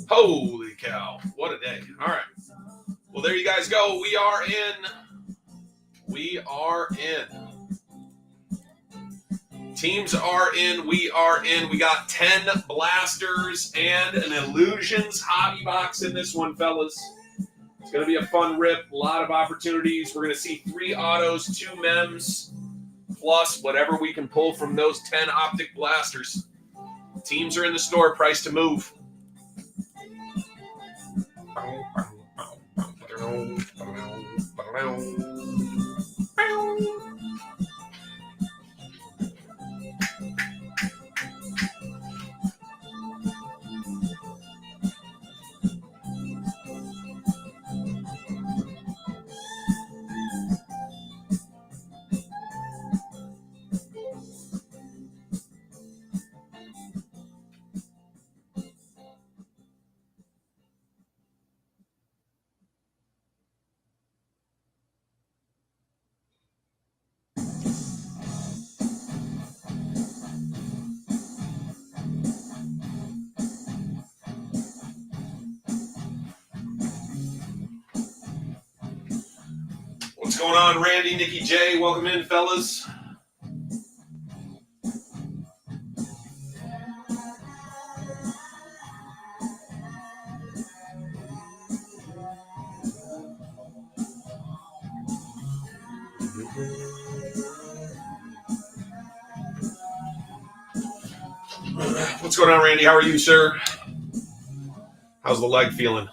Holy cow. What a day. All right. Well, there you guys go. We are in. Teams are in. We are in. We got 10 blasters and an Illusions hobby box in this one, fellas. It's going to be a fun rip. A lot of opportunities. We're going to see 3 autos, 2 mems, plus whatever we can pull from those 10 Optic blasters. Teams are in the store. Price to move. What's going on, Randy, Nikki J? Welcome in, fellas. What's going on, Randy? How are you, sir? How's the leg feeling?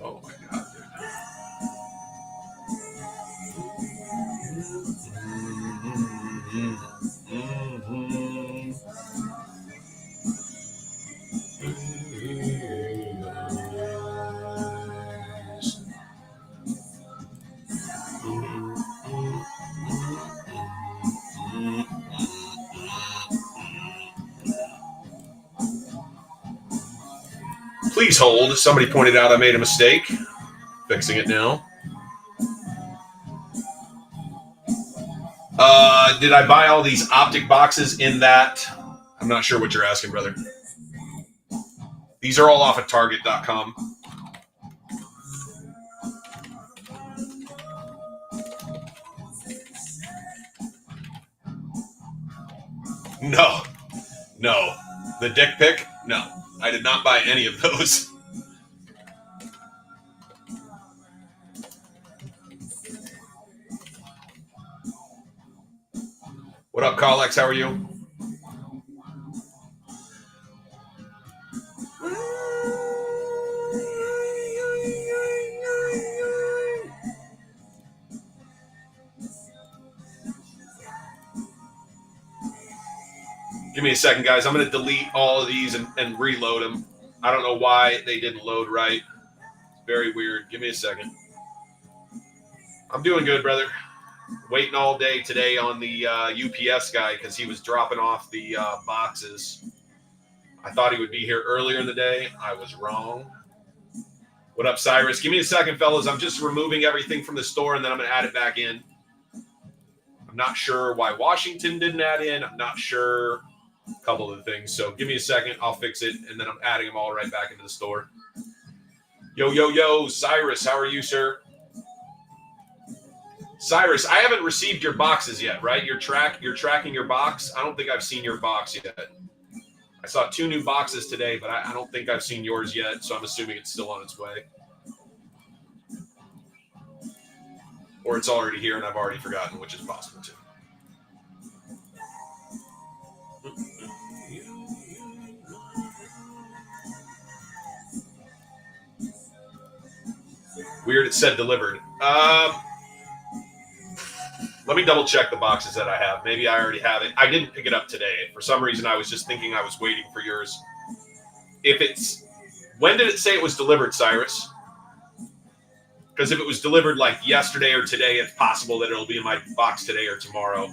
Oh my God, Please hold. Somebody pointed out I made a mistake. Fixing it now. Did I buy all these Optic boxes in that? I'm not sure what you're asking, brother. These are all off of Target.com. No. The dick pic? No. I did not buy any of those. What up, Collex? How are you? Give me a second, guys. I'm going to delete all of these and reload them. I don't know why they didn't load right. It's very weird. Give me a second. I'm doing good, brother. Waiting all day today on the UPS guy because he was dropping off the boxes. I thought he would be here earlier in the day. I was wrong. What up, Cyrus? Give me a second, fellas. I'm just removing everything from the store, and then I'm going to add it back in. I'm not sure why Washington didn't add in. I'm not sure a couple of things. So give me a second. I'll fix it, and then I'm adding them all right back into the store. Yo, Cyrus. How are you, sir? Cyrus, I haven't received your boxes yet, right? You're tracking your box. I don't think I've seen your box yet. I saw 2 new boxes today, but I don't think I've seen yours yet, so I'm assuming it's still on its way. Or it's already here and I've already forgotten, which is possible too. Weird it said delivered. Let me double check the boxes that I have. Maybe I already have it. I didn't pick it up today. For some reason, I was just thinking I was waiting for yours. If it's... When did it say it was delivered, Cyrus? Because if it was delivered like yesterday or today, it's possible that it'll be in my box today or tomorrow.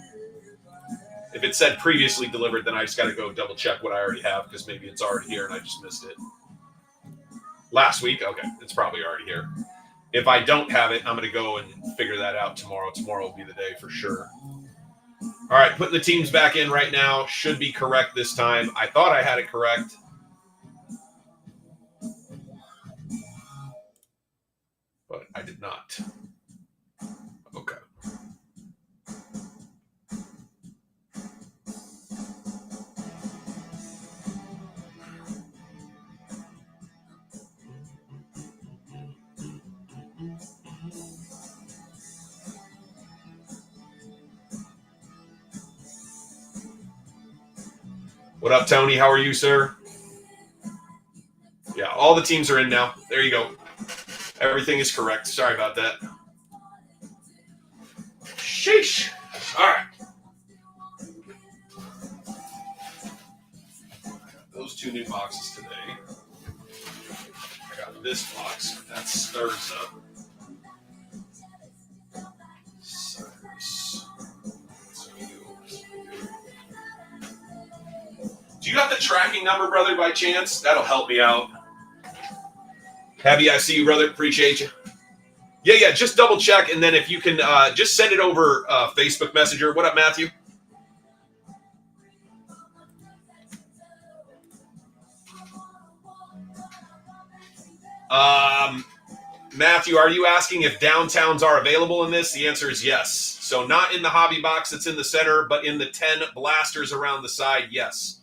If it said previously delivered, then I just got to go double check what I already have because maybe it's already here and I just missed it. Last week? Okay, it's probably already here. If I don't have it, I'm going to go and figure that out tomorrow. Tomorrow will be the day for sure. All right, putting the teams back in right now. Should be correct this time. I thought I had it correct. But I did not. Okay. What up, Tony? How are you, sir? Yeah, all the teams are in now. There you go. Everything is correct. Sorry about that. Sheesh. All right. Those two new boxes today. I got this box. That stirs up. Cyrus. Do you have the tracking number, brother, by chance? That'll help me out. Happy I see you, brother. Appreciate you. Yeah, just double check, and then if you can just send it over Facebook Messenger. What up, Matthew? Matthew, are you asking if downtowns are available in this? The answer is yes. So not in the hobby box that's in the center, but in the 10 blasters around the side, yes.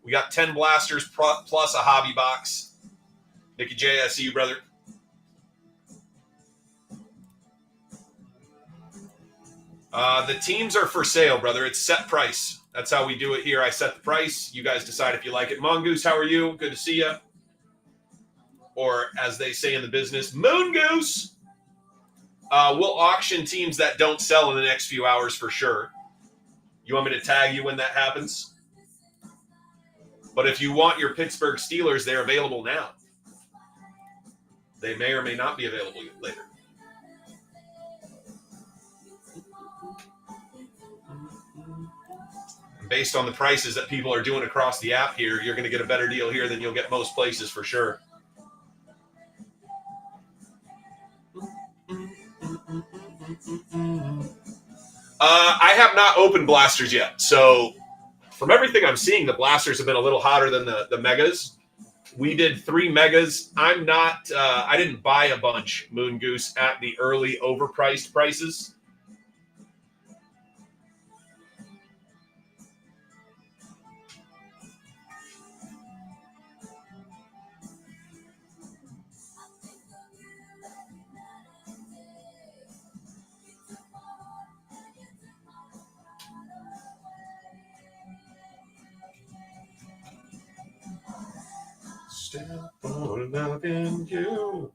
We got 10 blasters plus a hobby box. Nicky J, I see you, brother. The teams are for sale, brother. It's set price. That's how we do it here. I set the price. You guys decide if you like it. Mongoose, how are you? Good to see you. Or as they say in the business, Moon Goose. We'll auction teams that don't sell in the next few hours for sure. You want me to tag you when that happens? But if you want your Pittsburgh Steelers, they're available now. They may or may not be available later. Based on the prices that people are doing across the app here, you're going to get a better deal here than you'll get most places for sure. I have not opened blasters yet. So from everything I'm seeing, the blasters have been a little hotter than the megas. We did 3 megas. I didn't buy a bunch, Moon Goose, at the early overpriced prices. Still for loving you.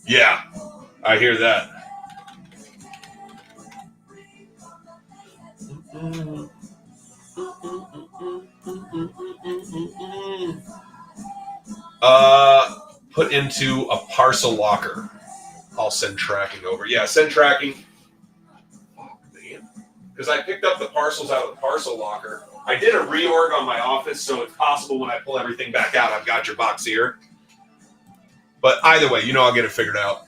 Yeah, I hear that. Put into a parcel locker. I'll send tracking over. Yeah, send tracking. Oh, man. Because I picked up the parcels out of the parcel locker. I did a reorg on my office, so it's possible when I pull everything back out, I've got your box here. But either way, I'll get it figured out.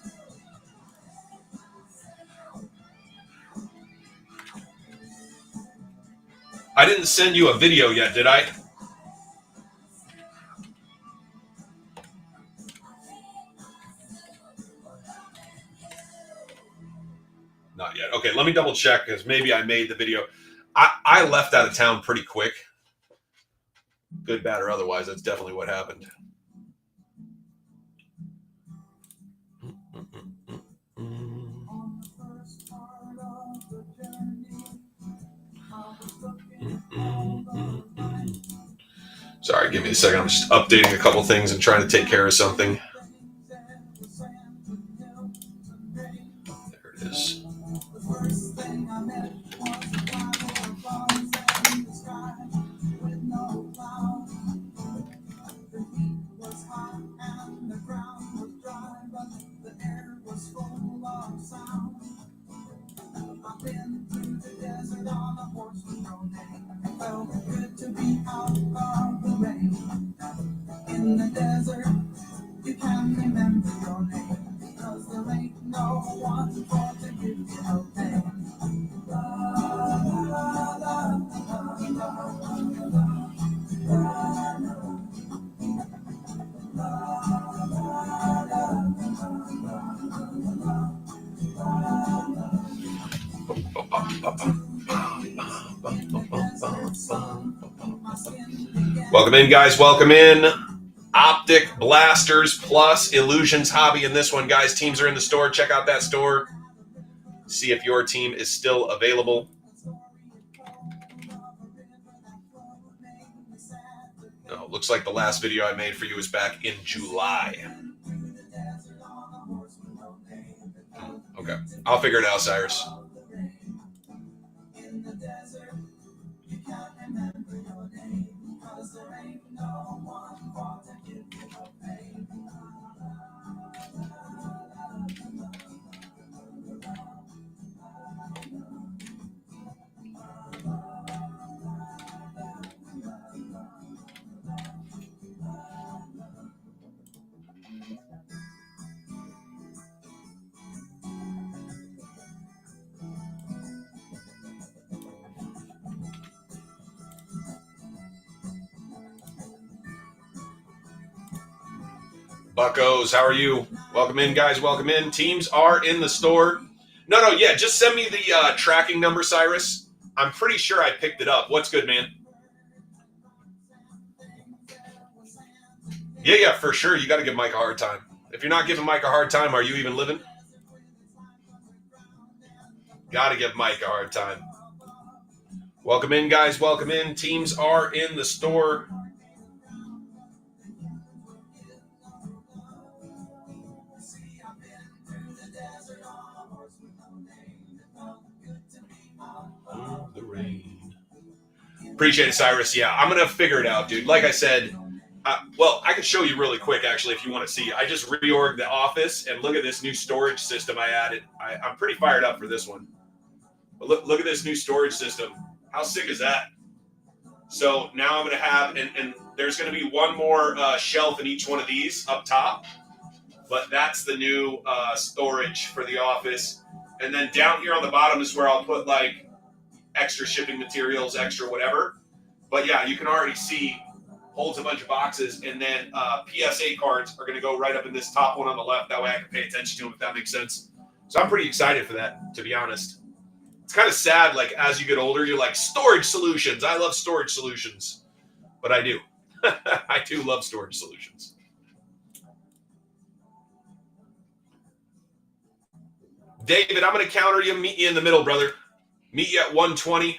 I didn't send you a video yet, did I? Not yet. Okay, let me double check because maybe I made the video. I left out of town pretty quick. Good, bad, or otherwise, that's definitely what happened. Sorry, give me a second. I'm just updating a couple things and trying to take care of something. There it is. In the desert, you can remember your name, because there ain't no one for to give you no pain. Welcome in, guys. Welcome in. Optic, Blasters, plus Illusions Hobby in this one, guys. Teams are in the store. Check out that store. See if your team is still available. No, looks like the last video I made for you was back in July. Okay, I'll figure it out, Cyrus. Buccos, how are you? Welcome in, guys. Welcome in. Teams are in the store. No, yeah, just send me the tracking number, Cyrus. I'm pretty sure I picked it up. What's good, man? Yeah, for sure. You got to give Mike a hard time. If you're not giving Mike a hard time, are you even living? Got to give Mike a hard time. Welcome in, guys. Welcome in. Teams are in the store. The rain. Appreciate it, Cyrus. Yeah, I'm going to figure it out, dude. Like I said, well, I can show you really quick, actually, if you want to see. I just reorged the office, and look at this new storage system I added. I'm pretty fired up for this one. But look at this new storage system. How sick is that? So now I'm going to have, and there's going to be one more shelf in each one of these up top. But that's the new storage for the office. And then down here on the bottom is where I'll put, like, extra shipping materials, extra whatever. But, yeah, you can already see holds a bunch of boxes, and then PSA cards are going to go right up in this top one on the left. That way I can pay attention to them, if that makes sense. So I'm pretty excited for that, to be honest. It's kind of sad, like, as you get older, you're like, storage solutions. I love storage solutions. But I do. I do love storage solutions. David, I'm going to counter you. Meet you in the middle, brother. Meet you at 120.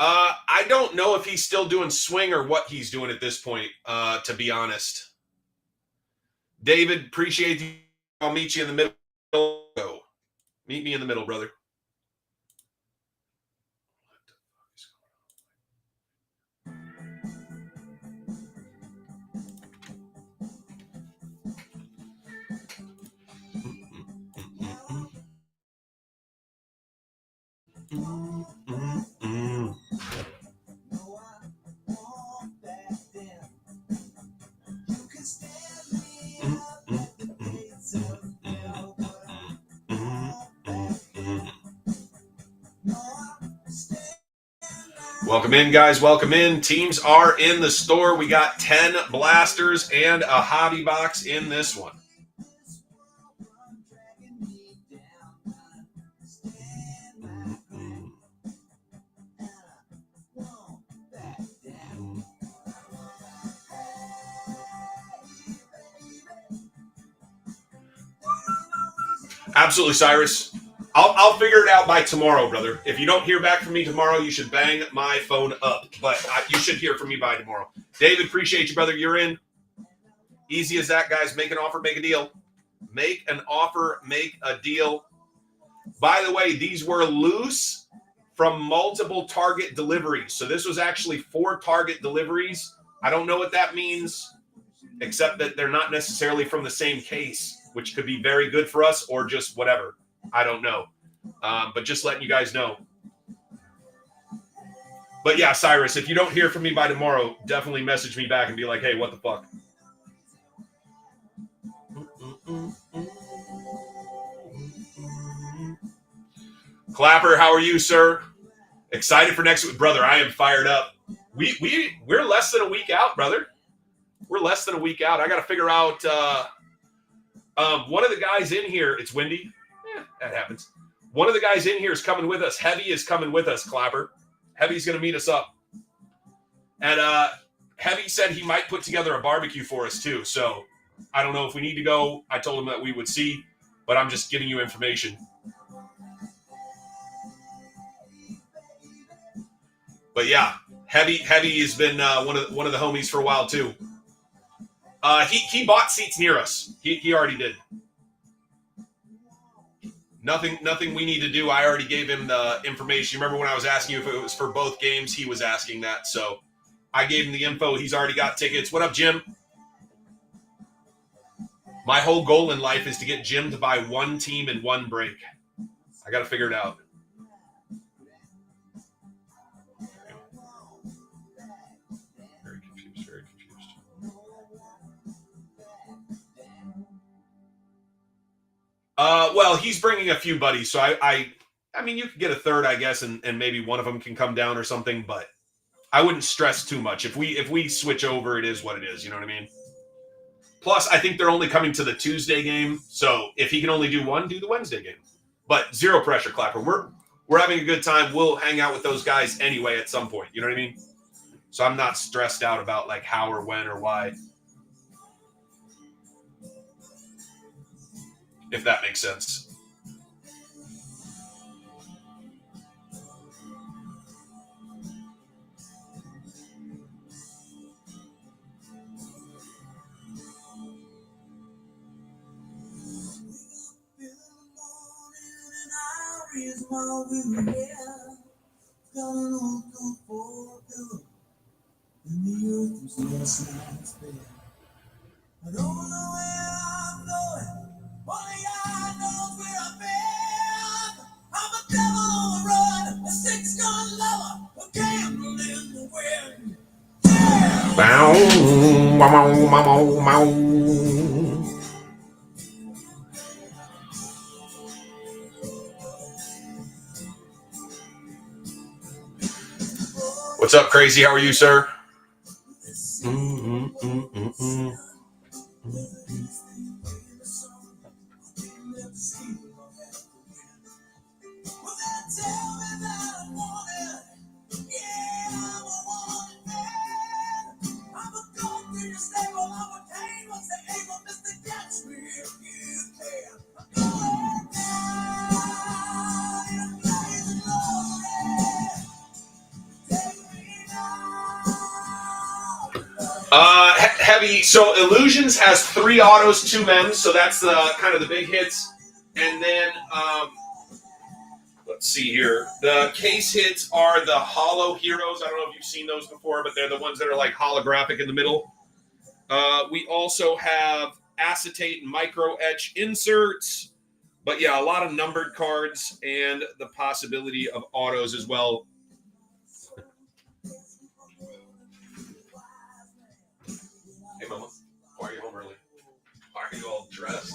I don't know if he's still doing swing or what he's doing at this point, to be honest. David, appreciate you. I'll meet you in the middle. Go. Meet me in the middle, brother. Welcome in, guys. Welcome in. Teams are in the store. We got 10 blasters and a hobby box in this one. Absolutely, Cyrus. I'll figure it out by tomorrow, brother. If you don't hear back from me tomorrow, you should bang my phone up. But you should hear from me by tomorrow. David, appreciate you, brother. You're in. Easy as that, guys. Make an offer, make a deal. Make an offer, make a deal. By the way, these were loose from multiple target deliveries. So this was actually 4 target deliveries. I don't know what that means, except that they're not necessarily from the same case, which could be very good for us or just whatever. I don't know. But just letting you guys know. But yeah, Cyrus, if you don't hear from me by tomorrow, definitely message me back and be like, hey, what the fuck? Clapper, how are you, sir? Excited for next week, brother. I am fired up. We're less than a week out, brother. We're less than a week out. I got to figure out one of the guys in here. It's windy. That happens. One of the guys in here is coming with us. Heavy is coming with us, Clapper. Heavy's going to meet us up. And Heavy said he might put together a barbecue for us, too. So I don't know if we need to go. I told him that we would see, but I'm just giving you information. But yeah, Heavy has been one of the homies for a while too. He bought seats near us. He already did. Nothing we need to do. I already gave him the information. Remember when I was asking you if it was for both games? He was asking that, so I gave him the info. He's already got tickets. What up, Jim? My whole goal in life is to get Jim to buy one team in one break. I got to figure it out. Very confused. Well, he's bringing a few buddies, so I mean, you could get a third, I guess, and maybe one of them can come down or something, but I wouldn't stress too much. If we switch over, it is what it is. You know what I mean? Plus, I think they're only coming to the Tuesday game, so if he can only do one, do the Wednesday game. But zero pressure, Clapper. We're having a good time. We'll hang out with those guys anyway at some point. You know what I mean? So I'm not stressed out about like how or when or why. If that makes sense. I don't know where I'm going, only I know where I've been. I'm a devil on the run, a six-gun lover, a gambler in the wind. Yeah! Bow, bow, bow, bow. What's up, Crazy? How are you, sir? Heavy. So Illusions has 3 autos, 2 mems. So that's the kind of the big hits. And then let's see here. The case hits are the Hollow Heroes. I don't know if you've seen those before, but they're the ones that are like holographic in the middle. We also have acetate and micro etch inserts. But yeah, a lot of numbered cards and the possibility of autos as well. Hey, Mama, why are you home early? Why are you all dressed?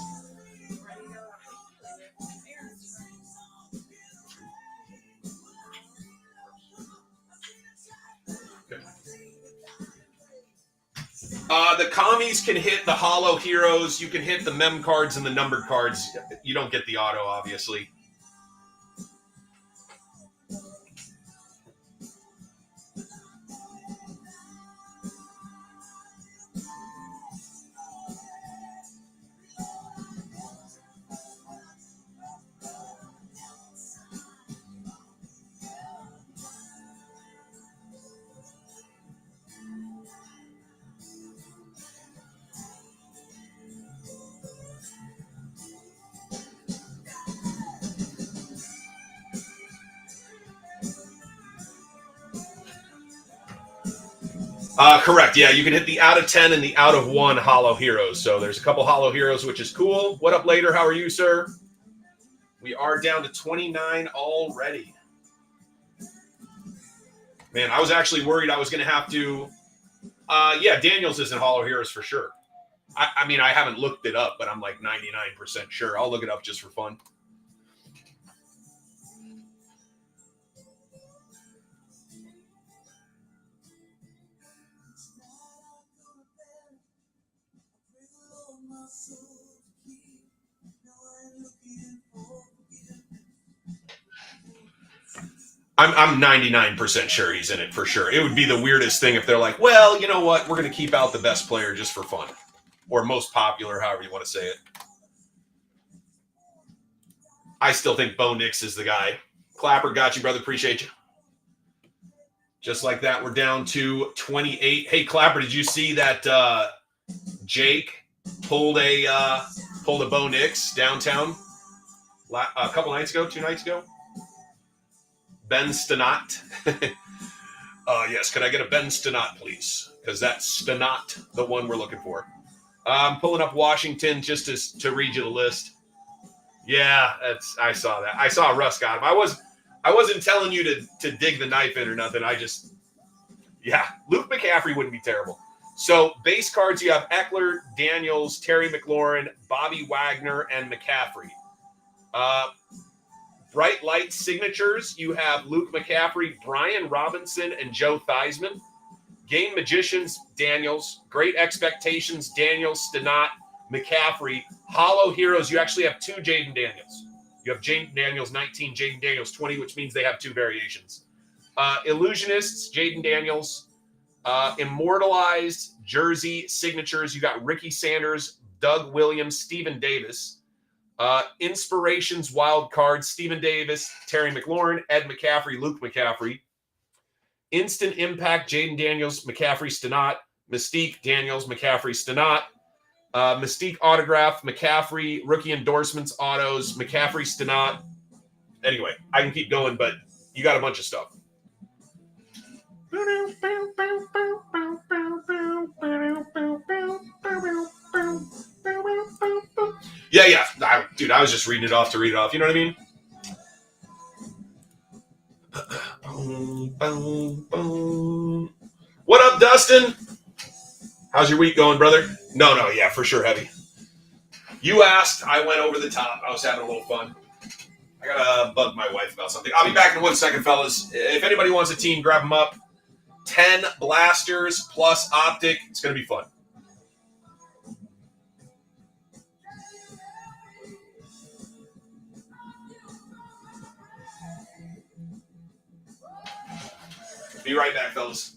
Okay. The commies can hit the Hollow Heroes. You can hit the mem cards and the numbered cards. You don't get the auto, obviously. Correct. Yeah, you can hit the out of 10 and the out of 1 hollow heroes. So there's a couple hollow heroes, which is cool. What up later? How are you, sir? We are down to 29 already. Man, I was actually worried I was going to have to. Yeah, Daniels isn't hollow heroes for sure. I mean, I haven't looked it up, but I'm like 99% sure. I'll look it up just for fun. I'm 99% sure he's in it for sure. It would be the weirdest thing if they're like, well, you know what? We're going to keep out the best player just for fun. Or most popular, however you want to say it. I still think Bo Nix is the guy. Clapper, got you, brother. Appreciate you. Just like that, we're down to 28. Hey, Clapper, did you see that Jake pulled a Bo Nix downtown a couple nights ago, 2 nights ago? Ben Stenot. Yes, could I get a Ben Stenot, please? Because that's Stenot, the one we're looking for. I'm pulling up Washington just to read you the list. Yeah, I saw that. I saw Russ got him. I wasn't telling you to dig the knife in or nothing. Luke McCaffrey wouldn't be terrible. So base cards, you have Eckler, Daniels, Terry McLaurin, Bobby Wagner, and McCaffrey. Bright light signatures, you have Luke McCaffrey, Brian Robinson, and Joe Theismann. Game magicians, Daniels. Great expectations, Daniels, Stenot, McCaffrey. Hollow heroes, you actually have 2 Jaden Daniels. You have Jaden Daniels 19, Jaden Daniels 20, which means they have 2 variations. Illusionists, Jaden Daniels. Immortalized jersey signatures, you got Ricky Sanders, Doug Williams, Stephen Davis. Inspirations, wild cards, Stephen Davis, Terry McLaurin, Ed McCaffrey, Luke McCaffrey. Instant impact, Jaden Daniels, McCaffrey, Stenot. Mystique, Daniels, McCaffrey, Stenot. Mystique autograph, McCaffrey, rookie endorsements, autos, McCaffrey, Stenot. Anyway, I can keep going, but you got a bunch of stuff. Yeah. Dude, I was just reading it off to read it off. You know what I mean? What up, Dustin? How's your week going, brother? No, yeah, for sure, heavy. You asked, I went over the top. I was having a little fun. I gotta bug my wife about something. I'll be back in 1 second, fellas. If anybody wants a team, grab them up. 10 blasters plus Optic. It's gonna be fun. Be right back, fellas.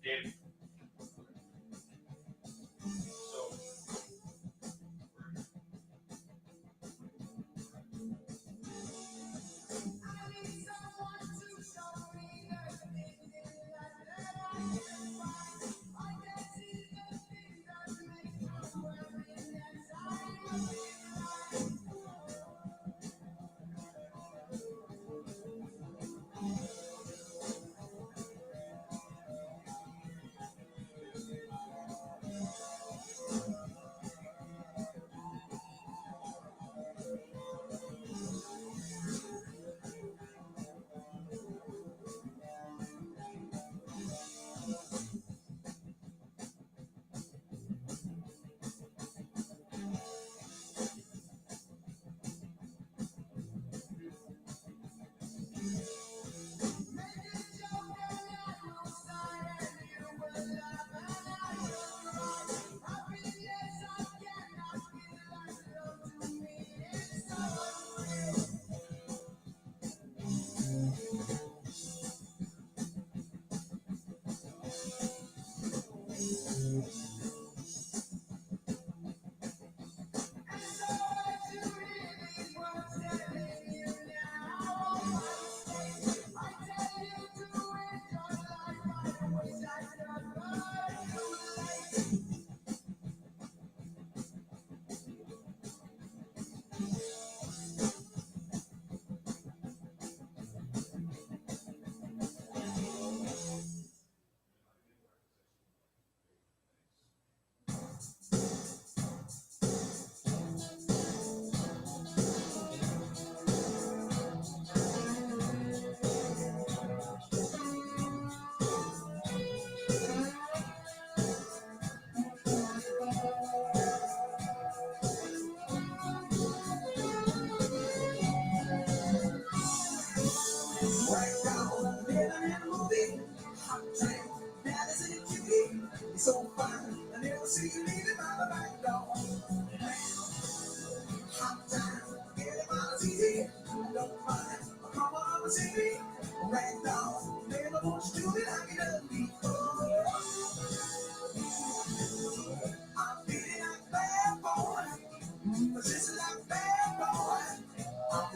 Danny.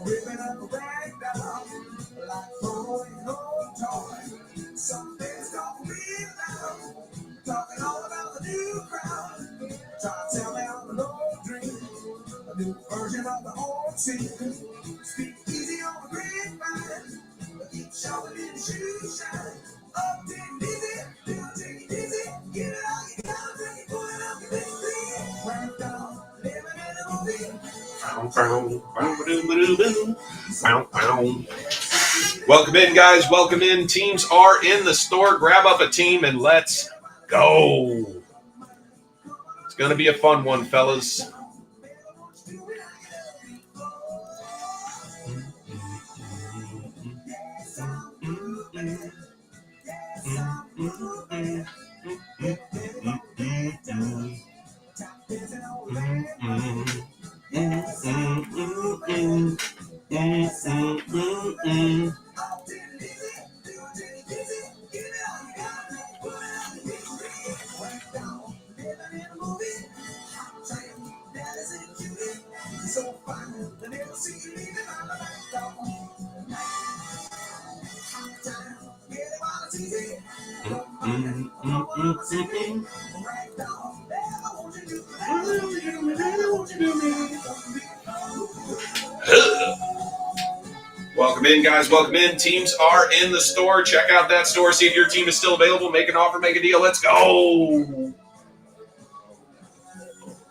Ripping up a rag down like throwing old toy. Some things don't mean loud. Talking all about the new crowd. Trying to tell me I'm an old dream. A new version of the old scene. Speak easy on the grapevine. But keep showing in the shoe shine. Up, take it easy. Down, take it easy. Get it all you got. Take it, put it up, you big thing. Cranked down, living in a movie. Welcome in, guys. Welcome in. Teams are in the store. Grab up a team and let's go. It's going to be a fun one, fellas. Welcome in, guys. Welcome in. Teams are in the store. Check out that store. See if your team is still available. Make an offer. Make a deal. Let's go.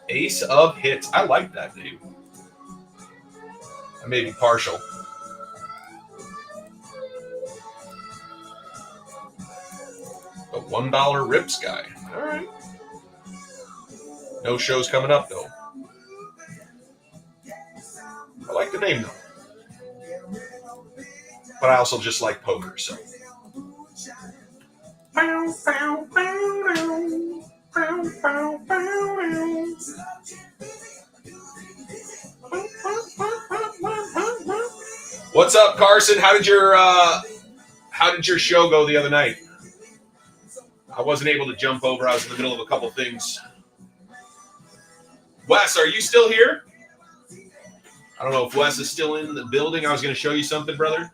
Ace of hits. I like that, dude. I may be partial. The $1 Rips guy. All right. No shows coming up, though. I like the name, though. But I also just like poker, so. What's up, Carson? How did your show go the other night? I wasn't able to jump over. I was in the middle of a couple things. Wes, are you still here? I don't know if Wes is still in the building. I was going to show you something, brother.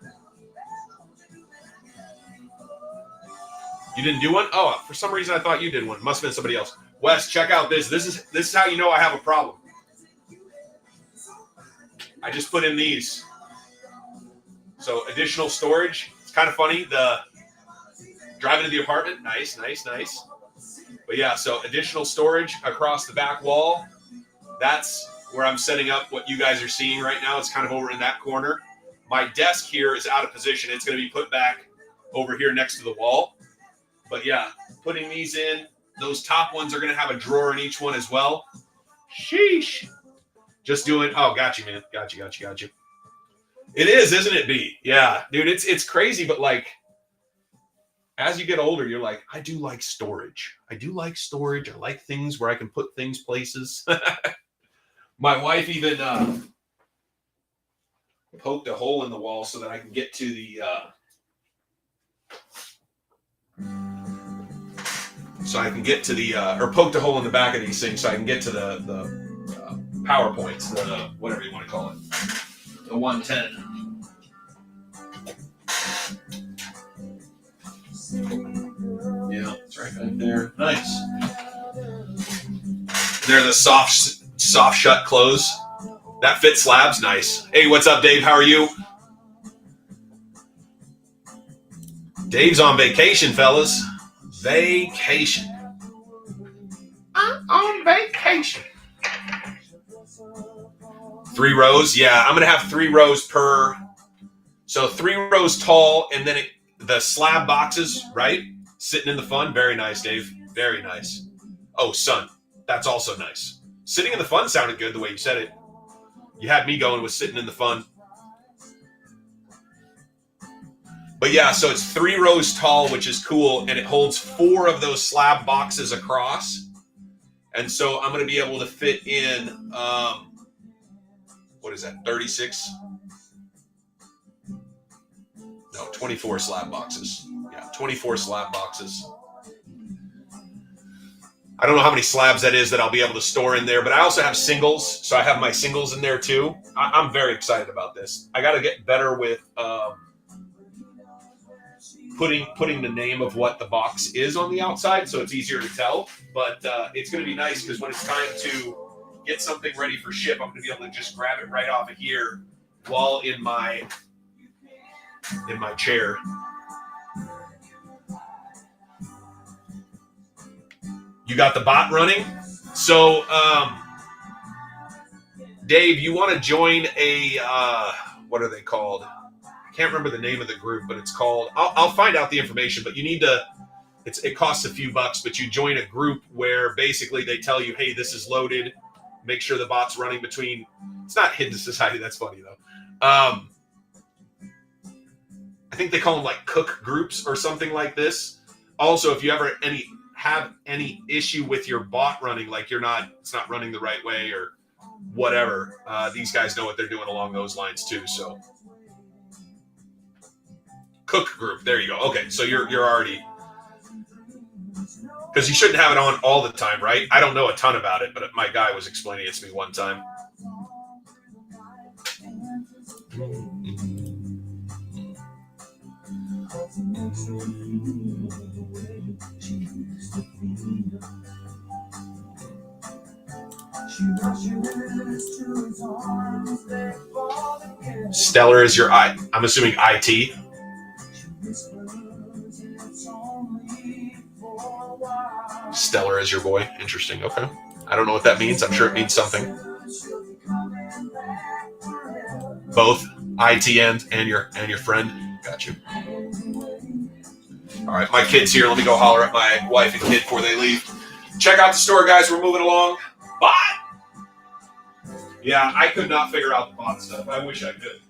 You didn't do one? Oh, for some reason I thought you did one. Must have been somebody else. Wes, check out this. This is how you know I have a problem. I just put in these. So additional storage. It's kind of funny. The driving to the apartment. Nice. But yeah, so additional storage across the back wall. That's where I'm setting up what you guys are seeing right now. It's kind of over in that corner. My desk here is out of position. It's going to be put back over here next to the wall. But yeah, putting these in. Those top ones are going to have a drawer in each one as well. Sheesh. Just doing, oh, got you, man. Got you. It is, isn't it, B? Yeah, dude, it's crazy, but like, as you get older, you're like, I do like storage. I like things where I can put things places. My wife even poked a hole in the wall so that I can get to the or poked a hole in the back of these things so I can get to the PowerPoints, the whatever you want to call it, the 110. Yeah, it's right back there. Nice. They're the soft shut close. That fit slabs. Nice. Hey, what's up, Dave? How are you? Dave's on vacation, fellas. Vacation. I'm on vacation. 3 rows. Yeah, I'm going to have 3 rows per. So 3 rows tall, and then the slab boxes, right? Sitting in the fun. Very nice, Dave. Very nice. Oh, sun. That's also nice. Sitting in the fun sounded good the way you said it. You had me going with sitting in the fun. But yeah, so it's 3 rows tall, which is cool, and it holds 4 of those slab boxes across. And so I'm going to be able to fit in what is that, 36? No, 24 slab boxes. Yeah, 24 slab boxes. I don't know how many slabs that is that I'll be able to store in there, but I also have singles, so I have my singles in there too. I'm very excited about this. I got to get better with putting the name of what the box is on the outside, so it's easier to tell. But it's going to be nice because when it's time to get something ready for ship, I'm going to be able to just grab it right off of here while in my chair. You got the bot running. So, Dave, you want to join a, what are they called? I can't remember the name of the group, but it's called, I'll find out the information, but you need to, it costs a few bucks, but you join a group where basically they tell you, hey, this is loaded. Make sure the bot's running between, it's not Hidden Society. That's funny though. I think they call them like cook groups or something like this. Also, if you ever have any issue with your bot running, like it's not running the right way or whatever, these guys know what they're doing along those lines too. So cook group, there you go. Okay, so you're already, because you shouldn't have it on all the time, right? I don't know a ton about it, but my guy was explaining it to me one time. Stellar is your I'm assuming IT. Stellar is your boy. Interesting. Okay. I don't know what that means. I'm sure it means something. Both IT and your friend. Got you. All right, my kid's here. Let me go holler at my wife and kid before they leave. Check out the store, guys. We're moving along. Bot! Yeah, I could not figure out the bot stuff. I wish I could.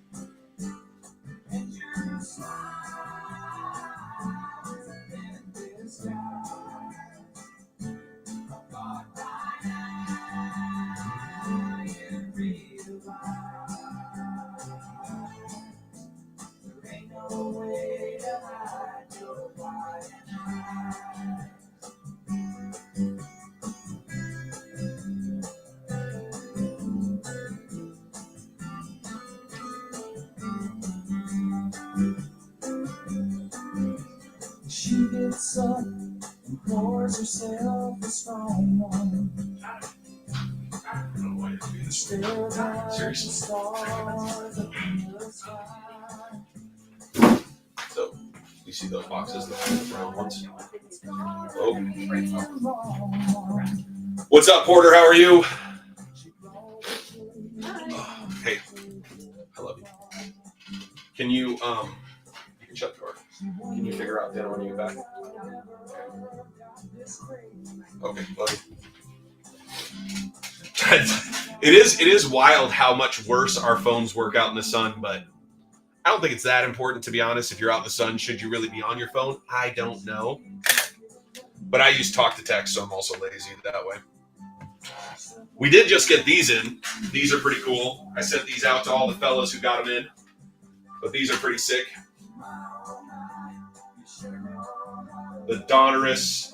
She gets up and pours herself a strong one. I don't know why you're doing this. Seriously. So, you see those boxes, the brown ones? Oh. What's up, Porter? How are you? Hey, I love you. Can you, you can shut the door. Can you figure out dinner when you get back? Okay, love you. It is wild how much worse our phones work out in the sun, but I don't think it's that important, to be honest. If you're out in the sun, should you really be on your phone? I don't know. But I use talk to text, so I'm also lazy that way. We did just get these in. These are pretty cool. I sent these out to all the fellas who got them in. But these are pretty sick. The Donruss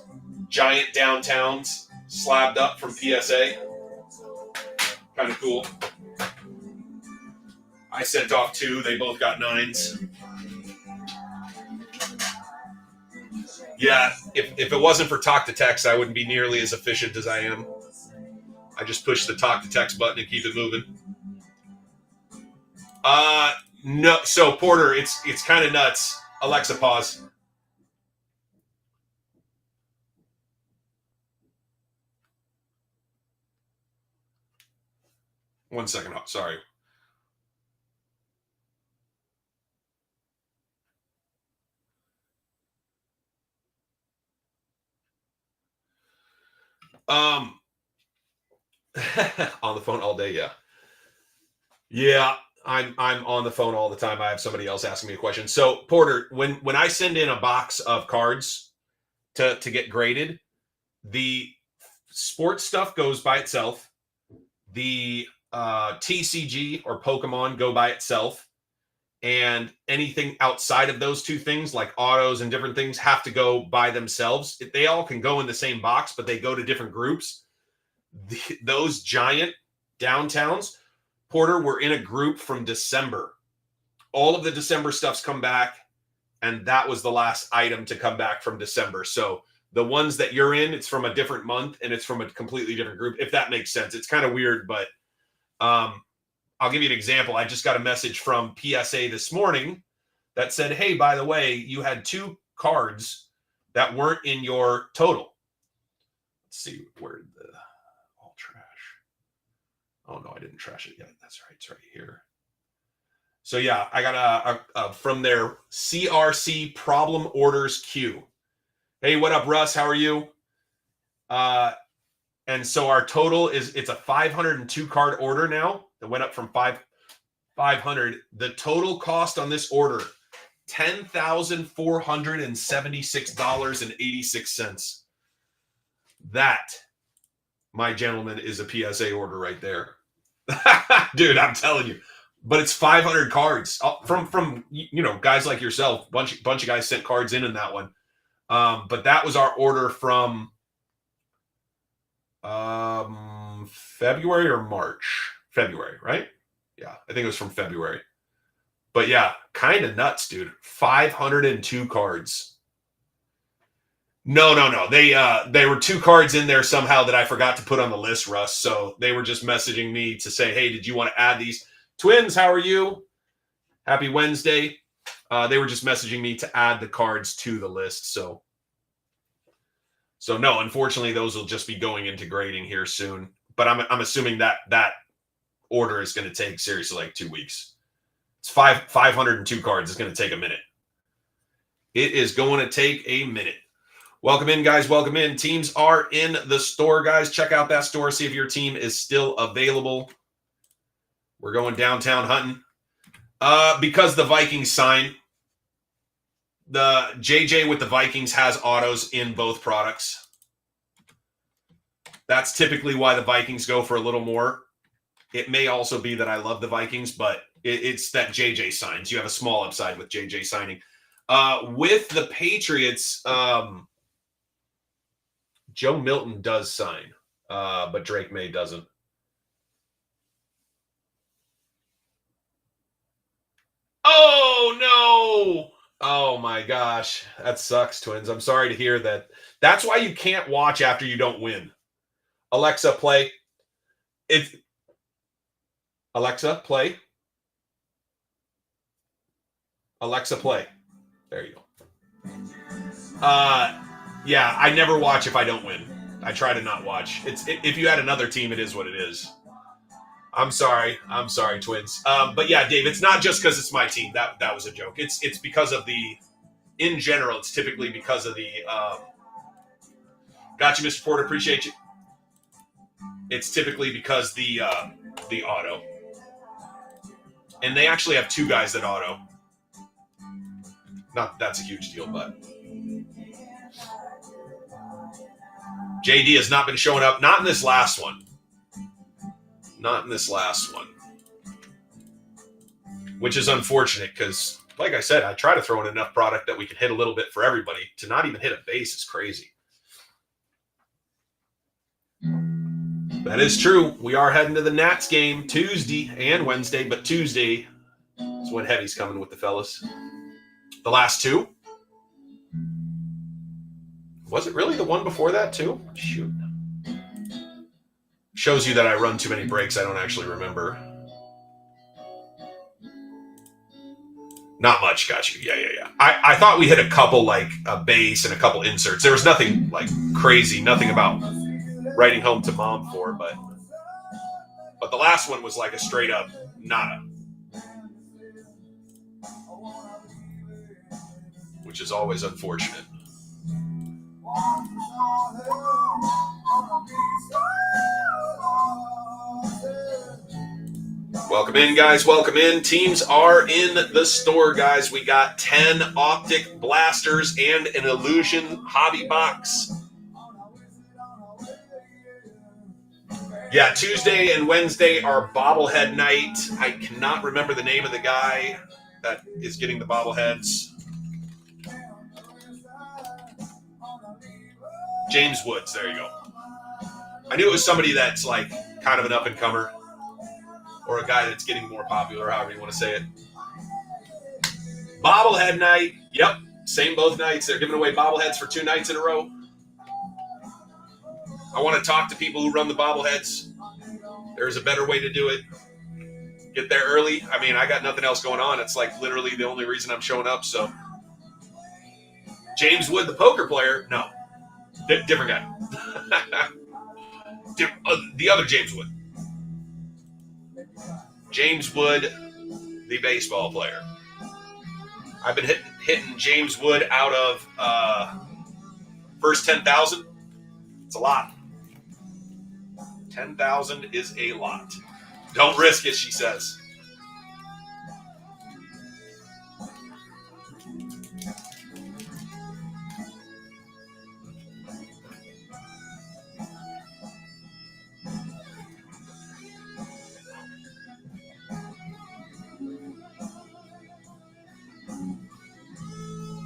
giant downtowns slabbed up from PSA. Kind of cool. I sent off 2. They both got 9s. Yeah, if it wasn't for talk to text, I wouldn't be nearly as efficient as I am. I just push the talk to text button and keep it moving. No, so Porter, it's kind of nuts. Alexa, pause. One second. Oh, sorry. On the phone all day, yeah. Yeah, I'm on the phone all the time. I have somebody else asking me a question. So, Porter, when I send in a box of cards to get graded, the sports stuff goes by itself. The TCG or Pokemon go by itself. And anything outside of those two things, like autos and different things, have to go by themselves. They all can go in the same box, but they go to different groups. Those giant downtowns, Porter, were in a group from December. All of the December stuff's come back, and that was the last item to come back from December. So the ones that you're in, it's from a different month, and it's from a completely different group, if that makes sense. It's kind of weird, but I'll give you an example. I just got a message from PSA this morning that said, hey, by the way, you had 2 cards that weren't in your total. Let's see, where did the all trash? Oh, no, I didn't trash it yet. That's right. It's right here. So, yeah, I got a from their CRC problem orders queue. Hey, what up, Russ? How are you? And so our total it's a 502 card order now. That went up from 500. The total cost on this order, $10,476.86. That, my gentleman, is a PSA order right there. Dude, I'm telling you. But it's 500 cards from guys like yourself. Bunch of guys sent cards in that one. But that was our order from February or March. February, right? Yeah, I think it was from February. But yeah, kind of nuts, dude. 502 cards. No. They were 2 cards in there somehow that I forgot to put on the list, Russ. So they were just messaging me to say, hey, did you want to add these? Twins, how are you? Happy Wednesday. They were just messaging me to add the cards to the list. So no, unfortunately, those will just be going into grading here soon. But I'm assuming that order is going to take seriously like 2 weeks. It's 502 cards. It's going to take a minute. It is going to take a minute. Welcome in, guys. Welcome in. Teams are in the store, guys. Check out that store. See if your team is still available. We're going downtown hunting. Because the Vikings sign, the JJ with the Vikings has autos in both products. That's typically why the Vikings go for a little more. It may also be that I love the Vikings, but it's that JJ signs. You have a small upside with JJ signing. With the Patriots, Joe Milton does sign, but Drake May doesn't. Oh, no. Oh, my gosh. That sucks, Twins. I'm sorry to hear that. That's why you can't watch after you don't win. Alexa, play. Alexa, play. Alexa, play. There you go. Yeah, I never watch if I don't win. I try to not watch. If you had another team, it is what it is. I'm sorry, Twins. But yeah, Dave, it's not just because it's my team. That was a joke. It's because of in general, it's typically because of the. Got you, Mr. Porter. Appreciate you. It's typically because the auto. And they actually have 2 guys that auto. Not that that's a huge deal, but JD has not been showing up. Not in this last one. Which is unfortunate because, like I said, I try to throw in enough product that we can hit a little bit for everybody. To not even hit a base is crazy. That is true. We are heading to the Nats game Tuesday and Wednesday, but Tuesday is when Heavy's coming with the fellas. The last 2? Was it really the one before that too? Shoot. Shows you that I run too many breaks. I don't actually remember. Not much. Got you. Yeah. I thought we hit a couple, like a base and a couple inserts. There was nothing like crazy, nothing about writing home to mom for, but the last one was like a straight up nada. Which is always unfortunate. Welcome in, guys. Welcome in. Teams are in the store, guys. We got 10 Optic blasters and an Illusion hobby box. Yeah, Tuesday and Wednesday are bobblehead night. I cannot remember the name of the guy that is getting the bobbleheads. James Woods, there you go. I knew it was somebody that's like kind of an up-and-comer or a guy that's getting more popular, however you want to say it. Bobblehead night. Yep, same both nights. They're giving away bobbleheads for 2 nights in a row. I want to talk to people who run the bobbleheads. There's a better way to do it. Get there early. I mean, I got nothing else going on. It's like literally the only reason I'm showing up. So, James Wood, the poker player, no, different guy. The other James Wood. James Wood, the baseball player. I've been hitting James Wood out of first 10,000. It's a lot. 10,000 is a lot. Don't risk it, she says.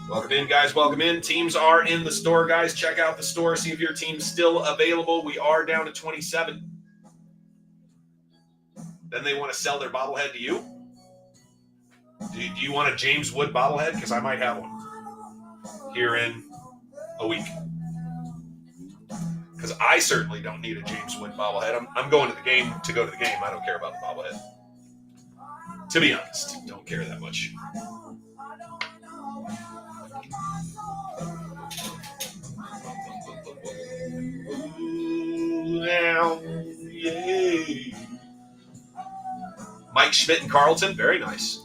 Welcome in, guys. Welcome in. Teams are in the store, guys. Check out the store. See if your team's still available. We are down to 27. Then they want to sell their bobblehead to you? Do you want a James Wood bobblehead? Because I might have one here in a week. Because I certainly don't need a James Wood bobblehead. I'm going to the game to go to the game. I don't care about the bobblehead. To be honest, don't care that much. Yay. Mike Schmidt and Carlton, very nice.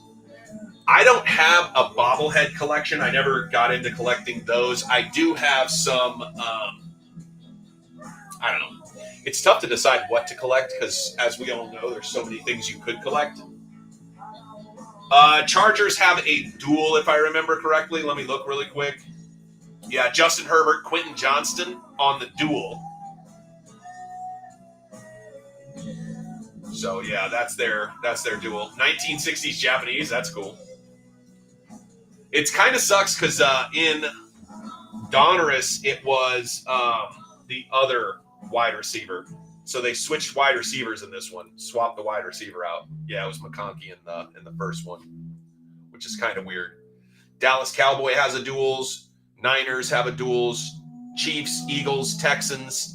I don't have a bobblehead collection. I never got into collecting those. I do have some, I don't know. It's tough to decide what to collect because, as we all know, there's so many things you could collect. Chargers have a duel, if I remember correctly. Let me look really quick. Yeah, Justin Herbert, Quentin Johnston on the duel. So yeah, that's their duel. 1960s Japanese, that's cool. It's kind of sucks because in Donruss it was the other wide receiver, so they switched wide receivers in this one. Swapped the wide receiver out. Yeah, it was McConkey in the first one, which is kind of weird. Dallas Cowboy has a duels. Niners have a duels. Chiefs, Eagles, Texans.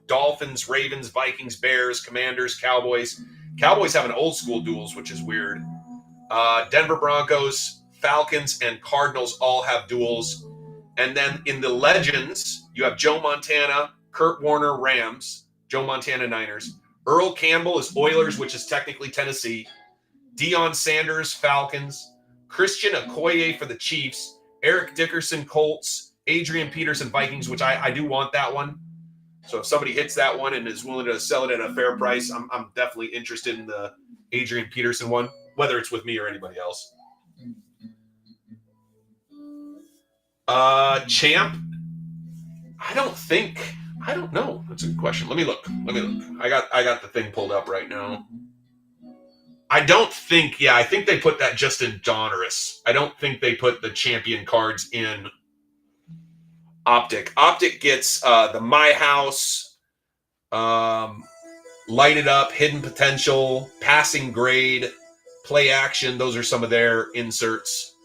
Dolphins, Ravens, Vikings, Bears, Commanders, Cowboys. Cowboys have an old school duels, which is weird. Denver Broncos, Falcons, and Cardinals all have duels. And then in the Legends, you have Joe Montana, Kurt Warner, Rams, Joe Montana, Niners. Earl Campbell is Oilers, which is technically Tennessee. Deion Sanders, Falcons. Christian Okoye for the Chiefs. Eric Dickerson, Colts. Adrian Peterson, Vikings, which I do want that one. So if somebody hits that one and is willing to sell it at a fair price, I'm definitely interested in the Adrian Peterson one, whether it's with me or anybody else. Champ? I don't know. That's a good question. Let me look. I got the thing pulled up right now. I think they put that just in Donruss. I don't think they put the champion cards in Optic. Optic gets the My House, Light It Up, Hidden Potential, Passing Grade, Play Action. Those are some of their inserts.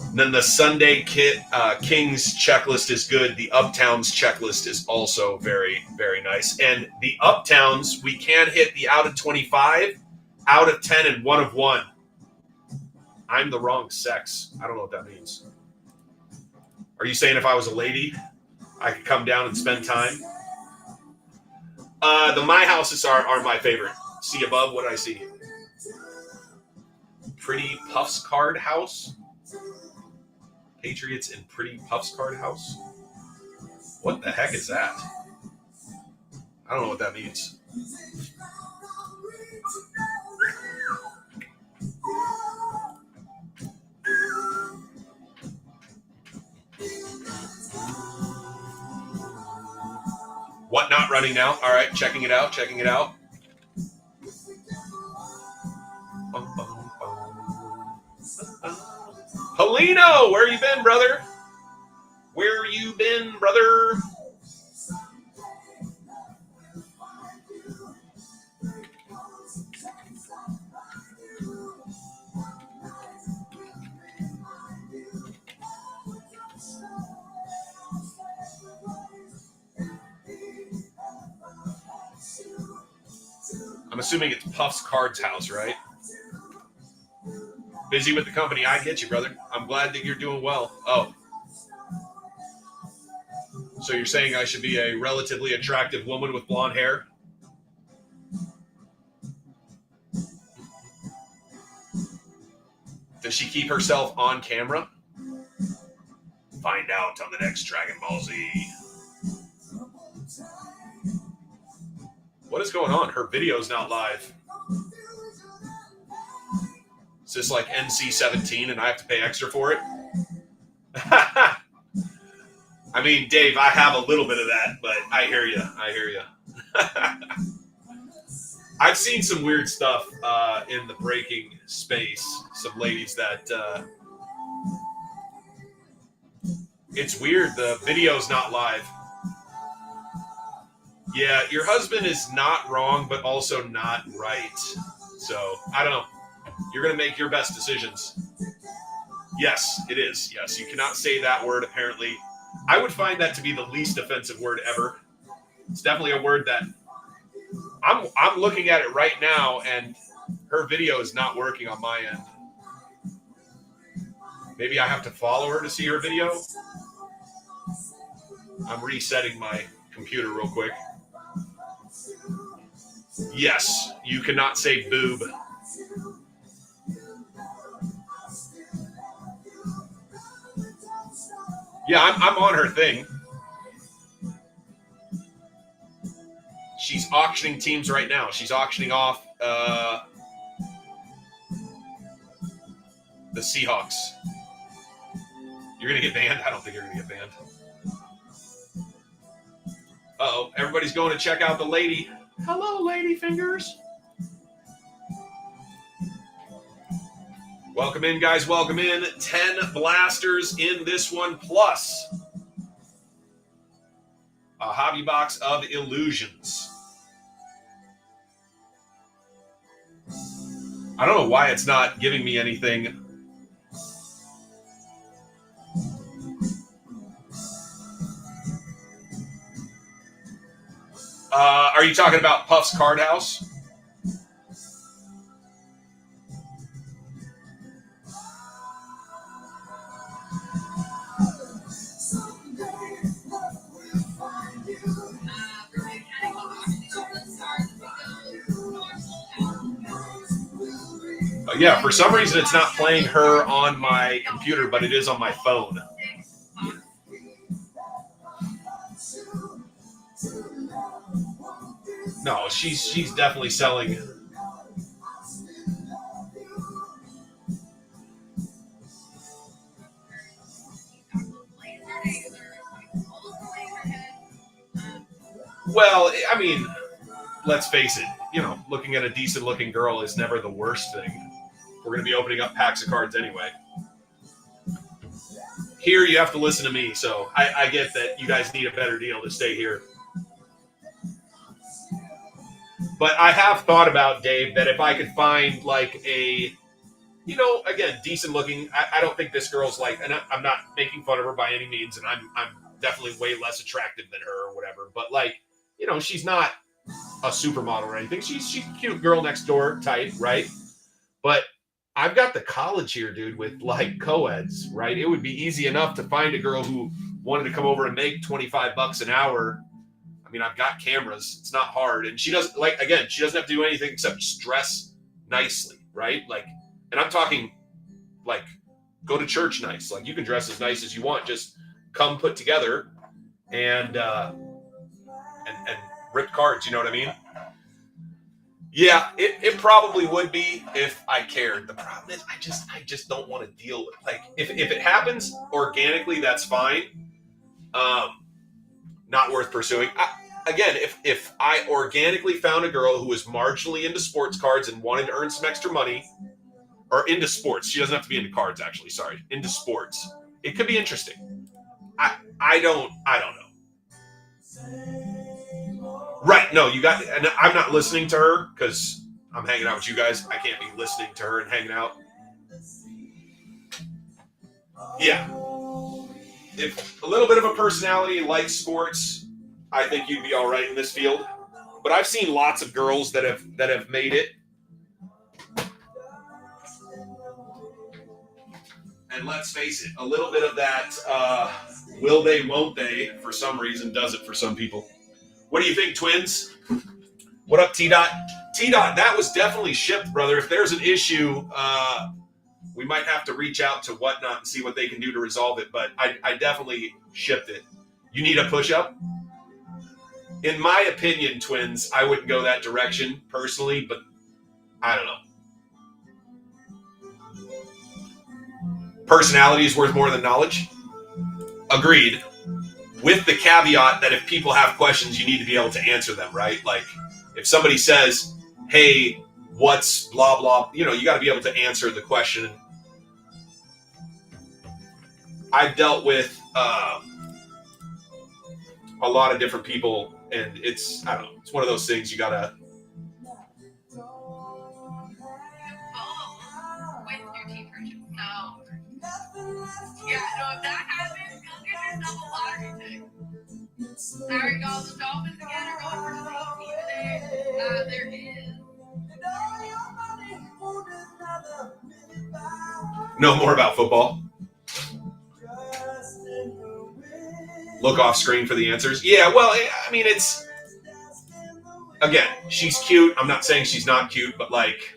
And then the Sunday Kings checklist is good. The Uptowns checklist is also very, very nice. And the Uptowns, we can hit the out of 25, out of 10, and 1 of 1. I'm the wrong sex. I don't know what that means. Are you saying if I was a lady, I could come down and spend time? The My Houses are my favorite. See above what I see. Pretty Puffs Card House. Patriots in Pretty Puffs Card House. What the heck is that? I don't know what that means. Not running now. All right, checking it out. Polino, where you been, brother? Where you been, brother? I'm assuming it's Puff's Cards house, right? Busy with the company. I get you, brother. I'm glad that you're doing well. Oh. So you're saying I should be a relatively attractive woman with blonde hair? Does she keep herself on camera? Find out on the next Dragon Ball Z. What is going on? Her video's not live. Is this like NC-17 and I have to pay extra for it? I mean, Dave, I have a little bit of that, but I hear you. I've seen some weird stuff in the breaking space. Some ladies that... it's weird. The video's not live. Yeah, your husband is not wrong, but also not right. So, I don't know. You're going to make your best decisions. Yes, it is. Yes, you cannot say that word, apparently. I would find that to be the least offensive word ever. It's definitely a word that... I'm looking at it right now, and her video is not working on my end. Maybe I have to follow her to see her video? I'm resetting my computer real quick. Yes, you cannot say boob. Yeah, I'm on her thing. She's auctioning teams right now. She's auctioning off the Seahawks. You're going to get banned? I don't think you're going to get banned. Uh-oh, everybody's going to check out the lady. Hello, lady fingers. Welcome in, guys. Welcome in. 10 blasters in this one, plus a hobby box of illusions. I don't know why it's not giving me anything. Are you talking about Puff's Card House? Yeah, for some reason it's not playing her on my computer, but it is on my phone. No, she's definitely selling. Well, I mean, let's face it, looking at a decent looking girl is never the worst thing. We're going to be opening up packs of cards anyway. Here, you have to listen to me, so I get that you guys need a better deal to stay here. But I have thought about, Dave, that if I could find like a, again, decent looking, I don't think this girl's like, and I'm not making fun of her by any means, and I'm definitely way less attractive than her or whatever, but like, she's not a supermodel or anything. She's a cute girl next door type, right? But I've got the college here, dude, with like co-eds, right? It would be easy enough to find a girl who wanted to come over and make $25 an hour. I mean, I've got cameras. It's not hard. And she doesn't she doesn't have to do anything except just dress nicely, right? Like, and I'm talking like go to church nice. Like you can dress as nice as you want. Just come put together and rip cards. You know what I mean? Yeah, it probably would be if I cared. The problem is I just don't want to deal with if it happens organically, that's fine. Not worth pursuing. again, if I organically found a girl who was marginally into sports cards and wanted to earn some extra money, or into sports, she doesn't have to be into cards actually. Sorry, into sports, it could be interesting. I don't know. Right? No, you got. And I'm not listening to her because I'm hanging out with you guys. I can't be listening to her and hanging out. Yeah. If a little bit of a personality likes sports, I think you'd be all right in this field. But I've seen lots of girls that have made it. And let's face it, a little bit of that will they, won't they, for some reason, does it for some people. What do you think, twins? What up, T-Dot? T-Dot, that was definitely shipped, brother. If there's an issue, we might have to reach out to Whatnot and see what they can do to resolve it, but I definitely shipped it. You need a push-up? In my opinion, twins, I wouldn't go that direction personally, but I don't know. Personality is worth more than knowledge. Agreed. With the caveat that if people have questions, you need to be able to answer them, right? Like, if somebody says, hey, what's blah, blah, you got to be able to answer the question. I've dealt with a lot of different people, and it's, I don't know, it's one of those things you got to. Yeah, no, if that happens, go get yourself a lottery ticket. There we go, the Dolphins again are going for the team today. There is. Know more about football? Look off screen for the answers. Yeah, well, I mean, it's, again, she's cute. I'm not saying she's not cute, but like,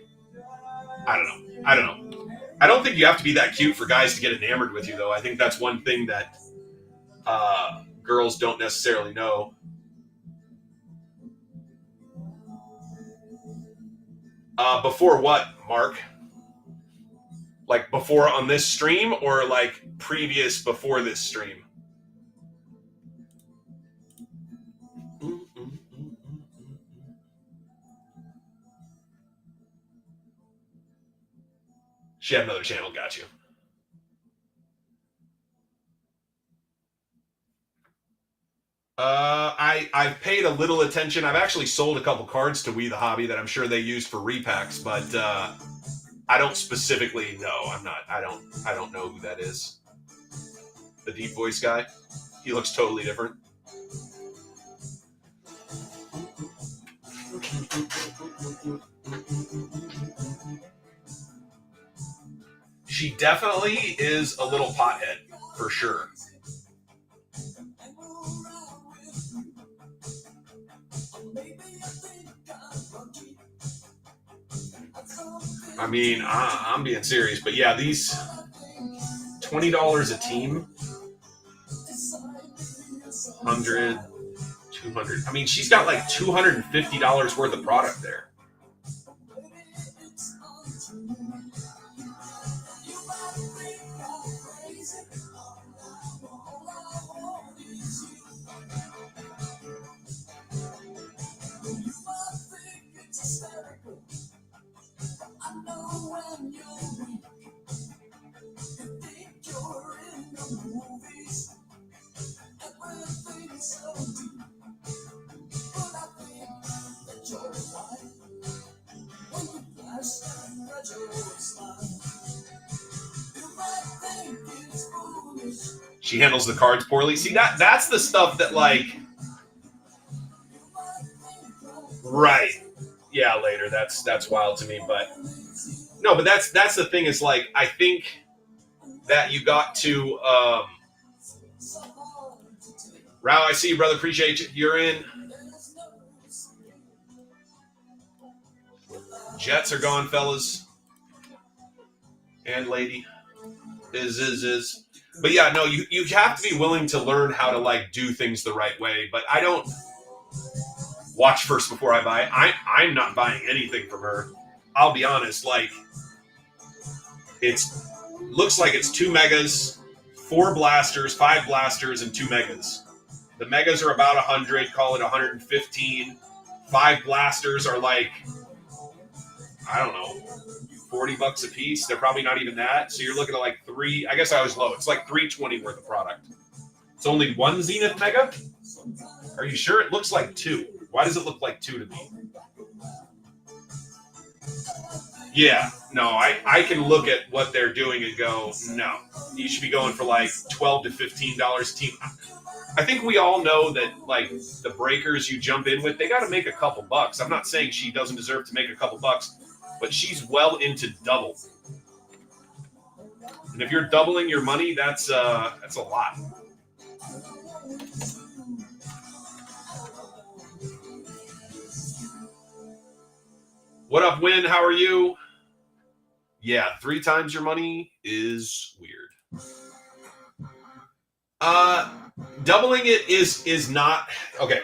I don't know. I don't think you have to be that cute for guys to get enamored with you, though. I think that's one thing that girls don't necessarily know. Before what, Mark? Like before on this stream, or like previous before this stream? She had another channel, got you. I've paid a little attention. I've actually sold a couple cards to We the Hobby that I'm sure they use for repacks, but I don't specifically know. I don't know who that is. The deep voice guy. He looks totally different. She definitely is a little pothead, for sure. I mean, I'm being serious, but yeah, these $20 a team, 100, 200. I mean, she's got like $250 worth of product there. She handles the cards poorly. See, that's the stuff that, like, right. Yeah, later. That's wild to me, but no, but that's the thing is, like, I think that you got to Rao, I see you, brother. Appreciate you. You're in. Jets are gone, fellas. And lady. Is. But yeah, no, you have to be willing to learn how to, like, do things the right way. But I don't watch first before I buy. I'm not buying anything from her. I'll be honest, like, looks like it's 2 megas, 4 blasters, 5 blasters, and 2 megas. The megas are about 100, call it 115. 5 blasters are like, I don't know, $40 a piece. They're probably not even that. So you're looking at like 3. I guess I was low. It's like $320 worth of product. It's only 1 Zenith Mega? Are you sure? It looks like 2. Why does it look like 2 to me? Yeah, no, I can look at what they're doing and go, no. You should be going for like $12 to $15 a team. I think we all know that, like, the breakers you jump in with, they got to make a couple bucks. I'm not saying she doesn't deserve to make a couple bucks, but she's well into double. And if you're doubling your money, that's a lot. What up, Win? How are you? Yeah, 3 times your money is weird. Doubling it is not okay.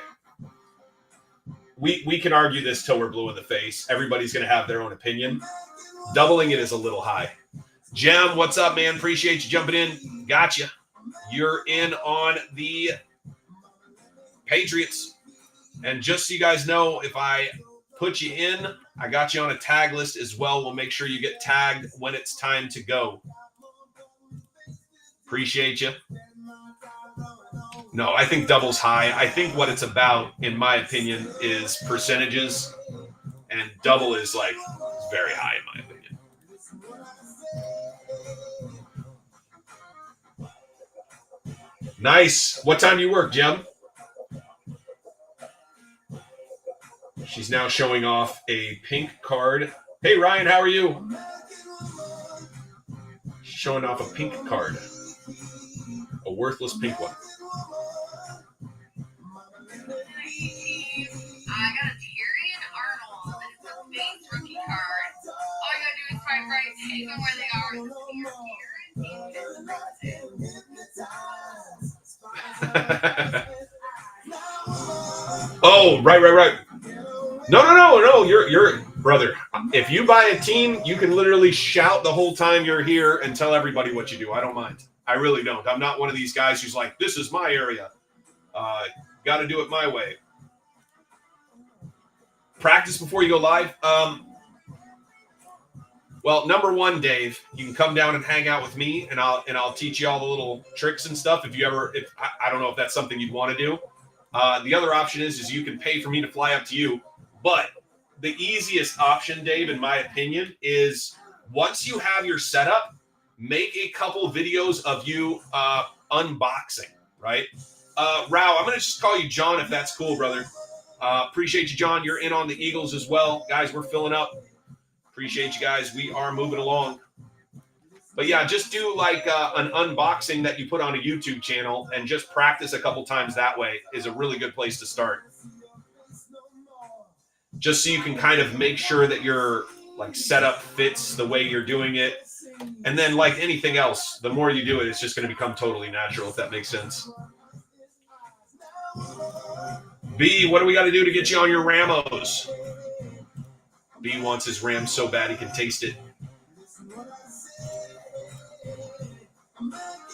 We can argue this till we're blue in the face. Everybody's gonna have their own opinion. Doubling it is a little high. Jem, what's up, man? Appreciate you jumping in. Gotcha. You're in on the Patriots. And just so you guys know, if I put you in, I got you on a tag list as well. We'll make sure you get tagged when it's time to go. Appreciate you. No, I think double's high. I think what it's about, in my opinion, is percentages. And double is like very high in my opinion. Nice. What time do you work, Jim? She's now showing off a pink card. Hey, Ryan, how are you? Showing off a pink card. A worthless pink one. I got a Tyrion Arnold. It's a base rookie card. All you gotta do is find right, take them where they are. Oh, right. No. You're brother. If you buy a team, you can literally shout the whole time you're here and tell everybody what you do. I don't mind. I really don't. I'm not one of these guys who's like, this is my area. Got to do it my way. Practice before you go live. Well, number one, Dave, you can come down and hang out with me, and I'll teach you all the little tricks and stuff. If I don't know if that's something you'd want to do. The other option is you can pay for me to fly up to you. But the easiest option, Dave, in my opinion, is once you have your setup, make a couple videos of you unboxing, right? Rao, I'm going to just call you John if that's cool, brother. Appreciate you, John. You're in on the Eagles as well. Guys, we're filling up. Appreciate you guys. We are moving along. But yeah, just do like an unboxing that you put on a YouTube channel and just practice a couple times that way is a really good place to start. Just so you can kind of make sure that your like setup fits the way you're doing it. And then like anything else, the more you do it, it's just going to become totally natural, if that makes sense. B, what do we got to do to get you on your Ramos? B wants his Rams so bad he can taste it.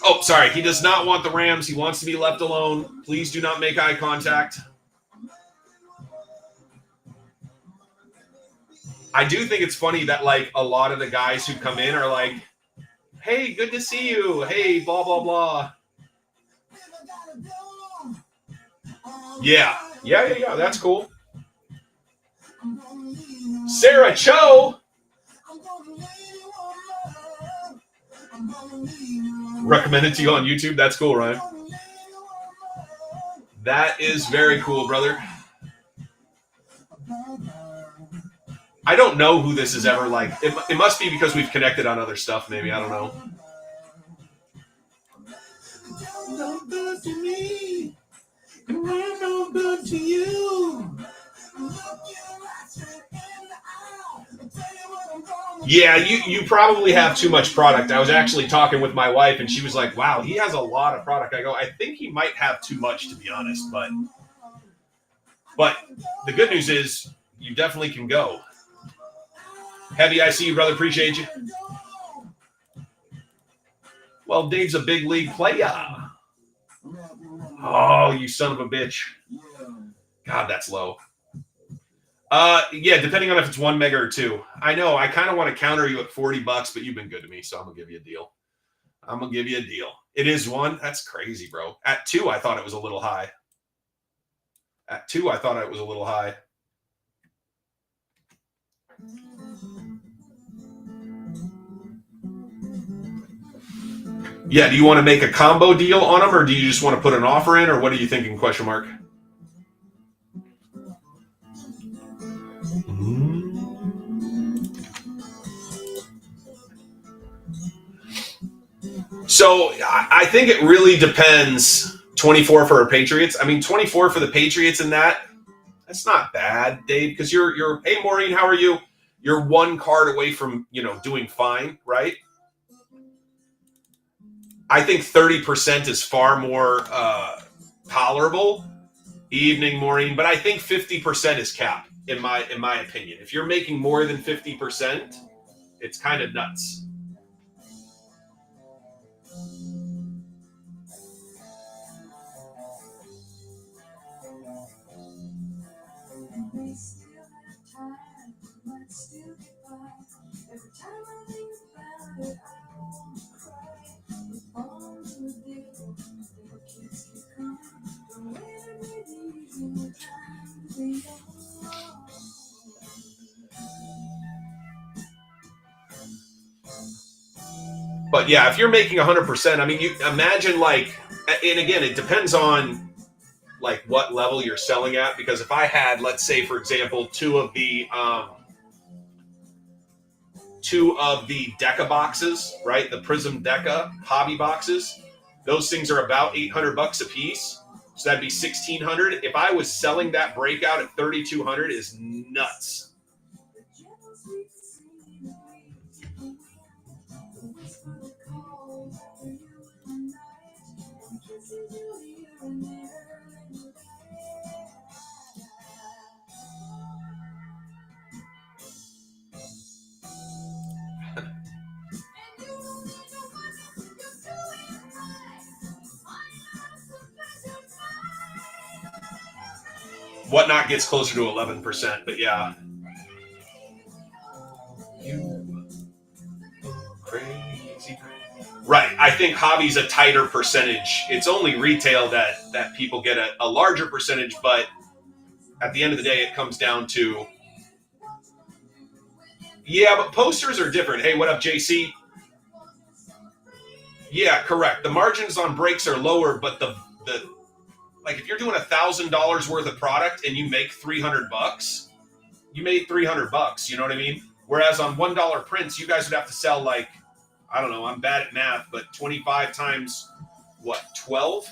Oh, sorry. He does not want the Rams. He wants to be left alone. Please do not make eye contact. I do think it's funny that, like, a lot of the guys who come in are like, hey, good to see you. Hey, blah, blah, blah. Yeah. That's cool. Sarah Cho. Recommended to you on YouTube. That's cool, Ryan. That is very cool, brother. I don't know who this is ever like. It must be because we've connected on other stuff, maybe. I don't know. No good to me. And we're no good to you. Yeah, you probably have too much product. I was actually talking with my wife, and she was like, wow, he has a lot of product. I go, I think he might have too much, to be honest. But the good news is you definitely can go. Heavy, I see you, brother. Appreciate you. Well, Dave's a big league player. Oh, you son of a bitch. God, that's low. Yeah, depending on if it's 1 mega or 2. I know, I kind of want to counter you at $40, but you've been good to me, so I'm going to give you a deal. I'm going to give you a deal. It is 1? That's crazy, bro. At 2, I thought it was a little high. At 2, I thought it was a little high. Yeah, do you want to make a combo deal on them, or do you just want to put an offer in, or what are you thinking, question mark? So I think it really depends. 24 for our Patriots. I mean, 24 for the Patriots in that's not bad, Dave, because you're hey Maureen, how are you? You're 1 card away from, doing fine, right? I think 30% is far more tolerable. Evening, Maureen, but I think 50% is cap in my opinion. If you're making more than 50%, it's kind of nuts. But yeah, if you're making 100%, I mean, you imagine and again, it depends on what level you're selling at. Because if I had, let's say, for example, two of the Deca boxes, right? The Prism Deca hobby boxes, those things are about $800 a piece. So that'd be $1,600. If I was selling that breakout at $3,200, is nuts. Whatnot gets closer to 11%, but yeah. You crazy. Right. I think hobby's a tighter percentage. It's only retail that people get a larger percentage, but at the end of the day, it comes down to. Yeah, but posters are different. Hey, what up, JC? Yeah, correct. The margins on breaks are lower, but the if you're doing $1,000 worth of product and you make $300, you made $300. You know what I mean? Whereas on $1 prints, you guys would have to sell I don't know, I'm bad at math, but 25 times what, 12?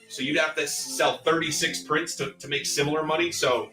So you'd have to sell 36 prints to make similar money. So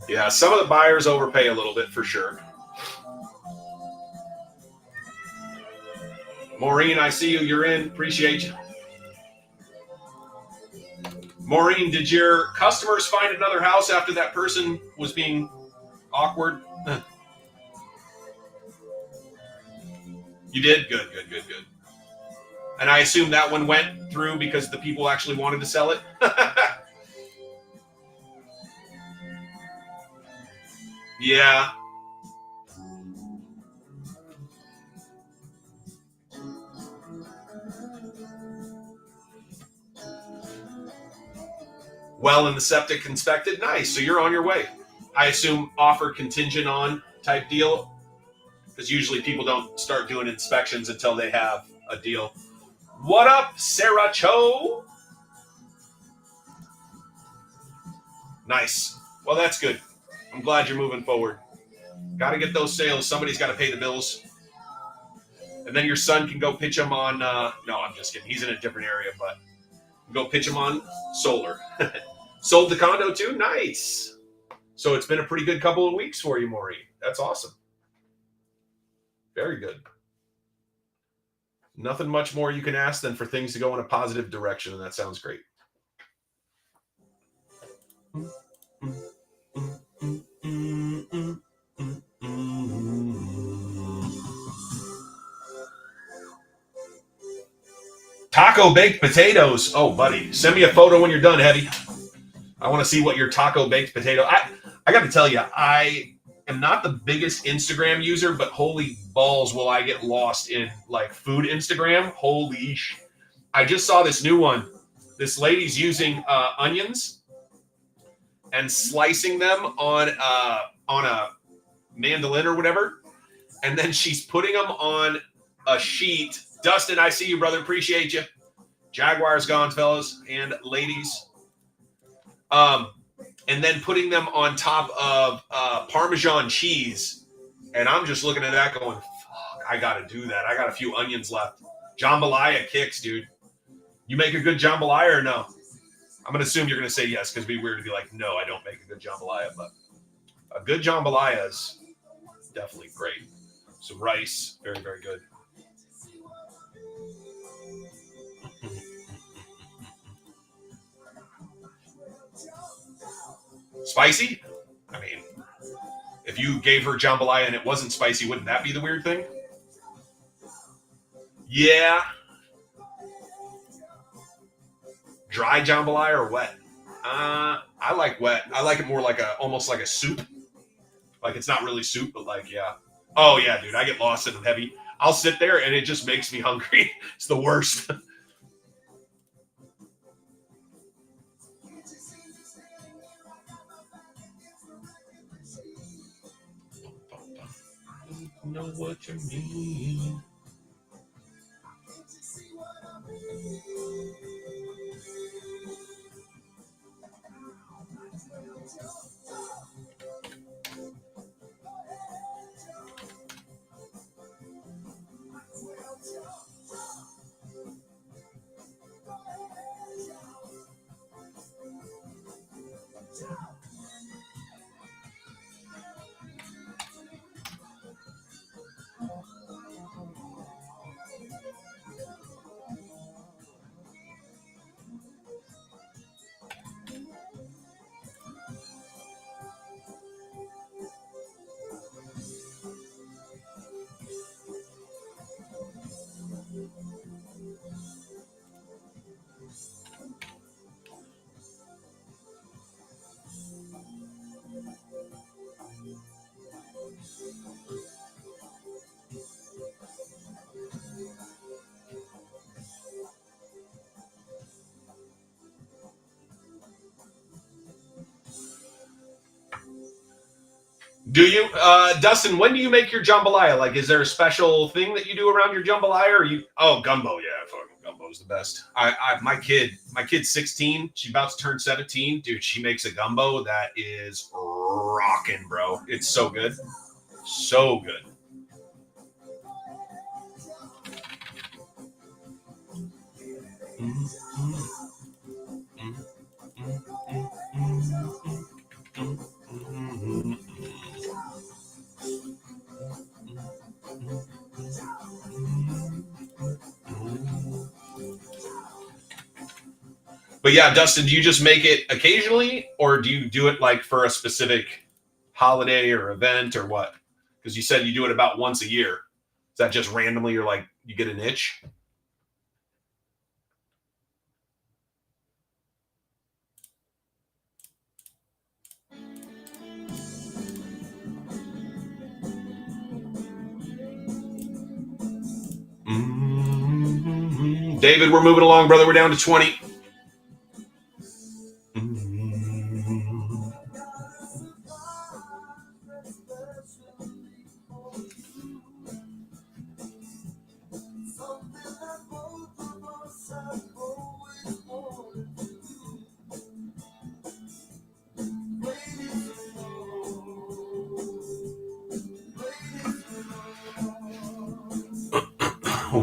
yeah, some of the buyers overpay a little bit for sure. Maureen, I see you. You're in. Appreciate you. Maureen, did your customers find another house after that person was being awkward? You did? Good. And I assume that one went through because the people actually wanted to sell it? Yeah. Well, in the septic inspected, nice. So you're on your way. I assume offer contingent on type deal, because usually people don't start doing inspections until they have a deal. What up, Sarah Cho? Nice. Well, that's good. I'm glad you're moving forward. Got to get those sales. Somebody's got to pay the bills. And then your son can go pitch them on. No, I'm just kidding. He's in a different area, but Go pitch them on solar. Sold the condo too? Nice. So it's been a pretty good couple of weeks for you, Maureen. That's awesome. Very good. Nothing much more you can ask than for things to go in a positive direction, and that sounds great. Taco baked potatoes. Oh, buddy, send me a photo when you're done, Heavy. I want to see what your taco baked potato. I got to tell you, I am not the biggest Instagram user, but holy balls, will I get lost in like food Instagram? Holy I just saw this new one. This lady's using onions and slicing them on a mandolin or whatever, and then she's putting them on a sheet. Dustin, I see you, brother. Appreciate you. Jaguars gone, fellas and ladies. And then putting them on top of Parmesan cheese. And I'm just looking at that going, fuck, I got to do that. I got a few onions left. Jambalaya kicks, dude. You make a good jambalaya or no? I'm going to assume you're going to say yes, because it'd be weird to be like, no, I don't make a good jambalaya. But a good jambalaya is definitely great. So rice, very, very good. Spicy? I mean, if you gave her jambalaya and it wasn't spicy, wouldn't that be the weird thing? Yeah. Dry jambalaya or wet? I like wet. I like it more like almost like a soup. Like it's not really soup, but like, yeah. Oh yeah, dude, I get lost in it heavy. I'll sit there and it just makes me hungry. It's the worst. Know what you mean. Do you, Dustin? When do you make your jambalaya? Like, is there a special thing that you do around your jambalaya, or you? Oh, gumbo, yeah, fucking gumbo's the best. My kid's 16. She's about to turn 17, dude. She makes a gumbo that is rocking, bro. It's so good, so good. But yeah, Dustin, do you just make it occasionally, or do you do it like for a specific holiday or event or what? Because you said you do it about once a year. Is that just randomly? You're like, you get an itch? Mm-hmm. David, we're moving along, brother. We're down to 20.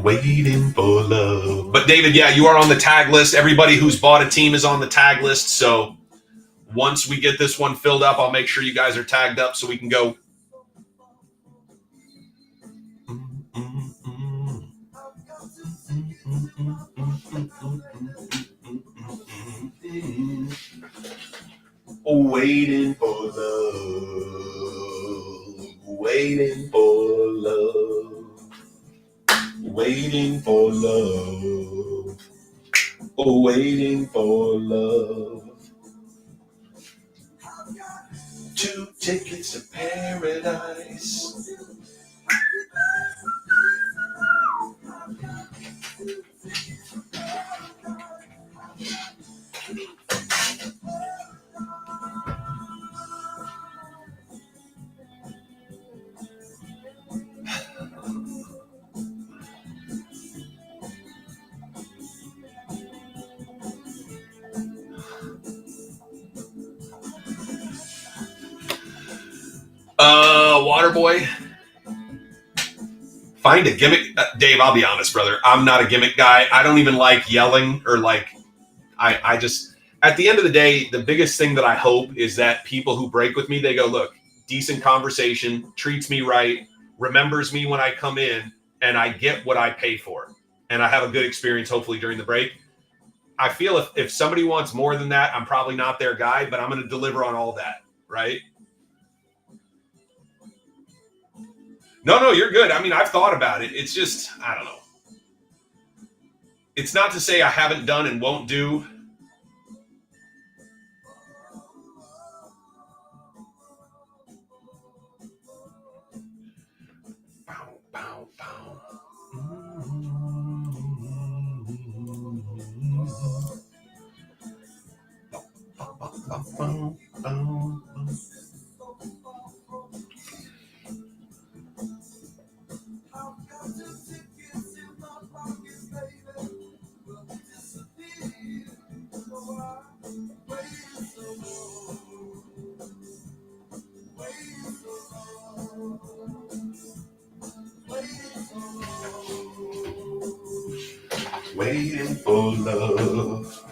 Waiting for love. But David, yeah, you are on the tag list. Everybody who's bought a team is on the tag list. So once we get this one filled up, I'll make sure you guys are tagged up so we can go. Waiting for love. Waiting for love. Waiting for love. Waiting for love. 2 tickets to paradise. Waterboy. Find a gimmick. Dave, I'll be honest, brother. I'm not a gimmick guy. I don't even like yelling or like, I just, at the end of the day, the biggest thing that I hope is that people who break with me, they go, look, decent conversation, treats me right, remembers me when I come in, and I get what I pay for. And I have a good experience, hopefully, during the break. I feel if somebody wants more than that, I'm probably not their guy, but I'm going to deliver on all that, right? No, you're good. I mean, I've thought about it. It's just, I don't know. It's not to say I haven't done and won't do. Bow, bow, bow. Waiting for love.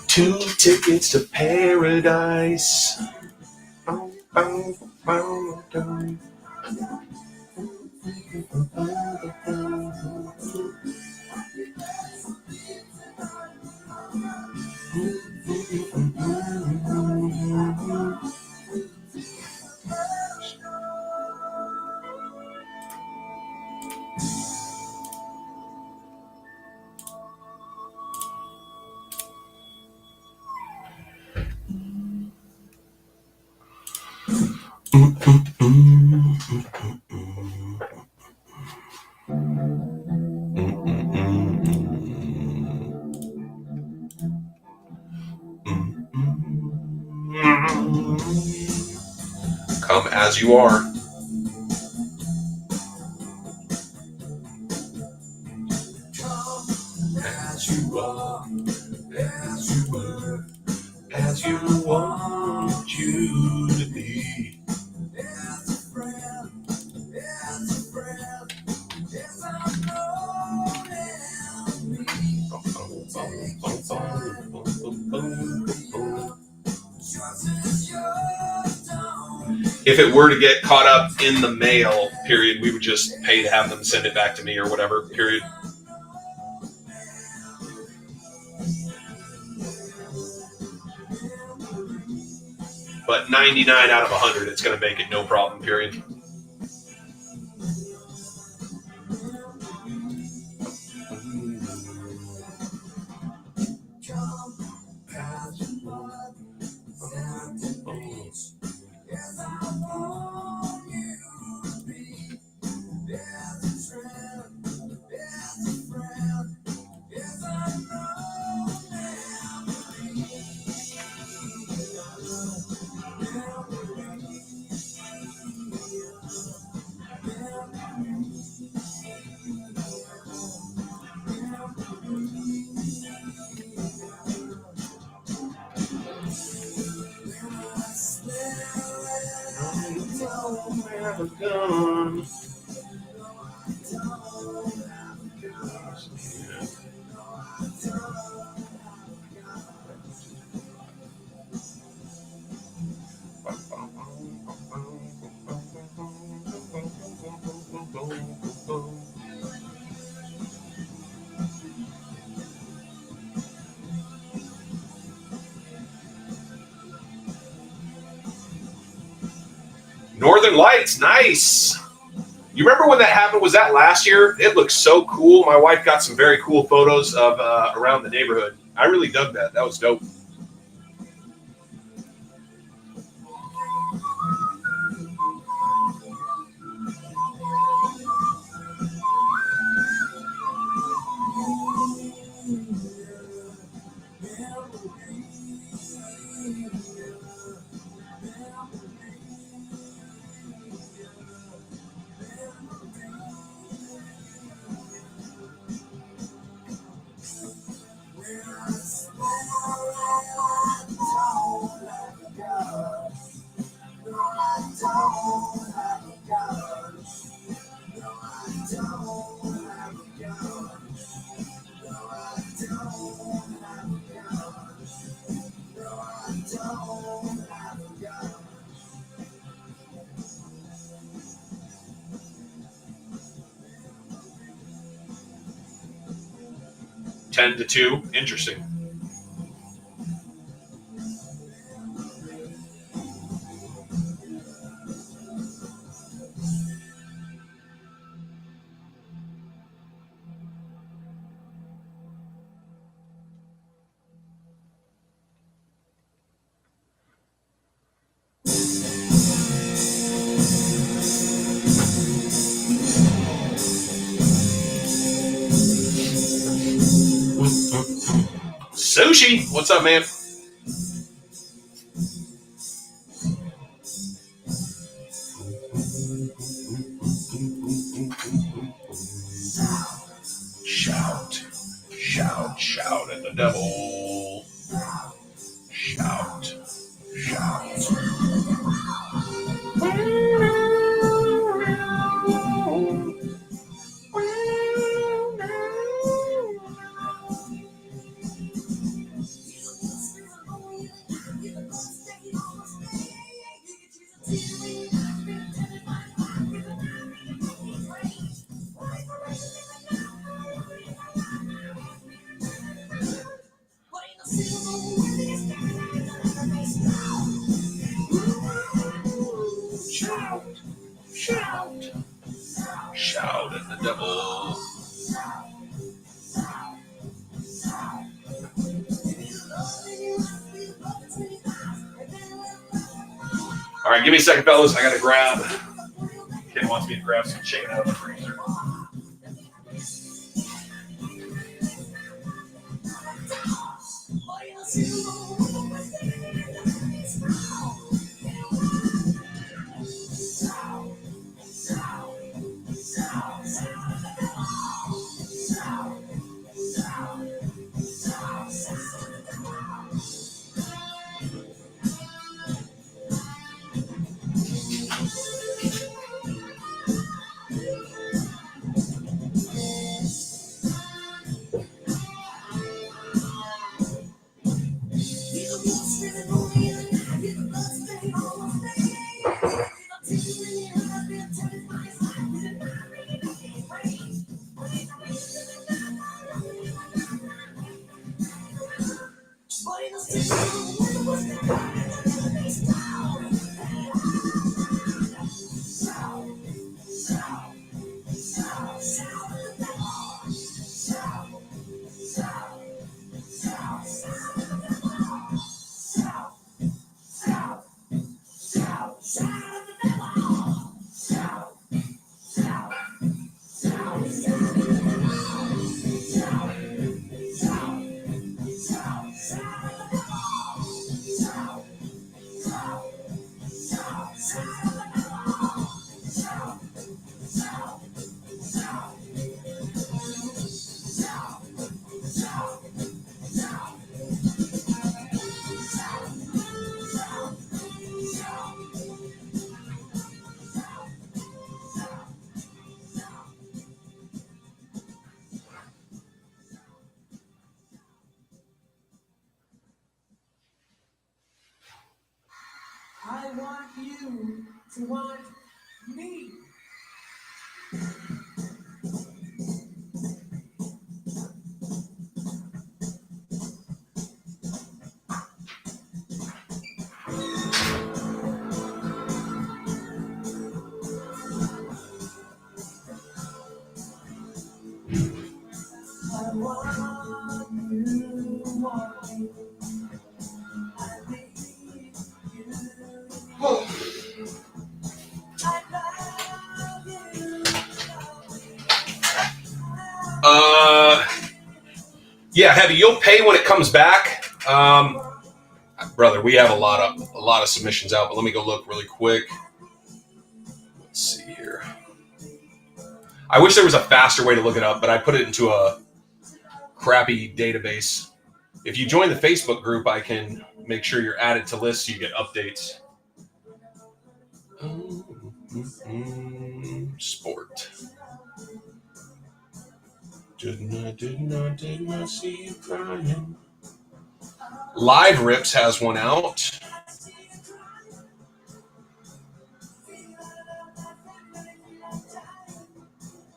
Two tickets to paradise. Bow, bow, bow, bow. Come as you are. As you are, as you were, as you want you to be. As a friend, as I know me. If it were to get caught up in the mail, period, we would just pay to have them send it back to me or whatever, period. But 99 out of 100, it's going to make it no problem, period. have a gun. Northern Lights, nice. You remember when that happened? Was that last year? It looks so cool. My wife got some very cool photos of around the neighborhood. I really dug that. That was dope. Ten to 2. Interesting. Sushi, what's up, man? Shout, shout, shout at the devil. Shout, shout. Shout, shout, shout at the devil. All right, give me a second, fellas. I got to grab. Ken wants me to grab some chicken out of the freezer. to want me. I want you, want me. I need you. I love you. Yeah, Heavy, you'll pay when it comes back. Brother, we have a lot of submissions out, but let me go look really quick. Let's see here. I wish there was a faster way to look it up, but I put it into a crappy database. If you join the Facebook group, I can make sure you're added to lists so you get updates. Sport. Did not see you crying. Live Rips has one out.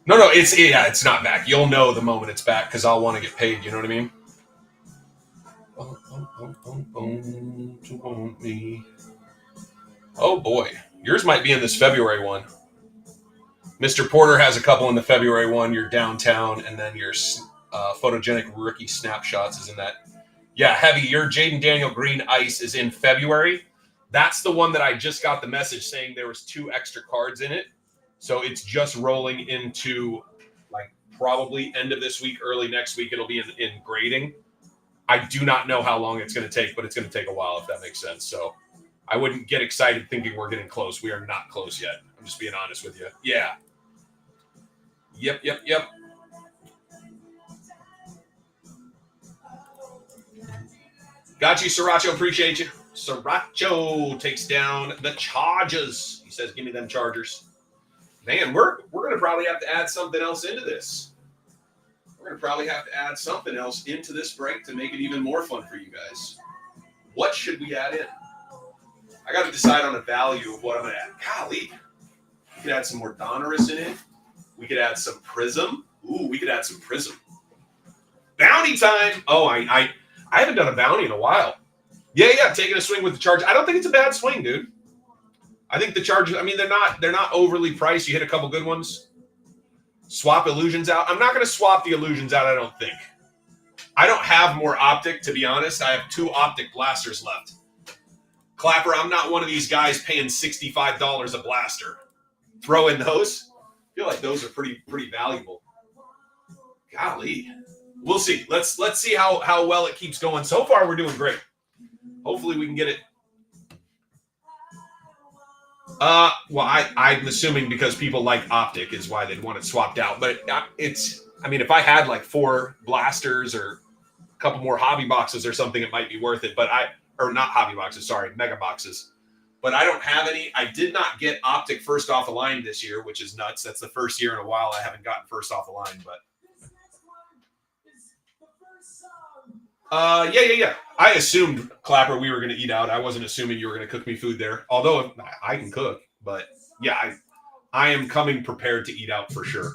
No, it's not back. You'll know the moment it's back because I'll want to get paid. You know what I mean? To want me. Oh boy, yours might be in this February one. Mr. Porter has a couple in the February one. Your downtown, and then your photogenic rookie snapshots is in that. Yeah, Heavy. Your Jaden Daniel Green Ice is in February. That's the one that I just got the message saying there was 2 extra cards in it. So it's just rolling into like probably end of this week, early next week. It'll be in grading. I do not know how long it's going to take, but it's going to take a while if that makes sense. So I wouldn't get excited thinking we're getting close. We are not close yet. I'm just being honest with you. Yeah. Yep. Got you, Sriracha. Appreciate you. Sriracha takes down the Chargers. He says, give me them Chargers. Man, we're going to probably have to add something else into this. We're going to probably have to add something else into this break to make it even more fun for you guys. What should we add in? I got to decide on a value of what I'm going to add. Golly. We could add some more Donruss in it. We could add some Prism. Ooh, we could add some Prism. Bounty time. Oh, I haven't done a bounty in a while. Yeah, taking a swing with the Chargers. I don't think it's a bad swing, dude. I think the Chargers, I mean, they're not overly priced. You hit a couple good ones. Swap illusions out. I'm not going to swap the illusions out, I don't think. I don't have more Optic, to be honest. I have 2 Optic blasters left. Clapper, I'm not one of these guys paying $65 a blaster. Throw in those. I feel like those are pretty valuable. Golly. We'll see. Let's see how well it keeps going. So far, we're doing great. Hopefully, we can get it. Well, I'm assuming because people like Optic is why they'd want it swapped out. But if I had like 4 blasters or a couple more hobby boxes or something, it might be worth it. But not hobby boxes, sorry, mega boxes. But I don't have any. I did not get Optic first off the line this year, which is nuts. That's the first year in a while I haven't gotten first off the line. But yeah. I assumed, Clapper, we were going to eat out. I wasn't assuming you were going to cook me food there. Although I can cook, but yeah, I am coming prepared to eat out for sure.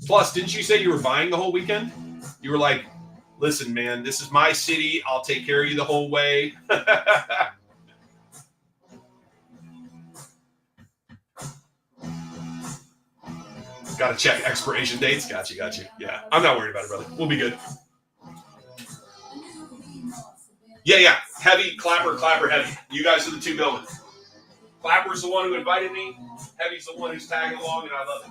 Plus, didn't you say you were buying the whole weekend? You were like, listen, man, this is my city. I'll take care of you the whole way. Got to check expiration dates. Got you. Yeah, I'm not worried about it, brother. We'll be good. Yeah. Heavy, Clapper, Heavy. You guys are the 2 going. Clapper's the one who invited me. Heavy's the one who's tagging along, and I love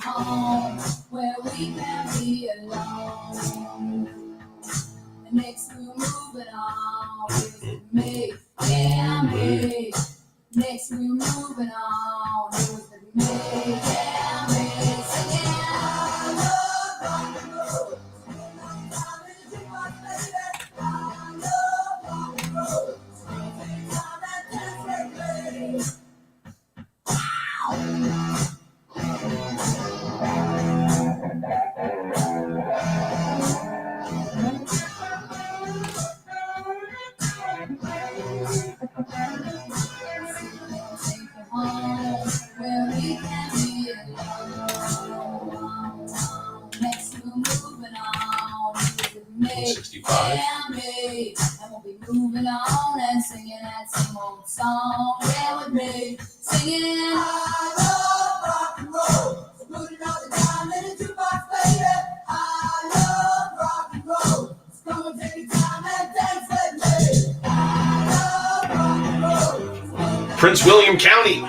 Home where we can be alone. makes me moving on. It was the me, yeah, me, singing. I love rock and roll. I'm coming to do my baby. I love rock and roll. Every time that dance they play. Where we can be alone. Next we're moving on. With me, 65. yeah, me. And we'll be moving on and singing that same old song. Yeah, with me, singing. I love rock and roll. So put it all the time in the jukebox, baby. I love rock and roll. So come and take your time and dance with me. I love rock and roll. Prince William County.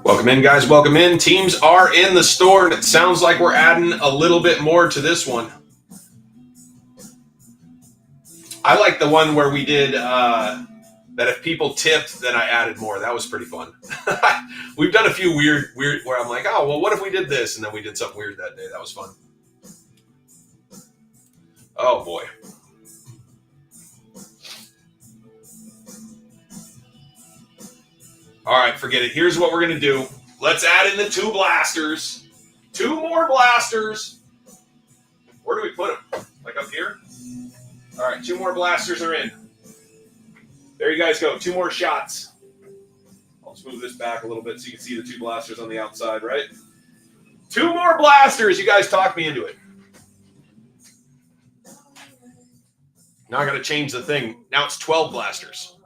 Welcome in, guys. Welcome in. Teams are in the store, and it sounds like we're adding a little bit more to this one. I like the one where we did that if people tipped, then I added more. That was pretty fun. We've done a few weird where I'm like, oh, well, what if we did this? And then we did something weird that day. That was fun. Oh, boy. All right, forget it. Here's what we're going to do. Let's add in the 2 blasters. 2 more blasters. Where do we put them? Like up here? All right, 2 more blasters are in. There you guys go. 2 more shots. I'll just move this back a little bit so you can see the 2 blasters on the outside, right? 2 more blasters. You guys talked me into it. Now I got to change the thing. Now it's 12 blasters.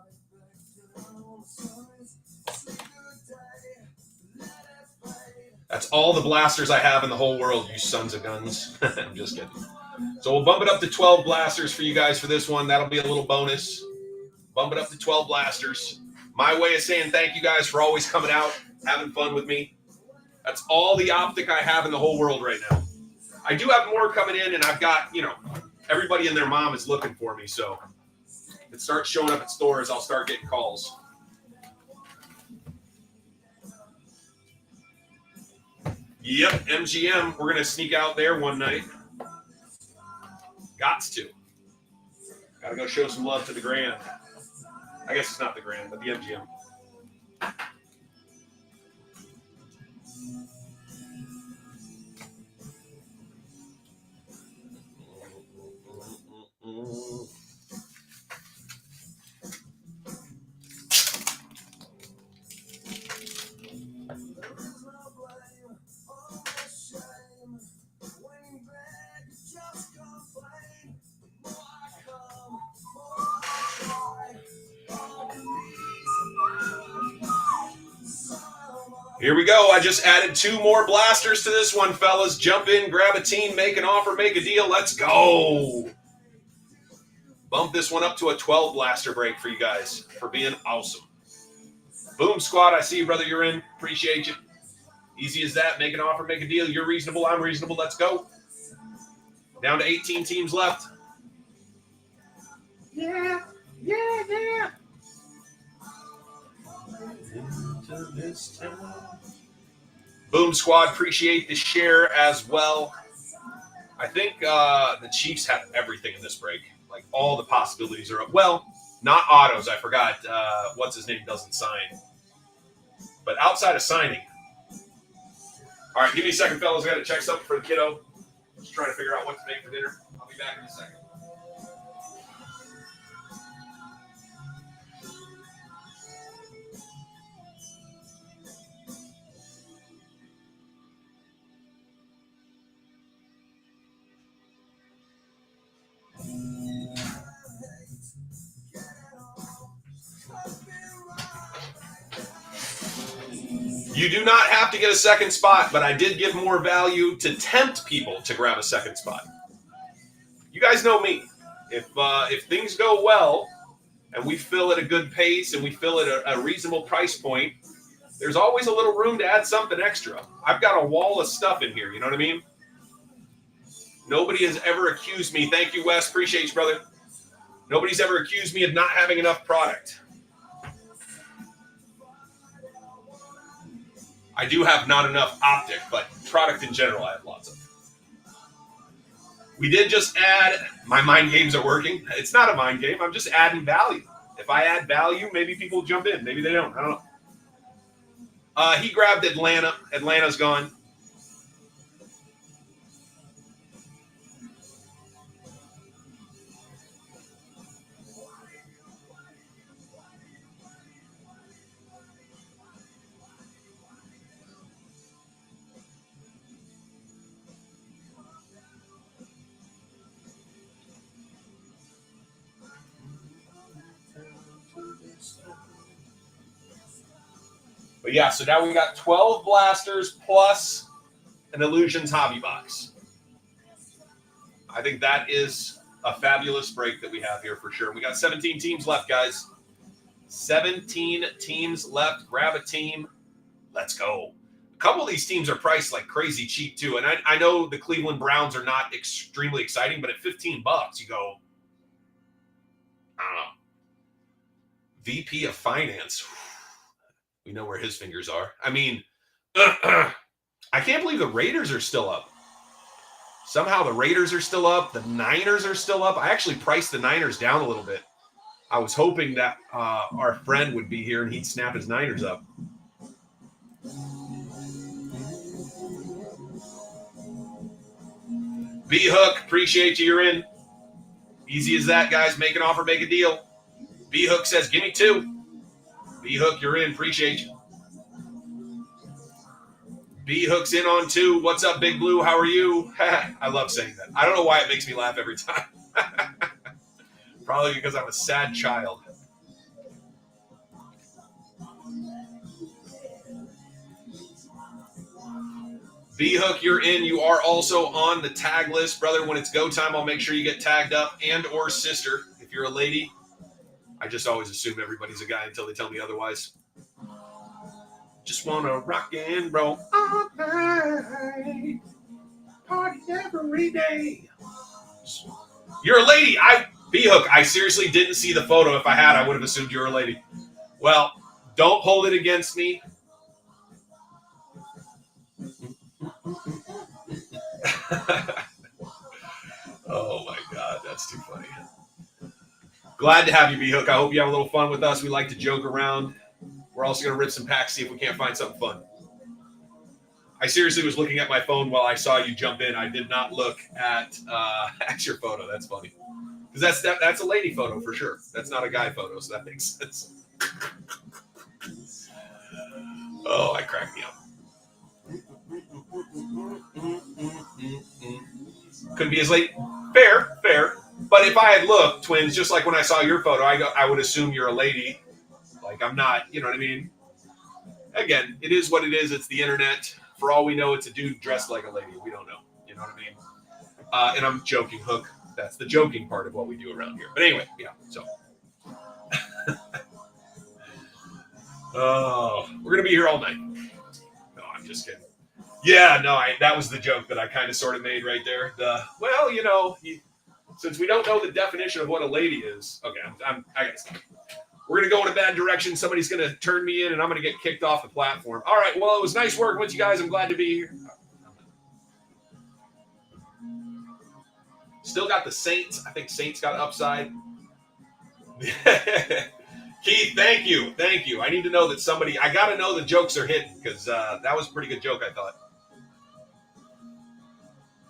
That's all the blasters I have in the whole world, you sons of guns. I'm just kidding. So we'll bump it up to 12 blasters for you guys for this one. That'll be a little bonus. Bump it up to 12 blasters. My way of saying thank you guys for always coming out, having fun with me. That's all the Optic I have in the whole world right now. I do have more coming in, and I've got, everybody and their mom is looking for me. So if it starts showing up at stores, I'll start getting calls. Yep, MGM. We're going to sneak out there one night. Gots to. Got to go show some love to the Grand. I guess it's not the Grand, but the MGM. Here we go. I just added 2 more blasters to this one, fellas. Jump in, grab a team, make an offer, make a deal. Let's go. Bump this one up to a 12 blaster break for you guys for being awesome. Boom, squad. I see you, brother. You're in. Appreciate you. Easy as that. Make an offer, make a deal. You're reasonable. I'm reasonable. Let's go. Down to 18 teams left. Yeah. Boom squad, appreciate the share as well. I think the Chiefs have everything in this break. Like all the possibilities are up. Well, not autos. I forgot what's his name doesn't sign. But outside of signing. All right, give me a second, fellas. I got to check something for the kiddo. Just trying to figure out what to make for dinner. I'll be back in a second. You do not have to get a second spot, but I did give more value to tempt people to grab a second spot. You guys know me. If things go well and we fill at a good pace and we fill at a reasonable price point, there's always a little room to add something extra. I've got a wall of stuff in here, you know what I mean? Nobody has ever accused me. Thank you, Wes. Appreciate you, brother. Nobody's ever accused me of not having enough product. I do have not enough Optic, but product in general I have lots of. We did just add, my mind games are working. It's not a mind game. I'm just adding value. If I add value, maybe people jump in. Maybe they don't. I don't know. He grabbed Atlanta. Atlanta's gone. But yeah, so now we got 12 blasters plus an Illusions hobby box. I think that is a fabulous break that we have here for sure. We got 17 teams left, guys. 17 teams left. Grab a team. Let's go. A couple of these teams are priced like crazy cheap too. And I know the Cleveland Browns are not extremely exciting, but at $15, you go, I don't know. VP of Finance. We know where his fingers are. I mean, I can't believe the Raiders are still up. Somehow the Raiders are still up. The Niners are still up. I actually priced the Niners down a little bit. I was hoping that our friend would be here and he'd snap his Niners up. B-Hook, appreciate you. You're in. Easy as that, guys. Make an offer, make a deal. B-Hook says, give me 2. B-Hook, you're in. Appreciate you. B-Hook's in on 2. What's up, Big Blue? How are you? I love saying that. I don't know why it makes me laugh every time. Probably because I'm a sad child. B-Hook, you're in. You are also on the tag list. Brother, when it's go time, I'll make sure you get tagged up, and or sister, if you're a lady. I just always assume everybody's a guy until they tell me otherwise. Just want to rock and roll all night. Party every day. You're a lady. B-Hook, I seriously didn't see the photo. If I had, I would have assumed you were a lady. Well, don't hold it against me. Oh, my God. That's too funny. Glad to have you, B-Hook. I hope you have a little fun with us. We like to joke around. We're also going to rip some packs, see if we can't find something fun. I seriously was looking at my phone while I saw you jump in. I did not look at your photo. That's funny. Because that's a lady photo for sure. That's not a guy photo, so that makes sense. Oh, I cracked me up. Couldn't be as late. Fair. But if I had looked, twins, just like when I saw your photo, I would assume you're a lady. Like, I'm not, you know what I mean? Again, it is what it is. It's the internet. For all we know, it's a dude dressed like a lady. We don't know. You know what I mean? And I'm joking, Hook. That's the joking part of what we do around here. But anyway, yeah, so. Oh, we're going to be here all night. No, I'm just kidding. Yeah, no, that was the joke that I kind of sort of made right there. Well, you know, since we don't know the definition of what a lady is, okay, I got to stop. We're going to go in a bad direction. Somebody's going to turn me in, and I'm going to get kicked off the platform. All right, well, it was nice working with you guys. I'm glad to be here. Still got the Saints. I think Saints got upside. Keith, thank you. I need to know that I got to know the jokes are hidden because that was a pretty good joke, I thought.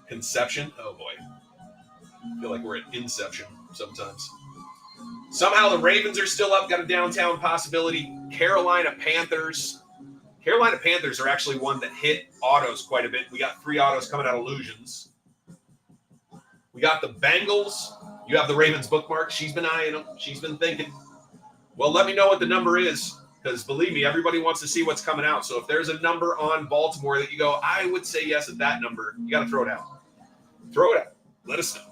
Conception? Oh, boy. I feel like we're at Inception sometimes. Somehow the Ravens are still up, got a downtown possibility. Carolina Panthers. Carolina Panthers are actually one that hit autos quite a bit. We got 3 autos coming out of Illusions. We got the Bengals. You have the Ravens bookmark. She's been eyeing them. She's been thinking. Well, let me know what the number is. Because believe me, everybody wants to see what's coming out. So if there's a number on Baltimore that you go, I would say yes at that number, you got to throw it out. Throw it out. Let us know.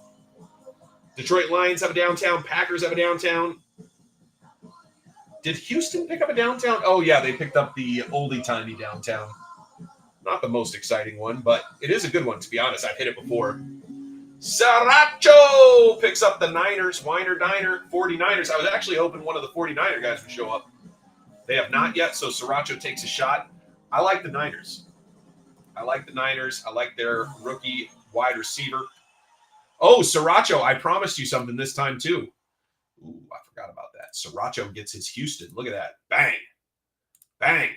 Detroit Lions have a downtown. Packers have a downtown. Did Houston pick up a downtown? Oh, yeah, they picked up the oldie-timey downtown. Not the most exciting one, but it is a good one, to be honest. I've hit it before. Sriracha picks up the Niners. Winer Diner, 49ers. I was actually hoping one of the 49er guys would show up. They have not yet, so Sriracha takes a shot. I like the Niners. I like their rookie wide receiver. Oh, Sriracha, I promised you something this time, too. Ooh, I forgot about that. Sriracha gets his Houston. Look at that. Bang. Bang.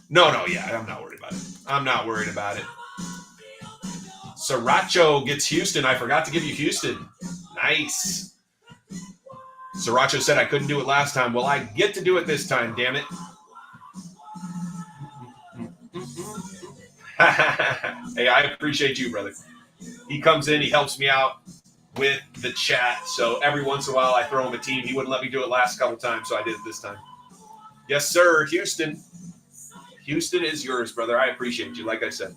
No, yeah, I'm not worried about it. Sriracha gets Houston. I forgot to give you Houston. Nice. Sriracha said I couldn't do it last time. Well, I get to do it this time, damn it. Hey, I appreciate you, brother. He comes in, he helps me out with the chat. So every once in a while I throw him a team. He wouldn't let me do it last couple times, so I did it this time. Yes, sir, Houston. Houston is yours, brother. I appreciate you, like I said.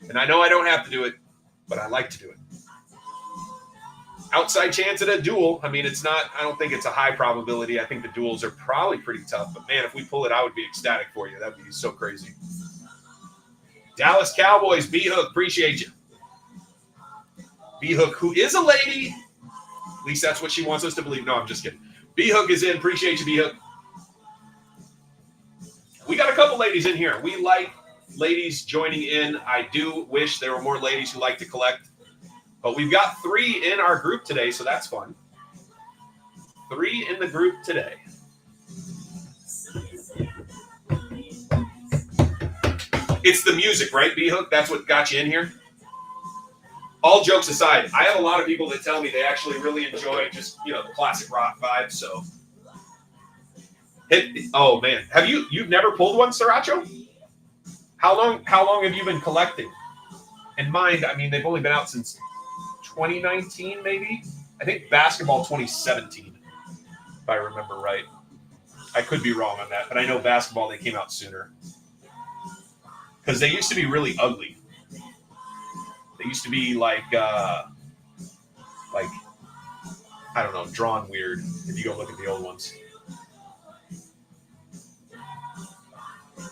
And I know I don't have to do it, but I like to do it. Outside chance at a duel. I mean, I don't think it's a high probability. I think the duels are probably pretty tough. But, man, if we pull it, I would be ecstatic for you. That would be so crazy. Dallas Cowboys, B-Hook, appreciate you. B-Hook, who is a lady. At least that's what she wants us to believe. No, I'm just kidding. B-Hook is in. Appreciate you, B-Hook. We got a couple ladies in here. We like ladies joining in. I do wish there were more ladies who like to collect. But we've got 3 in our group today, so that's fun. 3 in the group today. It's the music, right, B-Hook? That's what got you in here? All jokes aside, I have a lot of people that tell me they actually really enjoy just, the classic rock vibe, so. Oh, man. You've never pulled one, Sriracha? How long have you been collecting? And mind, I mean, they've only been out since 2019, maybe? I think basketball 2017, if I remember right. I could be wrong on that, but I know basketball, they came out sooner. Because they used to be really ugly. They used to be like, I don't know, drawn weird, if you go look at the old ones.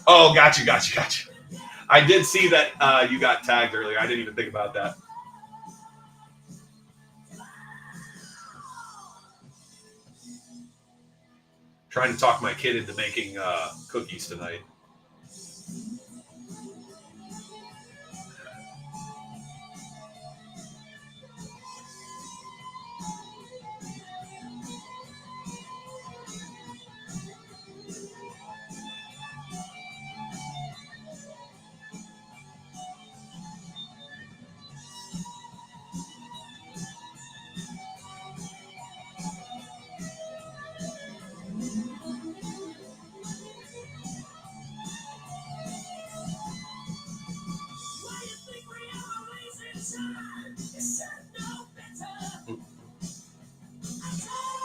Oh, got you. I did see that you got tagged earlier. I didn't even think about that. Trying to talk my kid into making cookies tonight.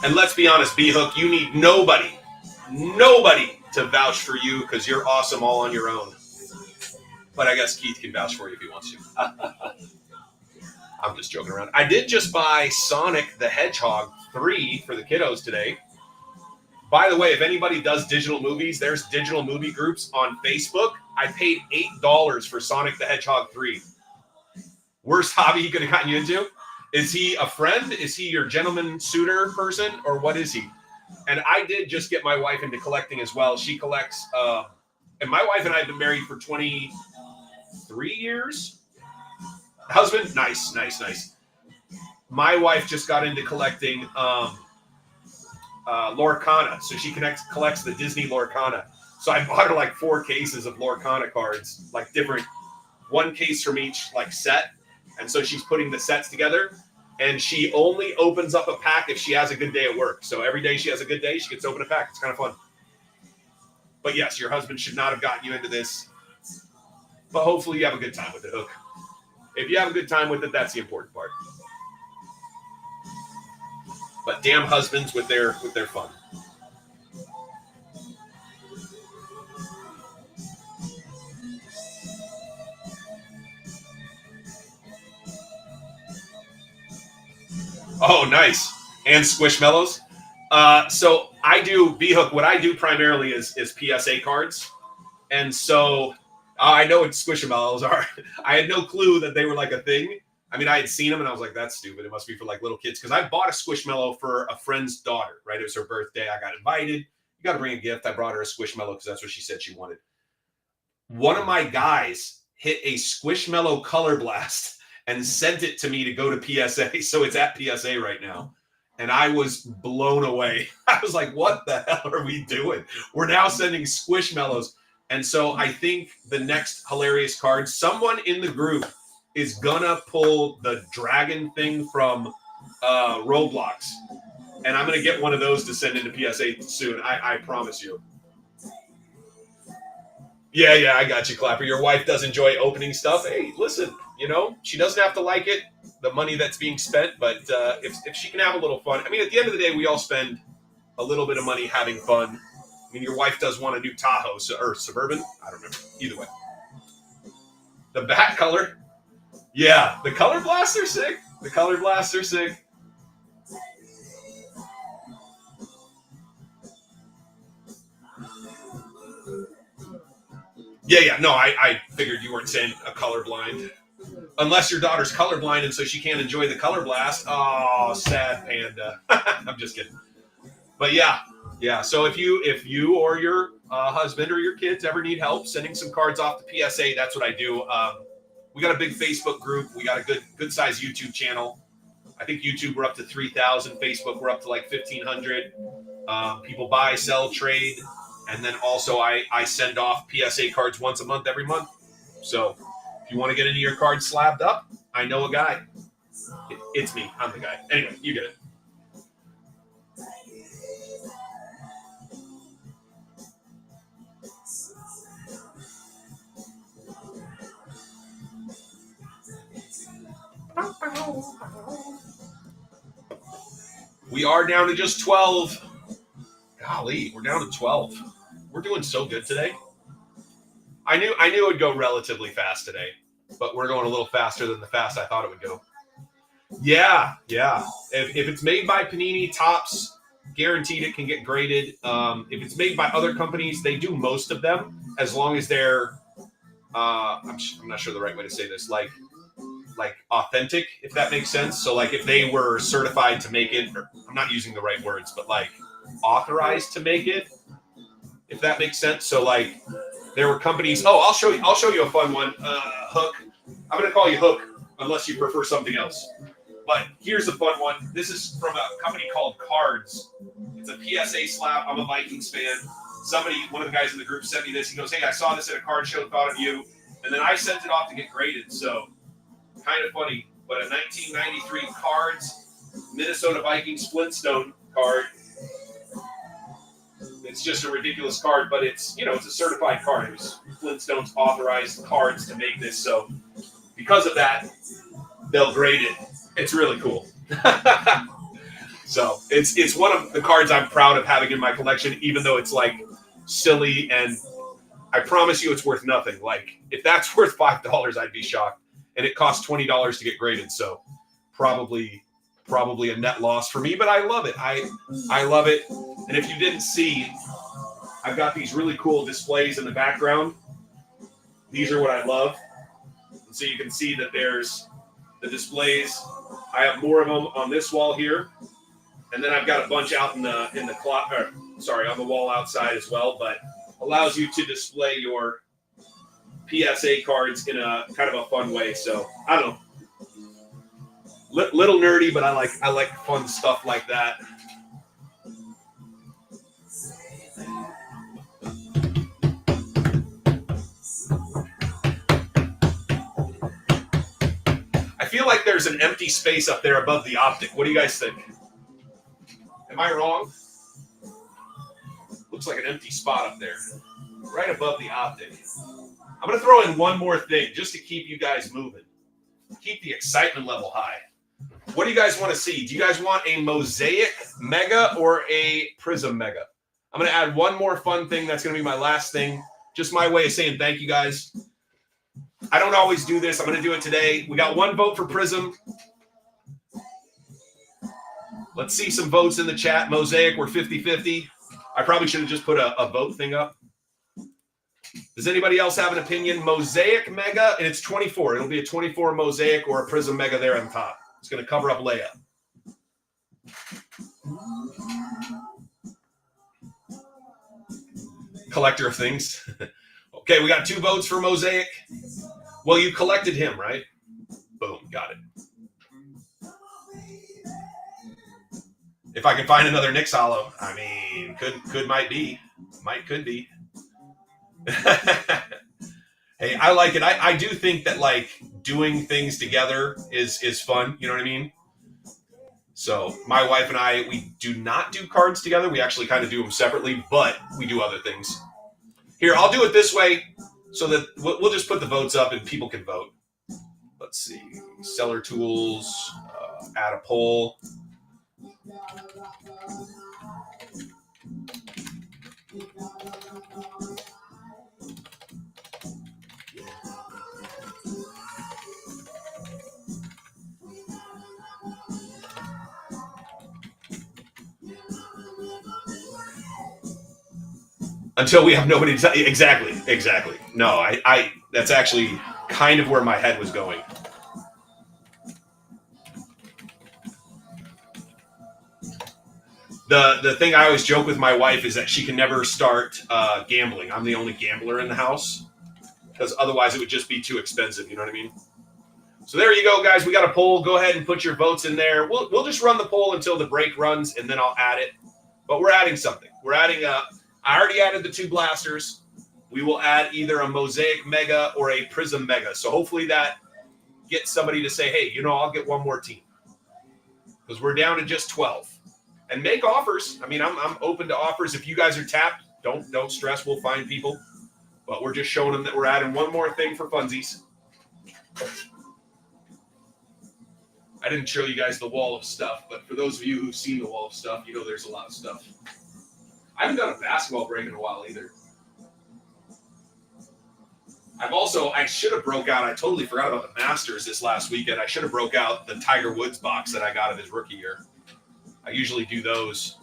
And let's be honest, B-Hook, you need nobody to vouch for you because you're awesome all on your own. But I guess Keith can vouch for you if he wants to. I'm just joking around. I did just buy Sonic the Hedgehog 3 for the kiddos today. By the way, if anybody does digital movies, there's digital movie groups on Facebook. I paid $8 for Sonic the Hedgehog 3. Worst hobby he could have gotten you into? Is he a friend? Is he your gentleman suitor person? Or what is he? And I did just get my wife into collecting as well. She collects, and my wife and I have been married for 23 years. Husband? Nice. My wife just got into collecting Lorcana. So she collects the Disney Lorcana. So I bought her like 4 cases of Lorcana cards, like different, one case from each like set. And so she's putting the sets together, and she only opens up a pack if she has a good day at work. So every day she has a good day, she gets to open a pack. It's kind of fun. But yes, your husband should not have gotten you into this. But hopefully you have a good time with it, Hook. If you have a good time with it, that's the important part. But damn husbands with their fun. Oh, nice. And Squishmallows. So I do B-Hook. What I do primarily is PSA cards. And so I know what Squishmallows are. I had no clue that they were like a thing. I mean, I had seen them and I was like, that's stupid. It must be for like little kids. Because I bought a Squishmallow for a friend's daughter, right? It was her birthday. I got invited. You got to bring a gift. I brought her a Squishmallow because that's what she said she wanted. One of my guys hit a Squishmallow color blast and sent it to me to go to PSA. So it's at PSA right now. And I was blown away. I was like, what the hell are we doing? We're now sending Squishmallows. And so I think the next hilarious card, someone in the group is gonna pull the dragon thing from Roblox. And I'm gonna get one of those to send into PSA soon. I promise you. Yeah, I got you, Clapper. Your wife does enjoy opening stuff. Hey, listen, she doesn't have to like it, the money that's being spent, but if she can have a little fun. I mean, at the end of the day, we all spend a little bit of money having fun. I mean, your wife does want a new Tahoe or Suburban. I don't remember. Either way. The bat color. Yeah, the color blasts are sick. The color blasts are sick. Yeah. No, I figured you weren't saying a colorblind. Unless your daughter's colorblind and so she can't enjoy the color blast. Oh, sad panda. I'm just kidding. But yeah. So if you or your husband or your kids ever need help sending some cards off to PSA, that's what I do. We got a big Facebook group. We got a good size YouTube channel. I think YouTube we're up to 3,000. Facebook we're up to like 1,500. People buy, sell, trade, and then also I send off PSA cards once a month, every month. So if you want to get any of your cards slabbed up, I know a guy. It's me. I'm the guy. Anyway, you get it. We are down to just 12. Golly, we're down to 12. We're doing so good today. I knew it would go relatively fast today, but we're going a little faster than the fast I thought it would go. Yeah. If it's made by Panini, Topps, guaranteed it can get graded. If it's made by other companies, they do most of them as long as they're, I'm not sure the right way to say this, like authentic, if that makes sense. So like if they were certified to make it, or I'm not using the right words, but like authorized to make it, if that makes sense. So like there were companies. Oh, I'll show you a fun one. Hook. I'm gonna call you Hook unless you prefer something else. But here's a fun one. This is from a company called Cards. It's a PSA slab. I'm a Vikings fan. One of the guys in the group sent me this. He goes, hey, I saw this at a card show, thought of you. And then I sent it off to get graded. So kind of funny. But a 1993 Cards Minnesota Vikings Flintstone card. It's just a ridiculous card, but it's a certified card. It was Flintstone's authorized cards to make this. So because of that, they'll grade it. It's really cool. So it's one of the cards I'm proud of having in my collection, even though it's like silly, and I promise you it's worth nothing. Like if that's worth $5, I'd be shocked. And it costs $20 to get graded, so probably a net loss for me, but I love it. I love it. And if you didn't see, I've got these really cool displays in the background. These are what I love. And so you can see that there's the displays. I have more of them on this wall here. And then I've got a bunch out on the wall outside as well, but allows you to display your PSA cards in a kind of a fun way. So I don't know. Little nerdy, but I like fun stuff like that. I feel like there's an empty space up there above the Optic. What do you guys think? Am I wrong? Looks like an empty spot up there, right above the Optic. I'm going to throw in one more thing just to keep you guys moving. Keep the excitement level high. What do you guys want to see? Do you guys want a Mosaic Mega or a Prism Mega? I'm going to add one more fun thing. That's going to be my last thing. Just my way of saying thank you guys. I don't always do this. I'm going to do it today. We got one vote for Prism. Let's see some votes in the chat. Mosaic, we're 50-50. I probably should have just put a vote thing up. Does anybody else have an opinion? Mosaic Mega, and it's 24. It'll be a 24 Mosaic or a Prism Mega there on top. It's going to cover up Leia. Collector of things. Okay, we got 2 votes for Mosaic. Well, you collected him, right? Boom, got it. If I can find another Nyx Hollow, I mean, might be. Could be. Hey, I like it. I do think that, like, doing things together is fun. You know what I mean? So my wife and I, we do not do cards together. We actually kind of do them separately, but we do other things. Here, I'll do it this way so that we'll just put the votes up and people can vote. Let's see. Seller tools, add a poll. Until we have nobody to tell you. Exactly. No, I that's actually kind of where my head was going. The thing I always joke with my wife is that she can never start gambling. I'm the only gambler in the house because otherwise it would just be too expensive. You know what I mean? So there you go, guys. We got a poll. Go ahead and put your votes in there. We'll just run the poll until the break runs, and then I'll add it. But we're adding something. We're adding I already added the 2 blasters. We will add either a Mosaic Mega or a Prism Mega. So hopefully that gets somebody to say, hey, I'll get one more team. Because we're down to just 12. And make offers. I mean, I'm open to offers. If you guys are tapped, don't stress. We'll find people. But we're just showing them that we're adding one more thing for funsies. I didn't show you guys the wall of stuff, but for those of you who've seen the wall of stuff, there's a lot of stuff. I haven't done a basketball break in a while either. I should have broke out. I totally forgot about the Masters this last weekend. I should have broke out the Tiger Woods box that I got of his rookie year. I usually do those.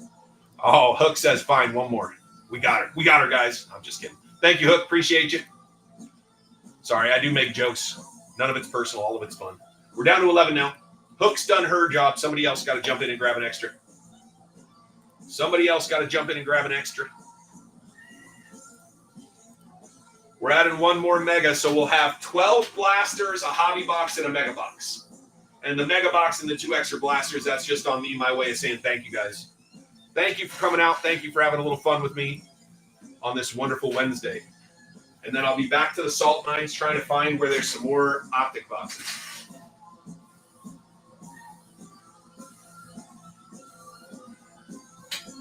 Oh, Hook says, fine, one more. We got her. We got her, guys. I'm just kidding. Thank you, Hook. Appreciate you. Sorry, I do make jokes. None of it's personal. All of it's fun. We're down to 11 now. Hook's done her job. Somebody else got to jump in and grab an extra. We're adding one more Mega, so we'll have 12 blasters, a hobby box, and a Mega box. And the Mega box and the 2 extra blasters, that's just on me, my way of saying thank you, guys. Thank you for coming out. Thank you for having a little fun with me on this wonderful Wednesday. And then I'll be back to the salt mines trying to find where there's some more Optic boxes.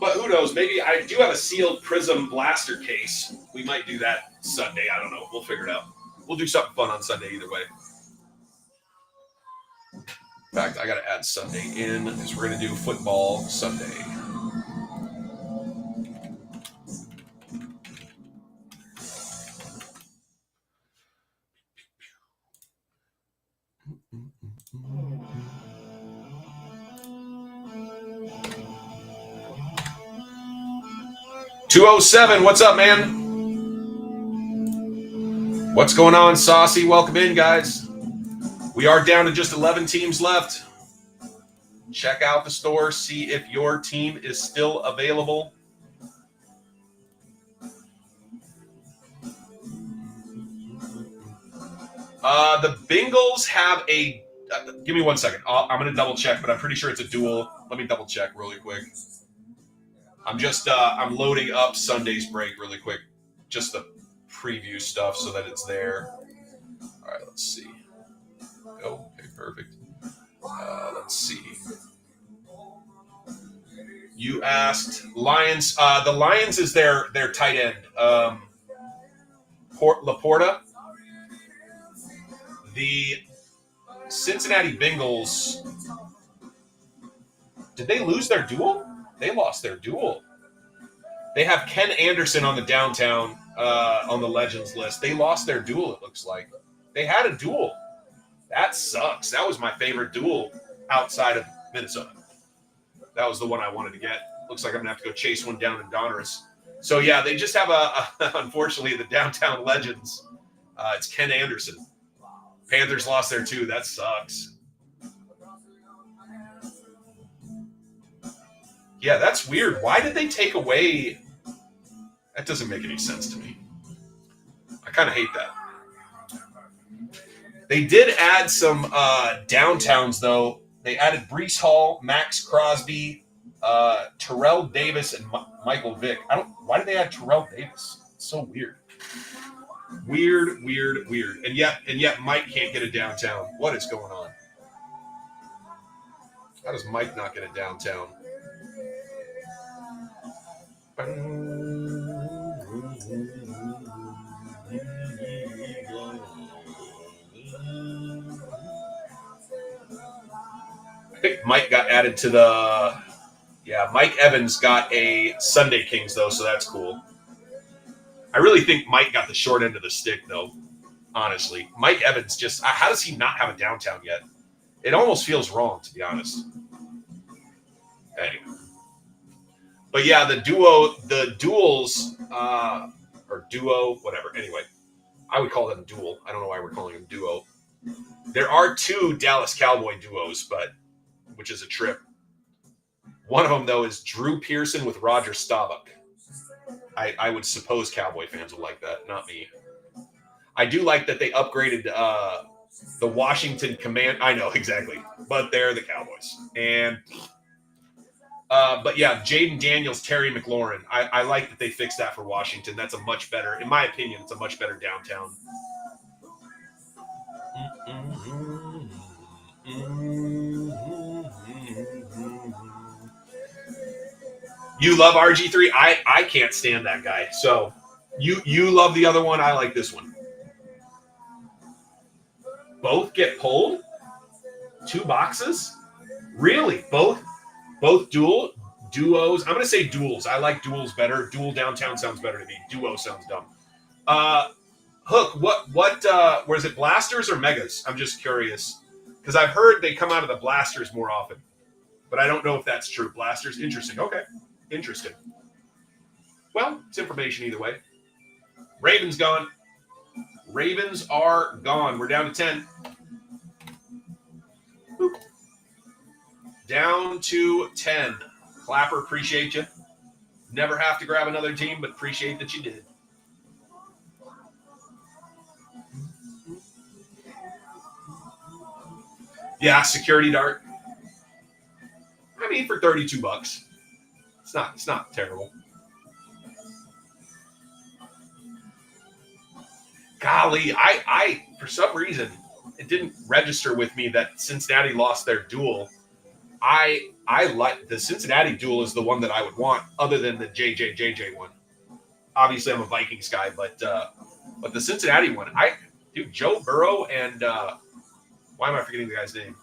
But who knows? Maybe I do have a sealed Prism blaster case. We might do that Sunday. I don't know. We'll figure it out. We'll do something fun on Sunday either way. In fact, I got to add Sunday in because we're going to do football Sunday. $207, what's up, man? What's going on, Saucy? Welcome in, guys. We are down to just 11 teams left. Check out the store, see if your team is still available. The Bengals have a... give me 1 second. I'm going to double check, but I'm pretty sure it's a dual. Let me double check really quick. I'm loading up Sunday's break really quick. Just the preview stuff so that it's there. All right, let's see. Oh, okay, perfect. Let's see. You asked Lions. The Lions is their tight end. Laporta. The Cincinnati Bengals. Did they lose their duel? They lost their duel. They have Ken Anderson on the downtown on the Legends list. They lost their duel, it looks like. They had a duel. That sucks. That was my favorite duel outside of Minnesota. That was the one I wanted to get. Looks like I'm going to have to go chase one down in Donruss. So, yeah, they just have unfortunately, the Downtown Legends. It's Ken Anderson. Panthers lost there, too. That sucks. Yeah, that's weird. Why did they take away... That doesn't make any sense to me. I kind of hate that. They did add some downtowns, though. They added Breece Hall, Max Crosby, Terrell Davis, and Michael Vick. Why did they add Terrell Davis? It's so weird. Weird. And yet Mike can't get a downtown. What is going on? How does Mike not get a downtown? I think Mike got added to the... Yeah, Mike Evans got a Sunday Kings, though, so that's cool. I really think Mike got the short end of the stick, though, honestly. Mike Evans just... How does he not have a downtown yet? It almost feels wrong, to be honest. Anyway. But, yeah, the duels, or duo, whatever. Anyway, I would call them duel. I don't know why we're calling them duo. There are 2 Dallas Cowboy duos, which is a trip. One of them, though, is Drew Pearson with Roger Staubach. I would suppose Cowboy fans will like that, not me. I do like that they upgraded the Washington Command. I know, exactly. But they're the Cowboys. And, but yeah, Jaden Daniels, Terry McLaurin. I like that they fixed that for Washington. That's a much better, in my opinion, it's a much better downtown. You love RG3? I can't stand that guy. So you love the other one. I like this one. Both get pulled? 2 boxes? Really? Both duos? I'm going to say duels. I like duels better. Dual downtown sounds better to me. Duo sounds dumb. Hook, what was it, blasters or megas? I'm just curious. Because I've heard they come out of the blasters more often. But I don't know if that's true. Blasters, interesting. Okay. Interesting. Well, it's information either way. Ravens gone. Ravens are gone. We're down to 10. Boop. Down to 10. Clapper, appreciate you. Never have to grab another team, but appreciate that you did. Yeah, security dart. I mean, for $32. It's not terrible. Golly, I for some reason it didn't register with me that Cincinnati lost their duel. I like the Cincinnati duel is the one that I would want, other than the JJ one. Obviously, I'm a Vikings guy, but the Cincinnati one, Joe Burrow and why am I forgetting the guy's name?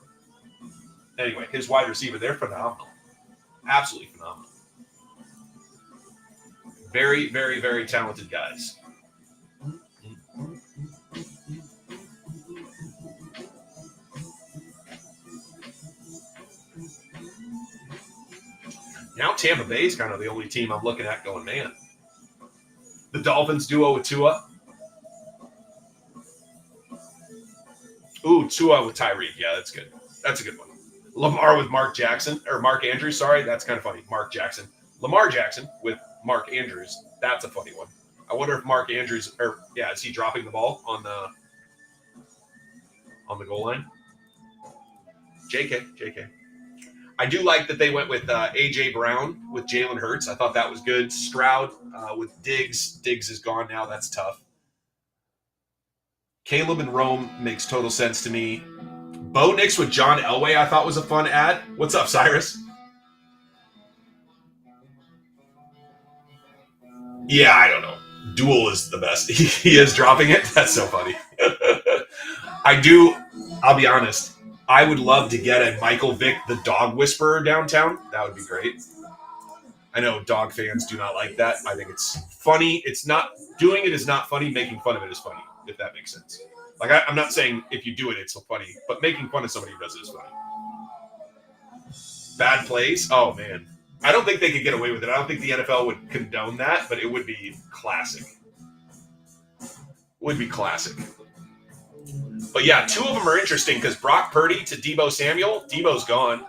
Anyway, his wide receiver, they're phenomenal, absolutely phenomenal. Very, very, very talented guys. Now Tampa Bay is kind of the only team I'm looking at going, man. The Dolphins duo with Tua. Ooh, Tua with Tyreek. Yeah, that's good. That's a good one. Lamar with Mark Andrews. Sorry, that's kind of funny. Mark Jackson. Lamar Jackson with Mark Andrews. That's a funny one. I wonder if Mark Andrews, is he dropping the ball on the goal line? JK. I do like that they went with A.J. Brown with Jalen Hurts. I thought that was good. Stroud with Diggs. Diggs is gone now. That's tough. Caleb and Rome makes total sense to me. Bo Nix with John Elway I thought was a fun ad. What's up, Cyrus? Yeah, I don't know. Duel is the best. He is dropping it. That's so funny. I'll be honest. I would love to get a Michael Vick, the dog whisperer downtown. That would be great. I know dog fans do not like that. I think it's funny. It's not, doing it is not funny. Making fun of it is funny, if that makes sense. Like, I'm not saying if you do it, it's so funny, but making fun of somebody who does it is funny. Bad plays? Oh, man. I don't think they could get away with it. I don't think the NFL would condone that, but it would be classic. Would be classic. But yeah, two of them are interesting because Brock Purdy to Deebo Samuel. Deebo's gone.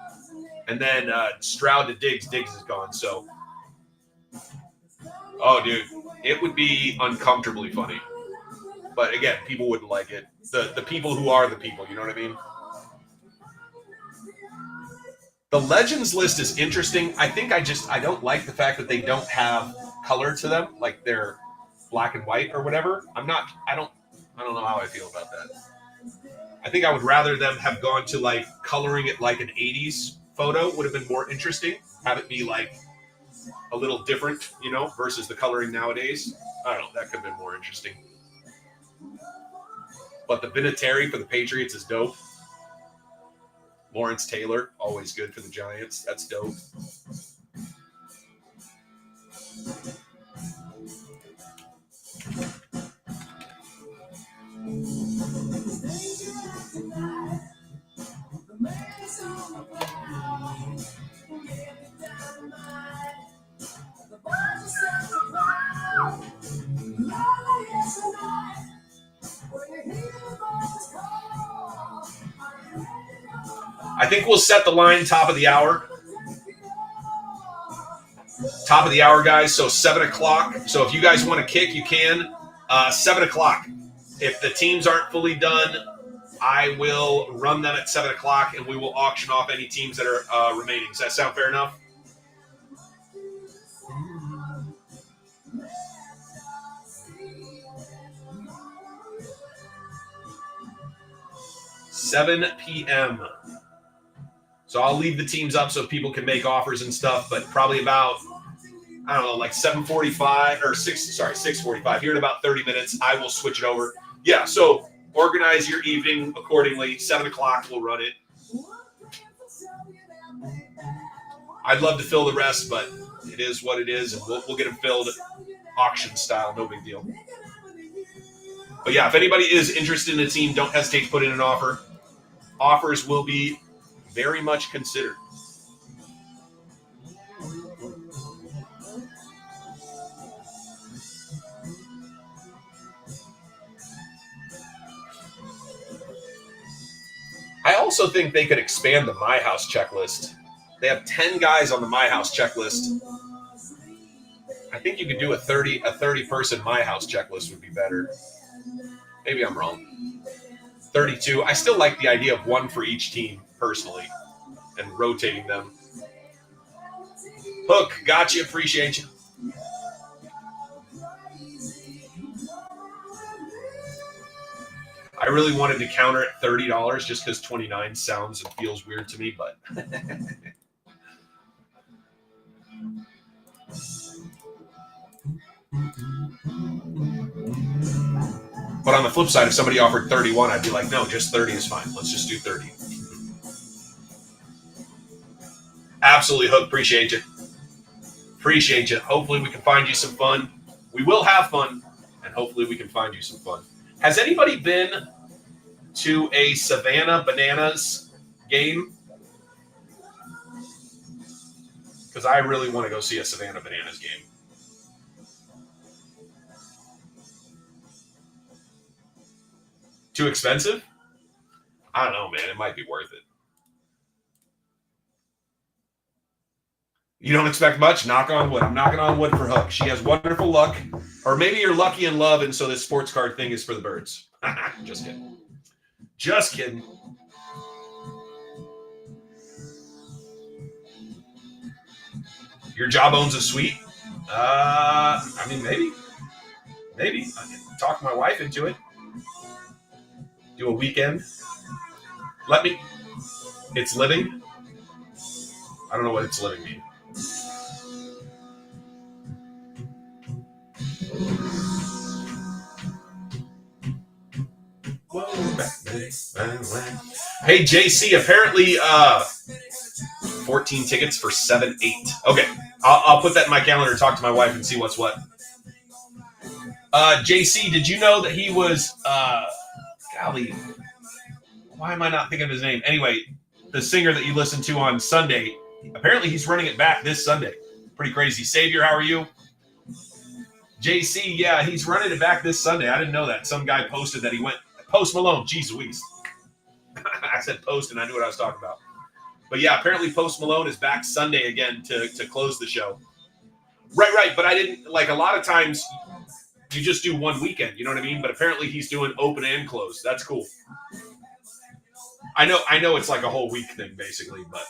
And then Stroud to Diggs. Diggs is gone. So, oh, dude, it would be uncomfortably funny. But again, people wouldn't like it. The people who are the people, you know what I mean? The Legends list is interesting. I think I don't like the fact that they don't have color to them, like they're black and white or whatever. I don't know how I feel about that. I think I would rather them have gone to like coloring it like an 80s photo would have been more interesting. Have it be like a little different, versus the coloring nowadays. I don't know. That could have been more interesting. But the Vinatieri for the Patriots is dope. Lawrence Taylor, always good for the Giants. That's dope. I think we'll set the line top of the hour. Top of the hour, guys. So 7 o'clock. So if you guys want to kick, you can. 7 o'clock. If the teams aren't fully done, I will run them at 7 o'clock, and we will auction off any teams that are remaining. Does that sound fair enough? $7 p.m. So I'll leave the teams up so people can make offers and stuff, but probably about, I don't know, like 7:45 or 6:45. Here in about 30 minutes, I will switch it over. Yeah, so organize your evening accordingly. 7 o'clock, we'll run it. I'd love to fill the rest, but it is what it is, and we'll get them filled auction style, no big deal. But yeah, if anybody is interested in a team, don't hesitate to put in an offer. Offers will be very much considered. I also think they could expand the My House checklist. They have 10 guys on the My House checklist. I think you could do a 30-person My House checklist would be better. Maybe I'm wrong. 32. I still like the idea of one for each team, personally, and rotating them. Hook, got you. Appreciate you. I really wanted to counter at $30 just because 29 sounds and feels weird to me, but but on the flip side, if somebody offered 31, I'd be like, no, just 30 is fine. Let's just do 30. Absolutely, Hook. Appreciate you. Appreciate you. Hopefully we can find you some fun. We will have fun, and hopefully we can find you some fun. Has anybody been to a Savannah Bananas game? Because I really want to go see a Savannah Bananas game. Too expensive? I don't know, man. It might be worth it. You don't expect much? Knock on wood. I'm knocking on wood for Hook. She has wonderful luck. Or maybe you're lucky in love, and so this sports card thing is for the birds. Just kidding. Just kidding. Your job owns a suite? I mean, maybe. Maybe. I can talk my wife into it. Do a weekend. Let me. It's living. I don't know what it's living means. Hey, JC, apparently 14 tickets for 7-8. Okay, I'll put that in my calendar and talk to my wife and see what's what. JC, did you know that he was, golly, why am I not thinking of his name? Anyway, the singer that you listened to on Sunday, Apparently, he's running it back this Sunday. Pretty crazy. Savior, how are you? JC, yeah, he's running it back this Sunday. I didn't know that. Some guy posted that he went. Post Malone, jeez Louise. I said post, and I knew what I was talking about. But yeah, apparently Post Malone is back Sunday again to close the show. Right. But I didn't, like, a lot of times you just do one weekend, you know what I mean? But apparently he's doing open and close. That's cool. I know it's like a whole week thing, basically, but.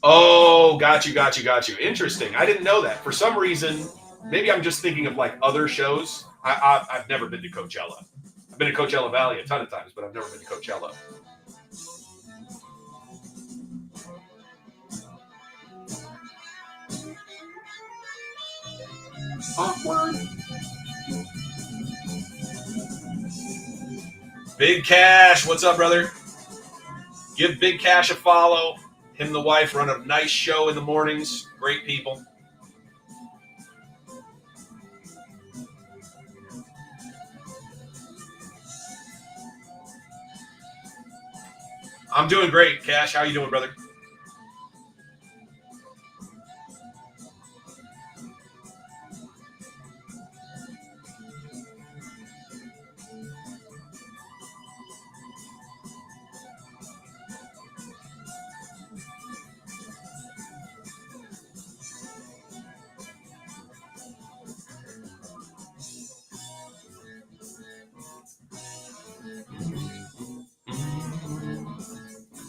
Oh, got you. Interesting. I didn't know that. For some reason, maybe I'm just thinking of like other shows. I've never been to Coachella. I've been to Coachella Valley a ton of times, but I've never been to Coachella. Awkward. Big Cash, what's up, brother? Give Big Cash a follow. Him and the wife run a nice show in the mornings. Great people. I'm doing great, Cash. How you doing, brother?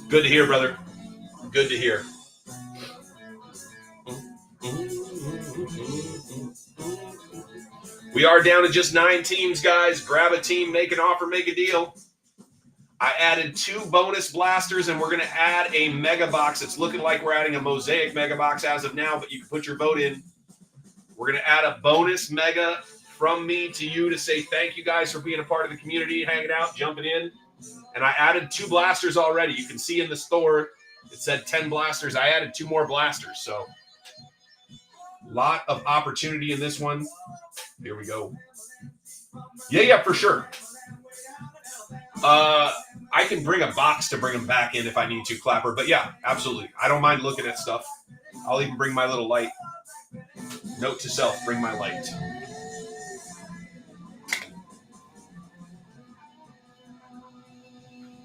Good to hear, brother. Good to hear. We are down to just 9 teams, guys. Grab a team, make an offer, make a deal. I added 2 bonus blasters, and we're going to add a mega box. It's looking like we're adding a mosaic mega box as of now, but you can put your vote in. We're going to add a bonus mega from me to you to say thank you guys for being a part of the community, hanging out, jumping in. And I added 2 blasters already. You can see in the store, it said 10 blasters. I added 2 more blasters. So a lot of opportunity in this one. Here we go. Yeah, for sure. I can bring a box to bring them back in if I need to, Clapper. But yeah, absolutely. I don't mind looking at stuff. I'll even bring my little light. Note to self, bring my light.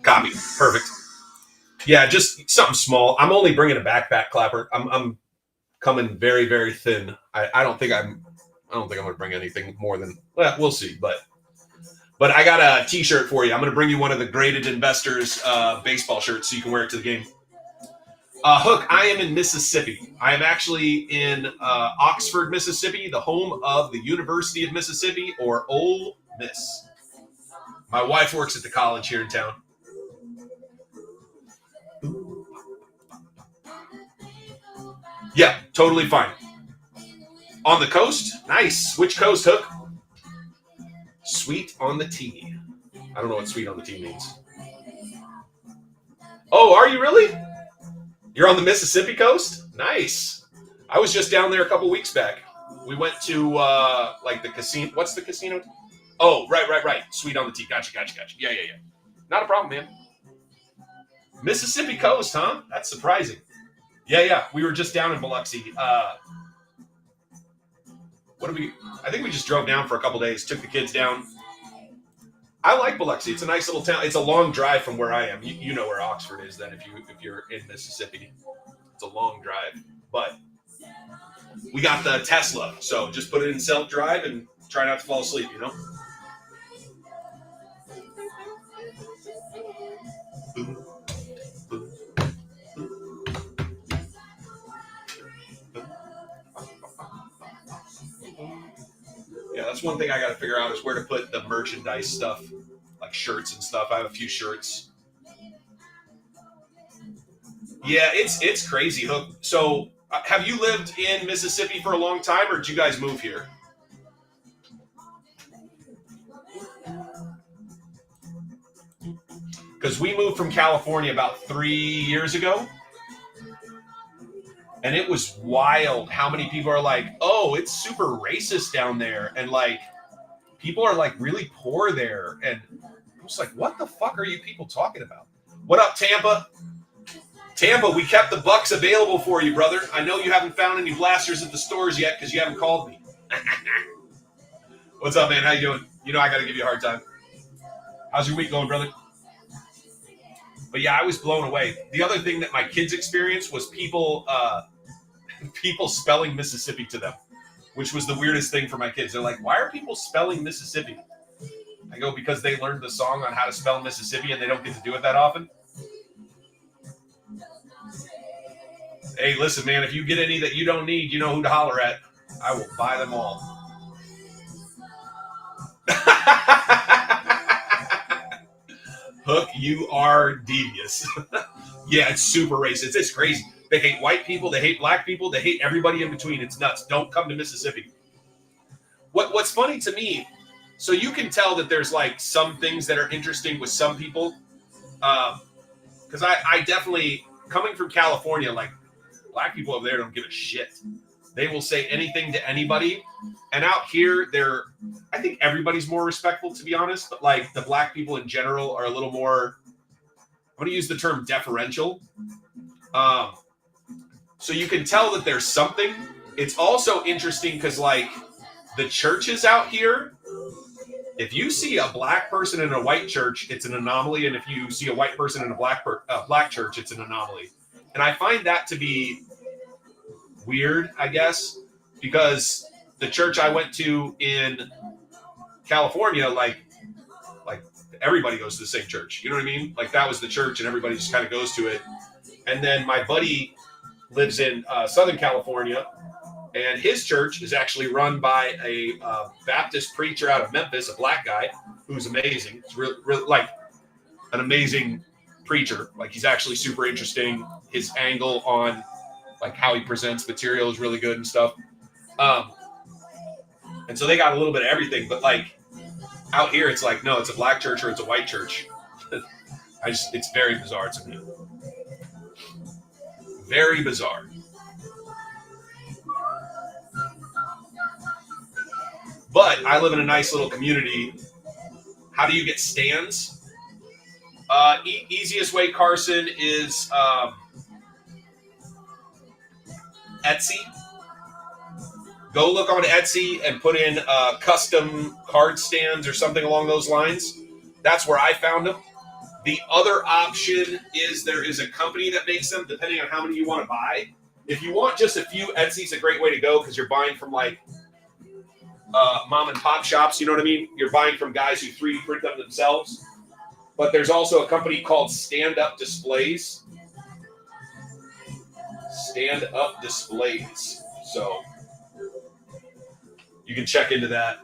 Copy. Perfect. Yeah, just something small. I'm only bringing a backpack, Clapper. I'm coming very, very thin. I don't think I'm going to bring anything more than. Well, we'll see. But I got a T-shirt for you. I'm going to bring you one of the Graded Investors baseball shirts so you can wear it to the game. Hook, I am in Mississippi. I am actually in Oxford, Mississippi, the home of the University of Mississippi, or Ole Miss. My wife works at the college here in town. Yeah, totally fine. On the coast? Nice. Which coast, Hook? Sweet on the tea. I don't know what sweet on the tea means. Oh, are you really? You're on the Mississippi coast? Nice. I was just down there a couple weeks back. We went to like the casino. What's the casino? Oh, right. Sweet on the tea. Gotcha. Yeah. Not a problem, man. Mississippi coast, huh? That's surprising. Yeah. We were just down in Biloxi. I think we just drove down for a couple days, took the kids down. I like Biloxi. It's a nice little town. It's a long drive from where I am. You know where Oxford is then if you're in Mississippi. It's a long drive. But we got the Tesla, so just put it in self-drive and try not to fall asleep, you know? Yeah, that's one thing I got to figure out is where to put the merchandise stuff, like shirts and stuff. I have a few shirts. Yeah, it's crazy, Hook. So, have you lived in Mississippi for a long time, or did you guys move here? Because we moved from California about 3 years ago. And it was wild how many people are like, oh, it's super racist down there. And like, people are like really poor there. And I was like, what the fuck are you people talking about? What up, Tampa? Tampa, we kept the bucks available for you, brother. I know you haven't found any blasters at the stores yet because you haven't called me. What's up, man? How you doing? You know I got to give you a hard time. How's your week going, brother? But yeah, I was blown away. The other thing that my kids experienced was people spelling Mississippi to them, which was the weirdest thing for my kids. They're like, why are people spelling Mississippi? I go, because they learned the song on how to spell Mississippi and they don't get to do it that often. Hey, listen, man, if you get any that you don't need, you know who to holler at. I will buy them all. Hook, you are devious. Yeah, it's super racist. It's crazy. They hate white people. They hate black people. They hate everybody in between. It's nuts. Don't come to Mississippi. What's funny to me, so you can tell that there's like some things that are interesting with some people. Because I definitely, coming from California, like black people over there don't give a shit. They will say anything to anybody. And out here, I think everybody's more respectful, to be honest. But like the black people in general are a little more, I'm going to use the term deferential. So you can tell that there's something. It's also interesting because like the churches out here, if you see a black person in a white church, it's an anomaly. And if you see a white person in a black church, it's an anomaly. And I find that to be weird, I guess, because the church I went to in California, like everybody goes to the same church. You know what I mean? Like that was the church and everybody just kind of goes to it. And then my buddy lives in Southern California, and his church is actually run by a Baptist preacher out of Memphis, a black guy who's amazing. It's really like an amazing preacher. Like he's actually super interesting. His angle on like how he presents material is really good and stuff. And so they got a little bit of everything, but like out here, it's like, no, it's a black church or it's a white church. It's very bizarre to me. Very bizarre. But I live in a nice little community. How do you get stands? Easiest way, Carson, is Etsy. Go look on Etsy and put in custom card stands or something along those lines. That's where I found them. The other option is there is a company that makes them, depending on how many you want to buy. If you want just a few, Etsy's a great way to go because you're buying from like mom and pop shops. You know what I mean? You're buying from guys who 3D print them themselves. But there's also a company called Stand Up Displays. Stand Up Displays. So you can check into that.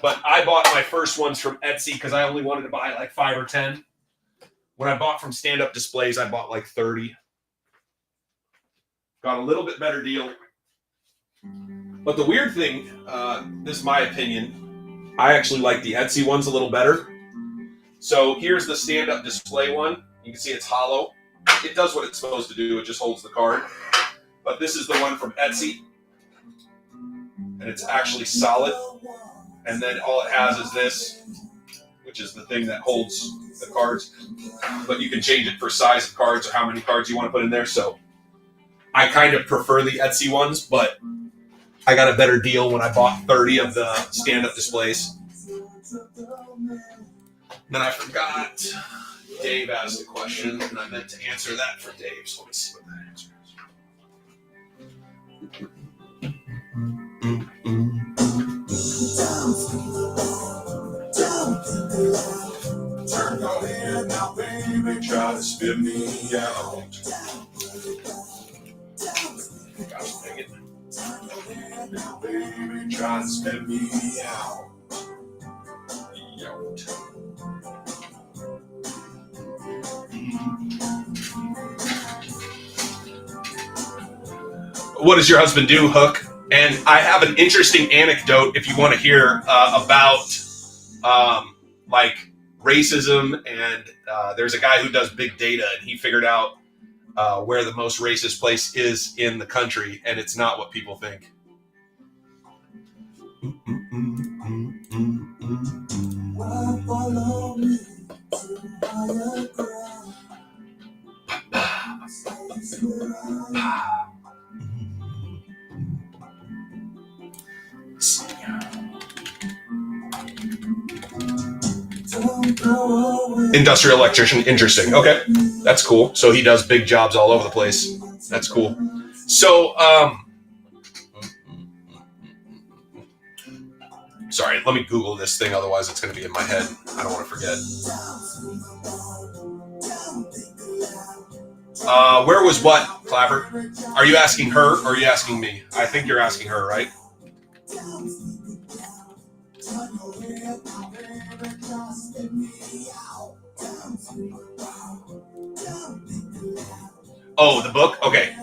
But I bought my first ones from Etsy because I only wanted to buy like 5 or 10. When I bought from Stand Up Displays, I bought like 30. Got a little bit better deal. But the weird thing, this is my opinion, I actually like the Etsy ones a little better. So here's the Stand Up Display one. You can see it's hollow. It does what it's supposed to do. It just holds the card. But this is the one from Etsy. And it's actually solid. And then all it has is this, which is the thing that holds the cards. But you can change it for size of cards or how many cards you want to put in there. So I kind of prefer the Etsy ones, but I got a better deal when I bought 30 of the stand-up displays. Then I forgot. Dave asked a question, and I meant to answer that for Dave. So let me see what that answer is. Turn your head now, baby, try to spit me out. Gosh dang it. Now, baby, try to spit me out. What does your husband do, Hook? And I have an interesting anecdote if you want to hear about like racism. And there's a guy who does big data, and he figured out where the most racist place is in the country, and it's not what people think. Industrial electrician, interesting. Okay, that's cool. So he does big jobs all over the place. That's cool. So, sorry, let me Google this thing, otherwise it's going to be in my head. I don't want to forget. Where was what, Clapper? Are you asking her or are you asking me? I think you're asking her, right? Oh, the book? Okay.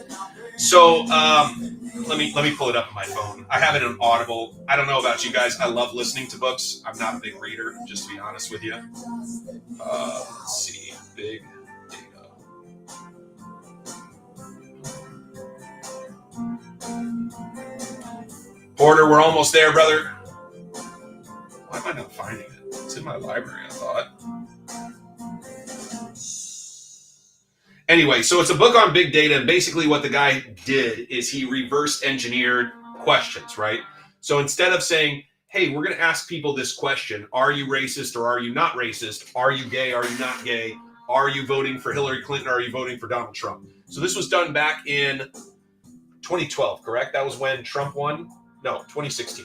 So let me pull it up on my phone. I have it on Audible. I don't know about you guys. I love listening to books. I'm not a big reader, just to be honest with you. Let's see. Big data. Porter, we're almost there, brother. Why am I not finding it? It's in my library, I thought. Anyway, so it's a book on big data, and basically what the guy did is he reverse engineered questions, right? So instead of saying, hey, we're going to ask people this question, are you racist or are you not racist? Are you gay? Are you not gay? Are you voting for Hillary Clinton or are you voting for Donald Trump? So this was done back in 2012, correct? That was when Trump won? No, 2016.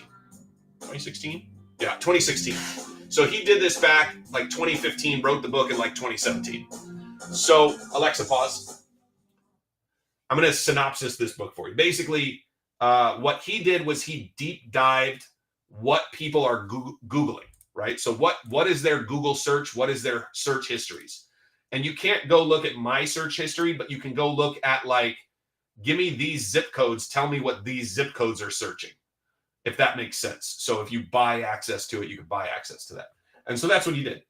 2016? Yeah, 2016. So he did this back like 2015, wrote the book in like 2017. So, Alexa, pause. I'm going to synopsis this book for you. Basically, what he did was he deep dived what people are Googling, right? So what is their Google search? What is their search histories? And you can't go look at my search history, but you can go look at like, give me these zip codes. Tell me what these zip codes are searching, if that makes sense. So if you buy access to it, you can buy access to that. And so that's what he did.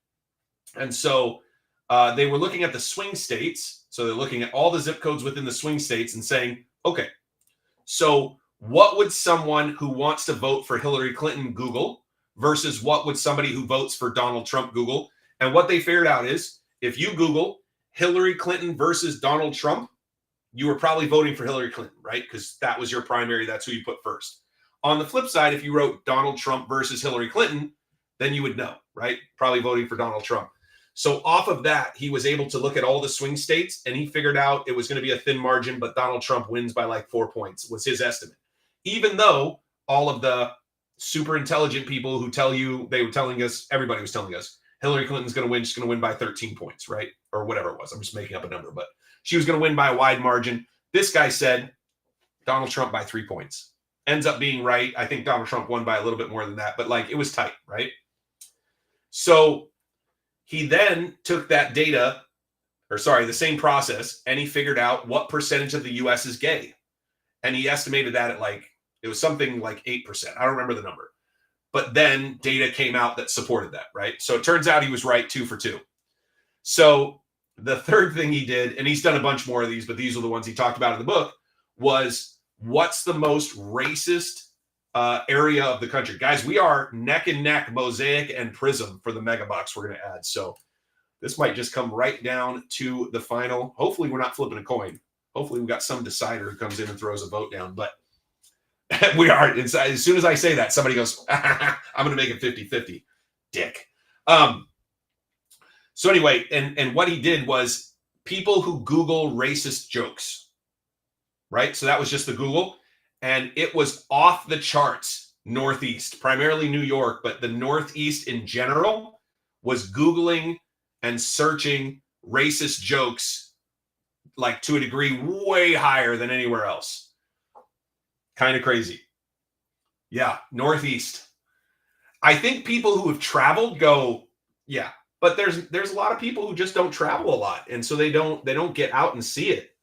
And so they were looking at the swing states. So they're looking at all the zip codes within the swing states and saying, okay, so what would someone who wants to vote for Hillary Clinton Google versus what would somebody who votes for Donald Trump Google? And what they figured out is if you Google Hillary Clinton versus Donald Trump, you were probably voting for Hillary Clinton, right? Because that was your primary. That's who you put first. On the flip side, if you wrote Donald Trump versus Hillary Clinton, then you would know, right? Probably voting for Donald Trump. So off of that, he was able to look at all the swing states and he figured out it was going to be a thin margin, but Donald Trump wins by like 4 points was his estimate. Even though all of the super intelligent people who tell you, they were telling us, everybody was telling us, Hillary Clinton's going to win, she's going to win by 13 points, right? Or whatever it was. I'm just making up a number, but she was going to win by a wide margin. This guy said Donald Trump by 3 points. Ends up being right. I think Donald Trump won by a little bit more than that, but like it was tight, right? So he then took that data, the same process, and he figured out what percentage of the U.S. is gay. And he estimated that at like, it was something like 8%. I don't remember the number. But then data came out that supported that, right? So it turns out he was right 2 for 2. So the third thing he did, and he's done a bunch more of these, but these are the ones he talked about in the book, was what's the most racist area of the country. Guys, we are neck and neck, Mosaic and Prism for the mega box we're going to add. So this might just come right down to the final. Hopefully we're not flipping a coin. Hopefully we've got some decider who comes in and throws a vote down, but we are. As soon as I say that, somebody goes, I'm going to make it 50-50. Dick. So anyway, and what he did was people who Google racist jokes, right? So that was just the Google. And it was off the charts, Northeast, primarily New York, but the Northeast in general was Googling and searching racist jokes like to a degree way higher than anywhere else. Kind of crazy. Yeah, Northeast. I think people who have traveled go, yeah, but there's a lot of people who just don't travel a lot, and so they don't get out and see it.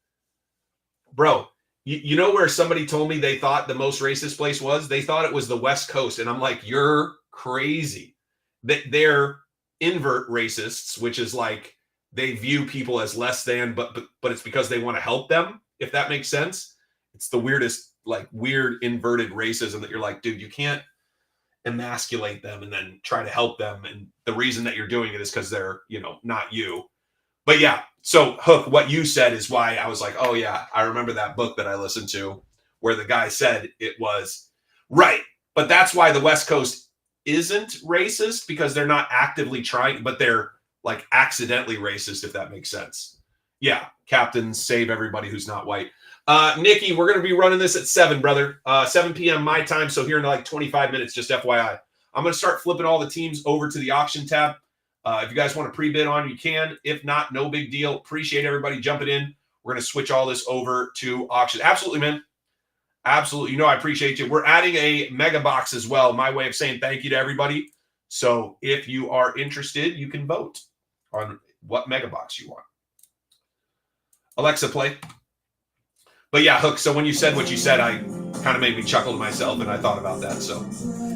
Bro, you know where somebody told me they thought the most racist place was? They thought it was the West Coast, and I'm like, you're crazy. They're invert racists, which is like they view people as less than, but it's because they want to help them, if that makes sense. It's the weirdest, like weird inverted racism that you're like, dude, you can't emasculate them and then try to help them. And the reason that you're doing it is because they're, not you. But yeah, so Hook, what you said is why I was like, oh yeah, I remember that book that I listened to where the guy said it was right. But that's why the West Coast isn't racist, because they're not actively trying, but they're like accidentally racist, if that makes sense. Yeah, captains save everybody who's not white. Nikki, we're going to be running this at 7, brother. 7 p.m. my time, so here in like 25 minutes, just FYI. I'm going to start flipping all the teams over to the auction tab. If you guys want to pre-bid on, you can. If not, no big deal. Appreciate everybody jumping in. We're going to switch all this over to auction. Absolutely, man. Absolutely. I appreciate you. We're adding a mega box as well. My way of saying thank you to everybody. So if you are interested, you can vote on what mega box you want. Alexa, play. But yeah, Hook, so when you said what you said, I kind of made me chuckle to myself, and I thought about that. So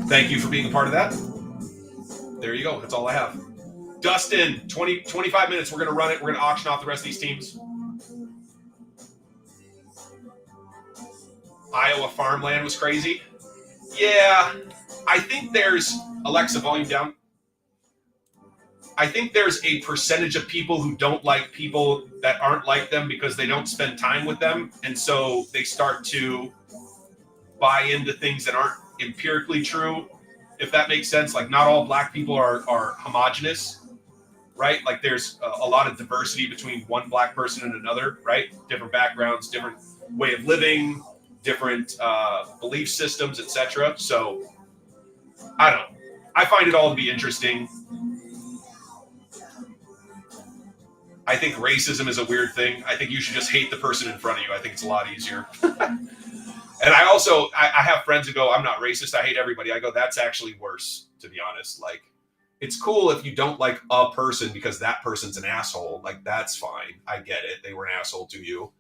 thank you for being a part of that. There you go. That's all I have. Dustin, 25 minutes. We're going to run it. We're going to auction off the rest of these teams. Iowa farmland was crazy. Yeah, I think there's, Alexa, volume down. I think there's a percentage of people who don't like people that aren't like them because they don't spend time with them. And so they start to buy into things that aren't empirically true, if that makes sense. Like, not all black people are homogenous, right? Like, there's a lot of diversity between one black person and another, right? Different backgrounds, different way of living, different belief systems, etc. So I don't know. I find it all to be interesting. I think racism is a weird thing. I think you should just hate the person in front of you. I think it's a lot easier. And I also, I have friends who go, I'm not racist, I hate everybody. I go, that's actually worse, to be honest. Like, it's cool if you don't like a person because that person's an asshole. Like, that's fine. I get it. They were an asshole to you.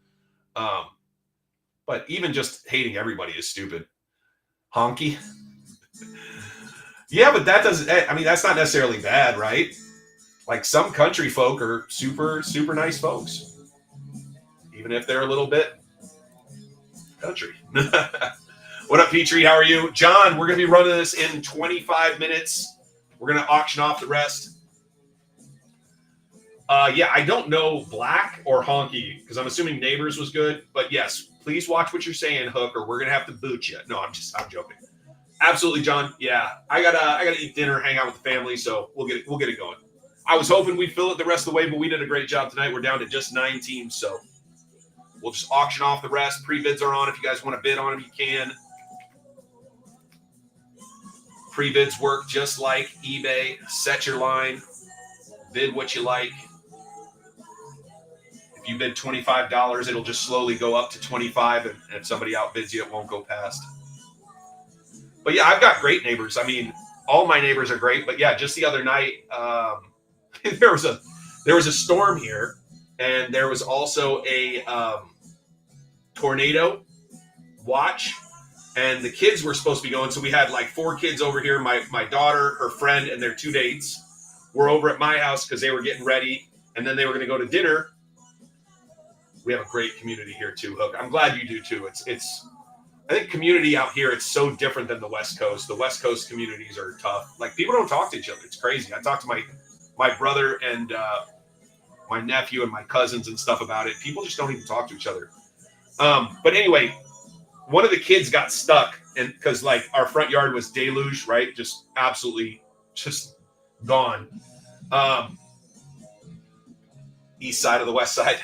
But even just hating everybody is stupid. Honky. Yeah, but that doesn't, I mean, that's not necessarily bad, right? Like, some country folk are super, super nice folks. Even if they're a little bit country. What up, Petrie? How are you? John, we're going to be running this in 25 minutes. We're going to auction off the rest. Yeah, I don't know Black or Honky because I'm assuming Neighbors was good. But yes, please watch what you're saying, Hook, or we're going to have to boot you. No, I'm joking. Absolutely, John. Yeah, I gotta eat dinner, hang out with the family, so we'll get it going. I was hoping we'd fill it the rest of the way, but we did a great job tonight. We're down to just 9 teams, so we'll just auction off the rest. Pre-bids are on. If you guys want to bid on them, you can. Pre-bids work just like eBay. Set your line. Bid what you like. If you bid $25, it'll just slowly go up to $25, and if somebody outbids you, it won't go past. But yeah, I've got great neighbors. I mean, all my neighbors are great. But yeah, just the other night, there was a storm here, and there was also a tornado watch, and the kids were supposed to be going. So we had like 4 kids over here. My daughter, her friend, and their 2 dates were over at my house because they were getting ready, and then they were going to go to dinner. We have a great community here too, Hook. I'm glad you do too. It's. I think community out here, it's so different than the West Coast. The West Coast communities are tough. Like, people don't talk to each other. It's crazy. I talked to my brother and my nephew and my cousins and stuff about it. People just don't even talk to each other. But anyway, one of the kids got stuck, and because like our front yard was deluge, right? Just absolutely just gone. East side of the west side.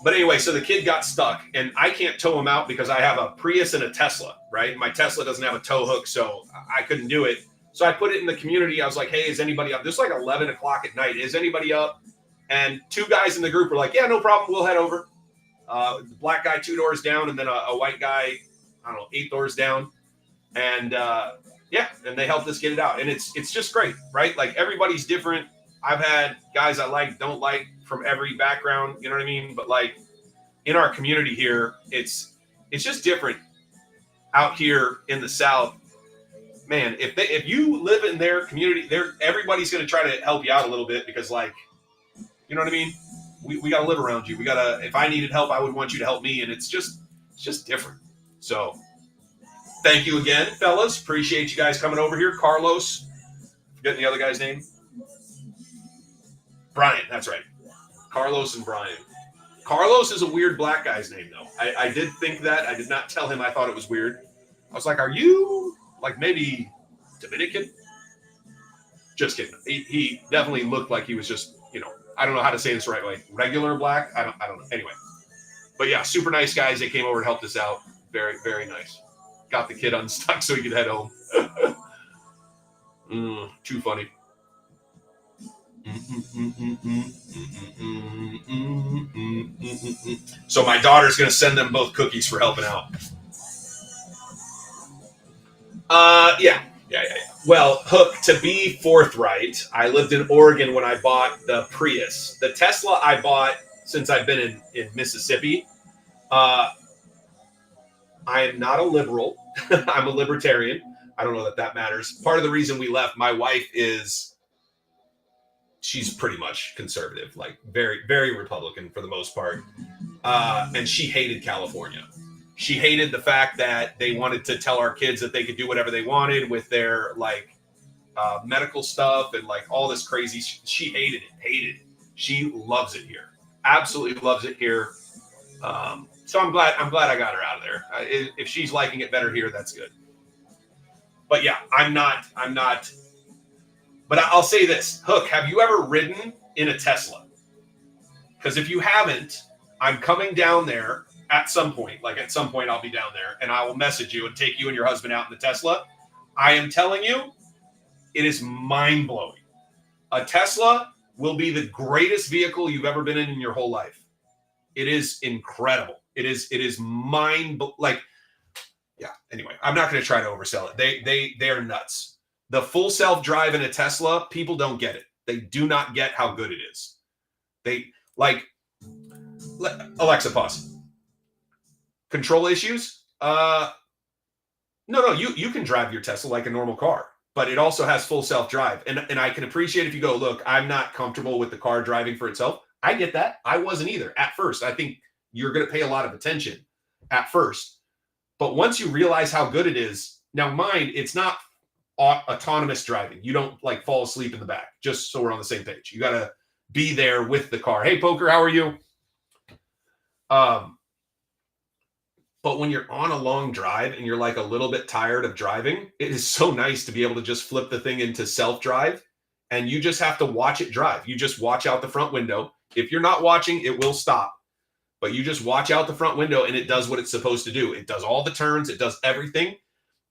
But anyway, so the kid got stuck, and I can't tow him out because I have a Prius and a Tesla, right? My Tesla doesn't have a tow hook, so I couldn't do it. So I put it in the community. I was like, hey, is anybody up? This is like 11 o'clock at night. Is anybody up? And 2 guys in the group were like, yeah, no problem. We'll head over. The black guy 2 doors down, and then a white guy, I don't know, 8 doors down. And yeah, and they helped us get it out. And it's just great, right? Like, everybody's different. I've had guys I like, don't like from every background, you know what I mean? But like, in our community here, it's just different out here in the South. Man, if you live in their community, everybody's going to try to help you out a little bit because, like, you know what I mean? We got to live around you. We got to, if I needed help, I would want you to help me. And it's just different. So thank you again, fellas. Appreciate you guys coming over here. Carlos, forgetting the other guy's name. Brian, that's right. Carlos and Brian. Carlos is a weird black guy's name, though. I did think that. I did not tell him I thought it was weird. I was like, are you, like, maybe Dominican? Just kidding. He definitely looked like he was just, you know, I don't know how to say this right way. Regular black? I don't know. Anyway. But yeah, super nice guys. They came over and helped us out. Very, very nice. Got the kid unstuck so he could head home. Too funny. So my daughter's going to send them both cookies for helping out. Yeah. Well, Hook, to be forthright, I lived in Oregon when I bought the Prius. The Tesla I bought since I've been in Mississippi. I am not a liberal. I'm a libertarian. I don't know that matters. Part of the reason we left, my wife she's pretty much conservative, like very, very Republican for the most part. And she hated California. She hated the fact that they wanted to tell our kids that they could do whatever they wanted with their medical stuff and like all this crazy. She hated it. She loves it here. Absolutely loves it here. So I'm glad I got her out of there. If she's liking it better here, that's good. But yeah, I'm not. But I'll say this, Hook, have you ever ridden in a Tesla? Because if you haven't, I'm coming down there at some point. Like at some point I'll be down there and I will message you and take you and your husband out in the Tesla. I am telling you, it is mind-blowing. A Tesla will be the greatest vehicle you've ever been in your whole life. It is incredible. It is anyway, I'm not going to try to oversell it. They are nuts. The full self-drive in a Tesla, people don't get it. They do not get how good it is. Alexa, pause. Control issues? No, you can drive your Tesla like a normal car, but it also has full self-drive. And I can appreciate if you go, look, I'm not comfortable with the car driving for itself. I get that. I wasn't either at first. I think you're going to pay a lot of attention at first. But once you realize how good it is, now mind, it's not autonomous driving. You don't fall asleep in the back, just so we're on the same page. You got to be there with the car. Hey, Poker, how are you? But when you're on a long drive and you're a little bit tired of driving, it is so nice to be able to just flip the thing into self-drive and you just have to watch it drive. You just watch out the front window. If you're not watching, it will stop. But you just watch out the front window and it does what it's supposed to do. It does all the turns. It does everything.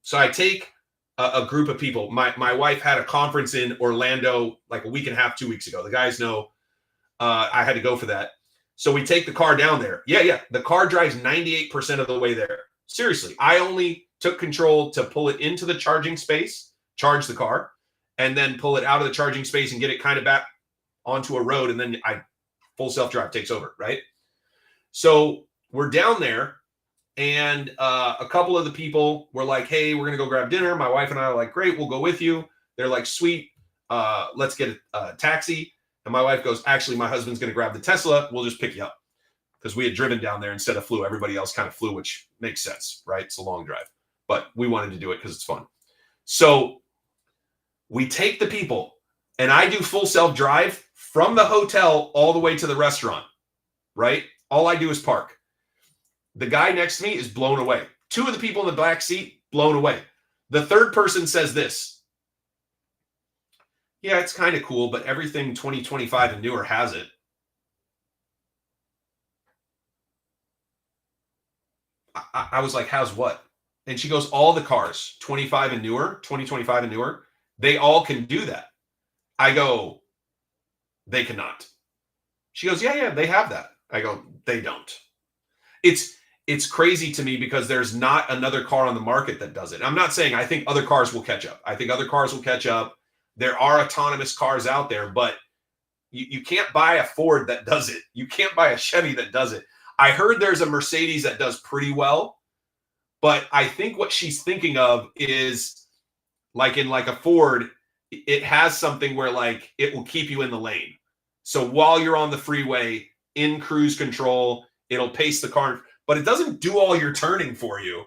So I take a group of people. My wife had a conference in Orlando a week and a half, 2 weeks ago. The guys know I had to go for that. So we take the car down there. Yeah. The car drives 98% of the way there. Seriously, I only took control to pull it into the charging space, charge the car, and then pull it out of the charging space and get it kind of back onto a road. And then full self-drive takes over, right? So we're down there. And a couple of the people were like, hey, we're going to go grab dinner. My wife and I are like, great, we'll go with you. They're like, sweet, let's get a taxi. And my wife goes, actually, my husband's going to grab the Tesla. We'll just pick you up. Because we had driven down there instead of flew. Everybody else kind of flew, which makes sense, right? It's a long drive. But we wanted to do it because it's fun. So we take the people, and I do full self-drive from the hotel all the way to the restaurant, right? All I do is park. The guy next to me is blown away. Two of the people in the back seat, blown away. The third person says this. Yeah, it's kind of cool, but everything 2025 and newer has it. I was like, how's what? And she goes, all the cars, 25 and newer, 2025 and newer, they all can do that. I go, they cannot. She goes, yeah, they have that. I go, they don't. It's crazy to me because there's not another car on the market that does it. I'm not saying I think other cars will catch up. I think other cars will catch up. There are autonomous cars out there, but you can't buy a Ford that does it. You can't buy a Chevy that does it. I heard there's a Mercedes that does pretty well, but I think what she's thinking of is like in like a Ford, it has something where like it will keep you in the lane. So while you're on the freeway in cruise control, it'll pace the car, but it doesn't do all your turning for you.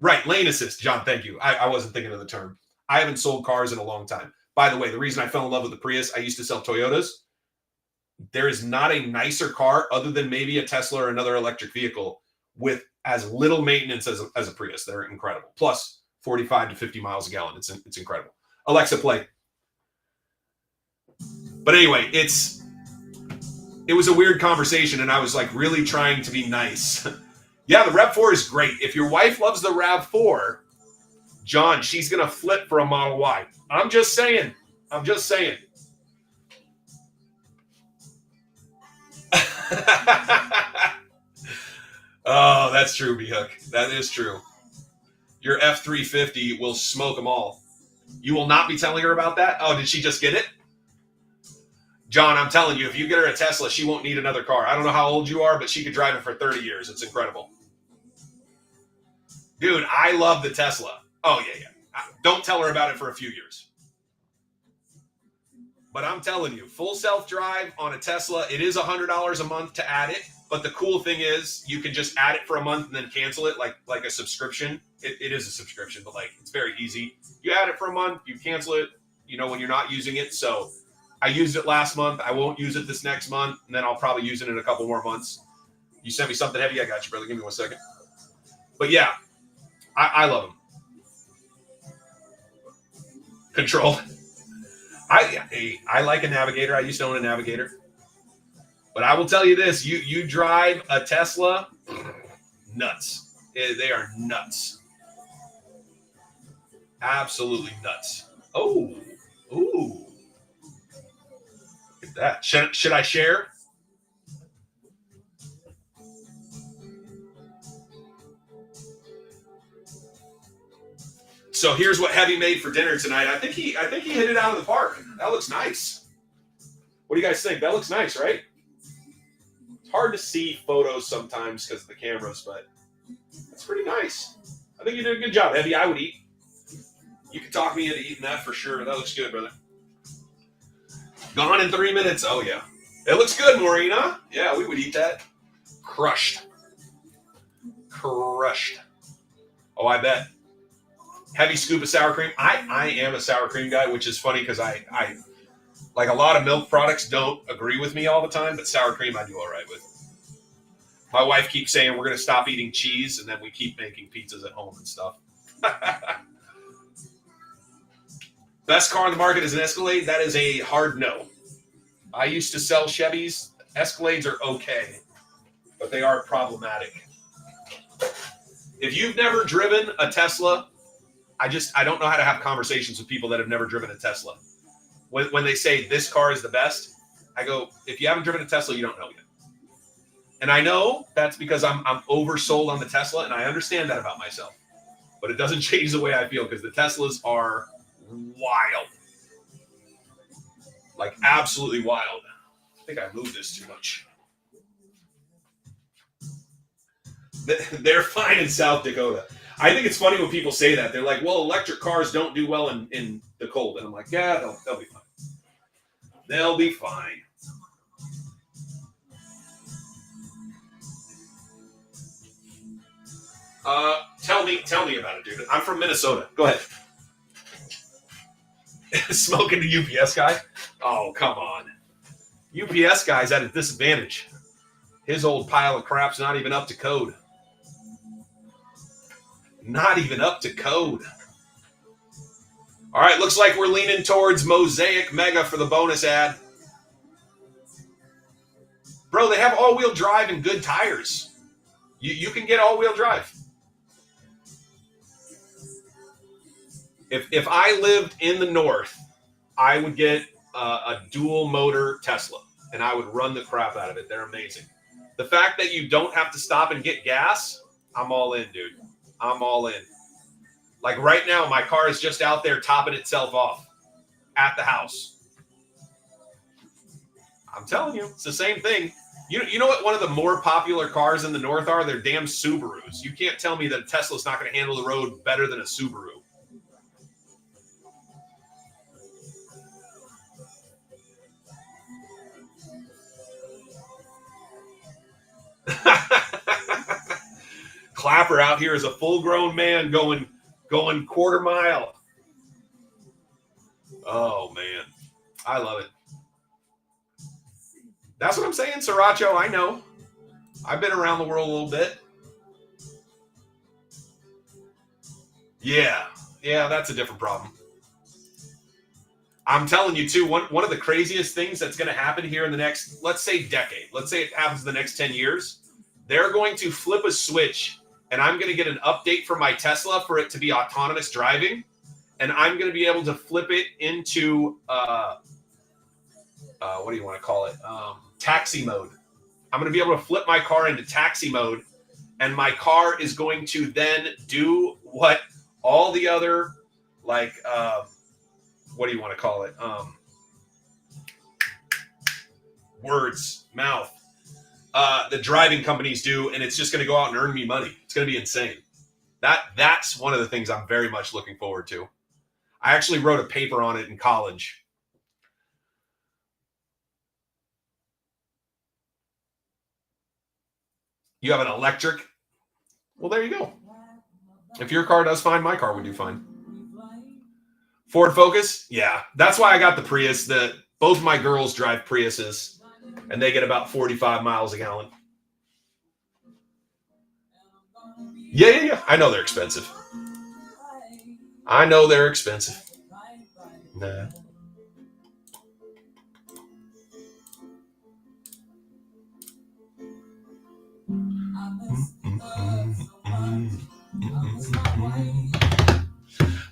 Right, lane assist, John, thank you. I wasn't thinking of the term. I haven't sold cars in a long time. By the way, the reason I fell in love with the Prius, I used to sell Toyotas. There is not a nicer car other than maybe a Tesla or another electric vehicle with as little maintenance as a Prius. They're incredible. Plus 45 to 50 miles a gallon. It's incredible. Alexa, play. But anyway, it was a weird conversation, and I was like really trying to be nice. Yeah, the RAV4 is great. If your wife loves the RAV4, John, she's going to flip for a Model Y. I'm just saying. Oh, that's true, B-Hook. That is true. Your F-350 will smoke them all. You will not be telling her about that? Oh, did she just get it? John, I'm telling you, if you get her a Tesla, she won't need another car. I don't know how old you are, but she could drive it for 30 years. It's incredible. Dude, I love the Tesla. Oh, yeah. Don't tell her about it for a few years. But I'm telling you, full self-drive on a Tesla, it is $100 a month to add it. But the cool thing is you can just add it for a month and then cancel it like a subscription. It is a subscription, but like it's very easy. You add it for a month, you cancel it, when you're not using it. So I used it last month. I won't use it this next month, and then I'll probably use it in a couple more months. You sent me something heavy? I got you, brother. Give me 1 second. But yeah, I love them. Control. I like a Navigator. I used to own a Navigator. But I will tell you this, you drive a Tesla, nuts. They are nuts. Absolutely nuts. Oh, ooh. Look at that. Should I share? So here's what Heavy made for dinner tonight. I think he hit it out of the park. That looks nice. What do you guys think? That looks nice, right? It's hard to see photos sometimes because of the cameras, but that's pretty nice. I think you did a good job, Heavy. I would eat. You can talk me into eating that for sure. That looks good, brother. Gone in 3 minutes. Oh, yeah. It looks good, Maureen, huh? Yeah, we would eat that. Crushed. Oh, I bet. Heavy scoop of sour cream. I am a sour cream guy, which is funny because I like a lot of milk products don't agree with me all the time, but sour cream I do all right with. My wife keeps saying we're going to stop eating cheese, and then we keep making pizzas at home and stuff. Best car on the market is an Escalade. That is a hard no. I used to sell Chevys. Escalades are okay, but they are problematic. If you've never driven a Tesla, I don't know how to have conversations with people that have never driven a Tesla. When they say this car is the best, I go, if you haven't driven a Tesla, you don't know yet. And I know that's because I'm oversold on the Tesla, and I understand that about myself. But it doesn't change the way I feel because the Teslas are wild. Like absolutely wild. I think I moved this too much. They're fine in South Dakota. I think it's funny when people say that. They're like, well, electric cars don't do well in the cold. And I'm like, yeah, they'll be fine. They'll be fine. Tell me about it, dude. I'm from Minnesota. Go ahead. Smoking the UPS guy? Oh, come on. UPS guy's at a disadvantage. His old pile of crap's not even up to code. Not even up to code. All right, looks like we're leaning towards Mosaic Mega for the bonus ad. Bro, they have all-wheel drive and good tires. You can get all-wheel drive. If I lived in the north, I would get a dual-motor Tesla, and I would run the crap out of it. They're amazing. The fact that you don't have to stop and get gas, I'm all in, dude. I'm all in. Like right now, my car is just out there topping itself off at the house. I'm telling you, it's the same thing. You know what one of the more popular cars in the North are? They're damn Subarus. You can't tell me that a Tesla's not going to handle the road better than a Subaru. Clapper out here is a full-grown man going quarter mile. Oh, man. I love it. That's what I'm saying, Sriracha. I know. I've been around the world a little bit. Yeah, that's a different problem. I'm telling you, too, one of the craziest things that's going to happen here in the next, let's say, decade. Let's say it happens in the next 10 years. They're going to flip a switch, and I'm going to get an update for my Tesla for it to be autonomous driving, and I'm going to be able to flip it into, what do you want to call it? Taxi mode. I'm going to be able to flip my car into taxi mode, and my car is going to then do what all the other, like, what do you want to call it? Mouth. The driving companies do, and it's just going to go out and earn me money. It's going to be insane. That's one of the things I'm very much looking forward to. I actually wrote a paper on it in college. You have an electric? Well, there you go. If your car does fine, my car would do fine. Ford Focus? Yeah. That's why I got the Prius. Both my girls drive Priuses, and they get about 45 miles a gallon. Yeah. I know they're expensive. Nah.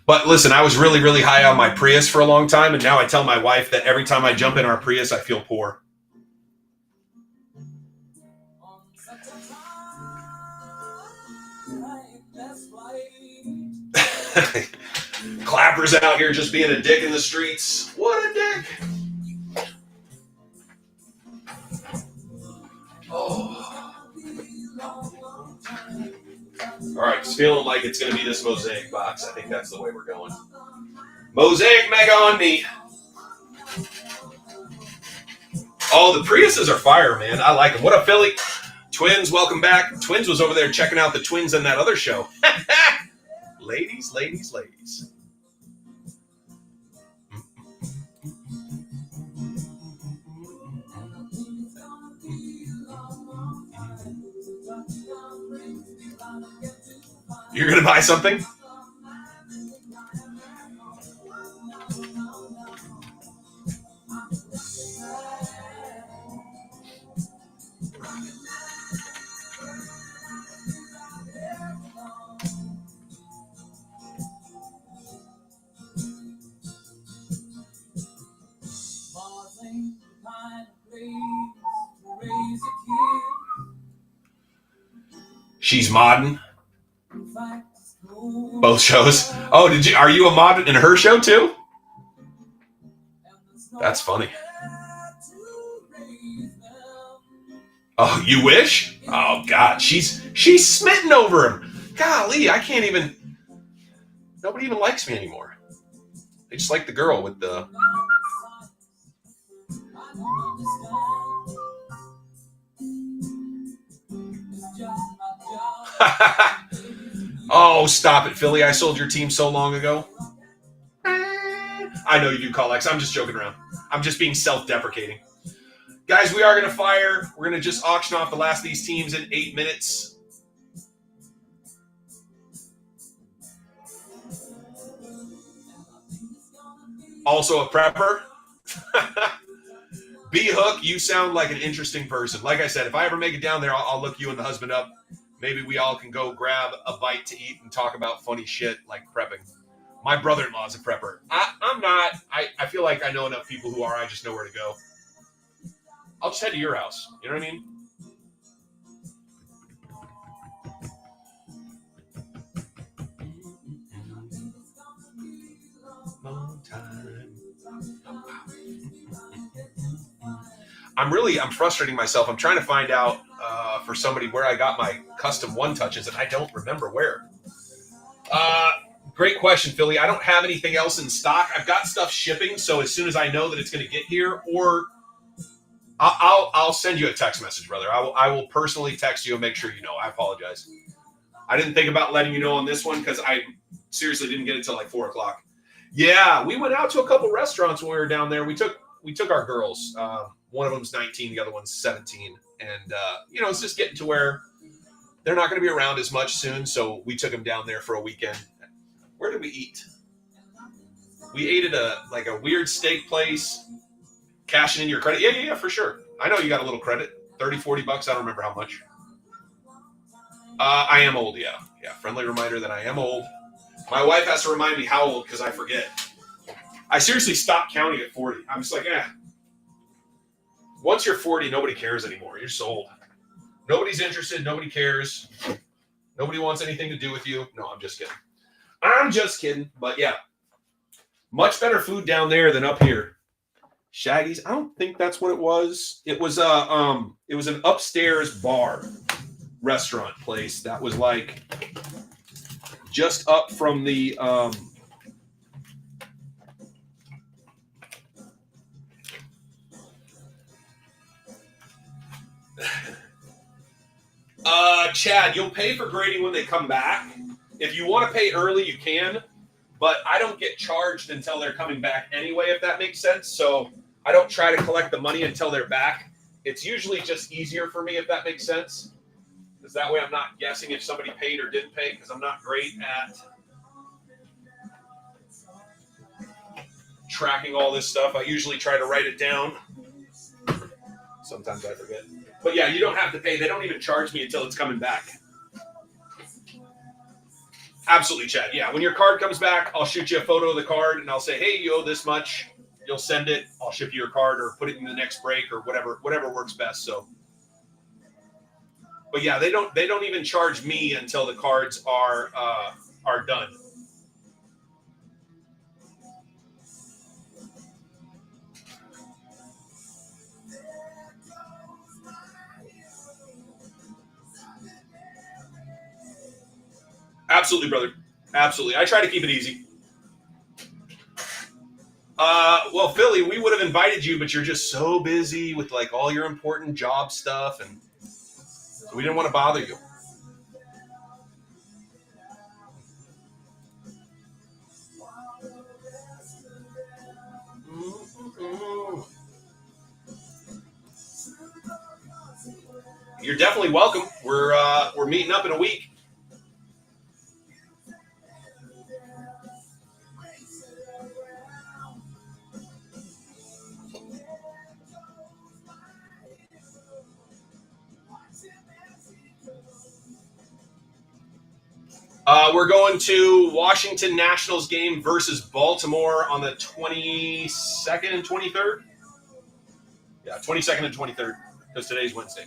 But listen, I was really, really high on my Prius for a long time, and now I tell my wife that every time I jump in our Prius, I feel poor. Clapper's out here just being a dick in the streets. What a dick. Oh. All right, it's feeling like it's going to be this Mosaic box. I think that's the way we're going. Mosaic Mega on me. Oh, the Priuses are fire, man. I like them. What up, Philly? Twins, welcome back. Twins was over there checking out the twins in that other show. Ladies. You're going to buy something? She's modding. Both shows. Oh, are you a mod in her show too? That's funny. Oh, you wish? Oh God, she's smitten over him. Golly, I can't even. Nobody even likes me anymore. They just like the girl with the. Oh, stop it, Philly. I sold your team so long ago. I know you do, Collex. I'm just joking around. I'm just being self-deprecating. Guys, we are going to fire. We're going to just auction off the last of these teams in 8 minutes. Also a prepper. B-Hook, you sound like an interesting person. Like I said, if I ever make it down there, I'll look you and the husband up. Maybe we all can go grab a bite to eat and talk about funny shit like prepping. My brother-in-law is a prepper. I'm not. I feel like I know enough people who are. I just know where to go. I'll just head to your house. You know what I mean? Long time. I'm frustrating myself. I'm trying to find out for somebody where I got my custom one touches, and I don't remember where. Great question, Philly. I don't have anything else in stock. I've got stuff shipping, so as soon as I know that it's going to get here, or I'll send you a text message, brother. I will personally text you and make sure you know. I apologize. I didn't think about letting you know on this one because I seriously didn't get it till like 4:00. Yeah, we went out to a couple restaurants when we were down there. We took our girls. One of them's 19, the other one's 17, and it's just getting to where they're not going to be around as much soon. So we took them down there for a weekend. Where did we eat? We ate at a weird steak place. Cashing in your credit. Yeah, for sure. I know you got a little credit. $30-$40. I don't remember how much. I am old, yeah. Yeah, friendly reminder that I am old. My wife has to remind me how old because I forget. I seriously stopped counting at 40. I'm just like, Once you're 40, nobody cares anymore. You're just old. Nobody's interested. Nobody cares. Nobody wants anything to do with you. No, I'm just kidding. But yeah, much better food down there than up here. Shaggy's. I don't think that's what it was. It was an upstairs bar restaurant place that was like just up from the Chad, you'll pay for grading when they come back. If you want to pay early, you can, but I don't get charged until they're coming back anyway, if that makes sense. So I don't try to collect the money until they're back. It's usually just easier for me, if that makes sense. Because that way I'm not guessing if somebody paid or didn't pay, because I'm not great at tracking all this stuff. I usually try to write it down. Sometimes I forget. But yeah, you don't have to pay. They don't even charge me until it's coming back. Absolutely, Chad. Yeah, when your card comes back, I'll shoot you a photo of the card, and I'll say, hey, you owe this much. You'll send it. I'll ship you your card or put it in the next break or whatever works best. So, but yeah, they don't even charge me until the cards are done. Absolutely, brother. Absolutely. I try to keep it easy. Well, Philly, we would have invited you, but you're just so busy with like all your important job stuff, and so we didn't want to bother you. You're definitely welcome. We're meeting up in a week. We're going to Washington Nationals game versus Baltimore on the 22nd and 23rd. Yeah, 22nd and 23rd, because today's Wednesday.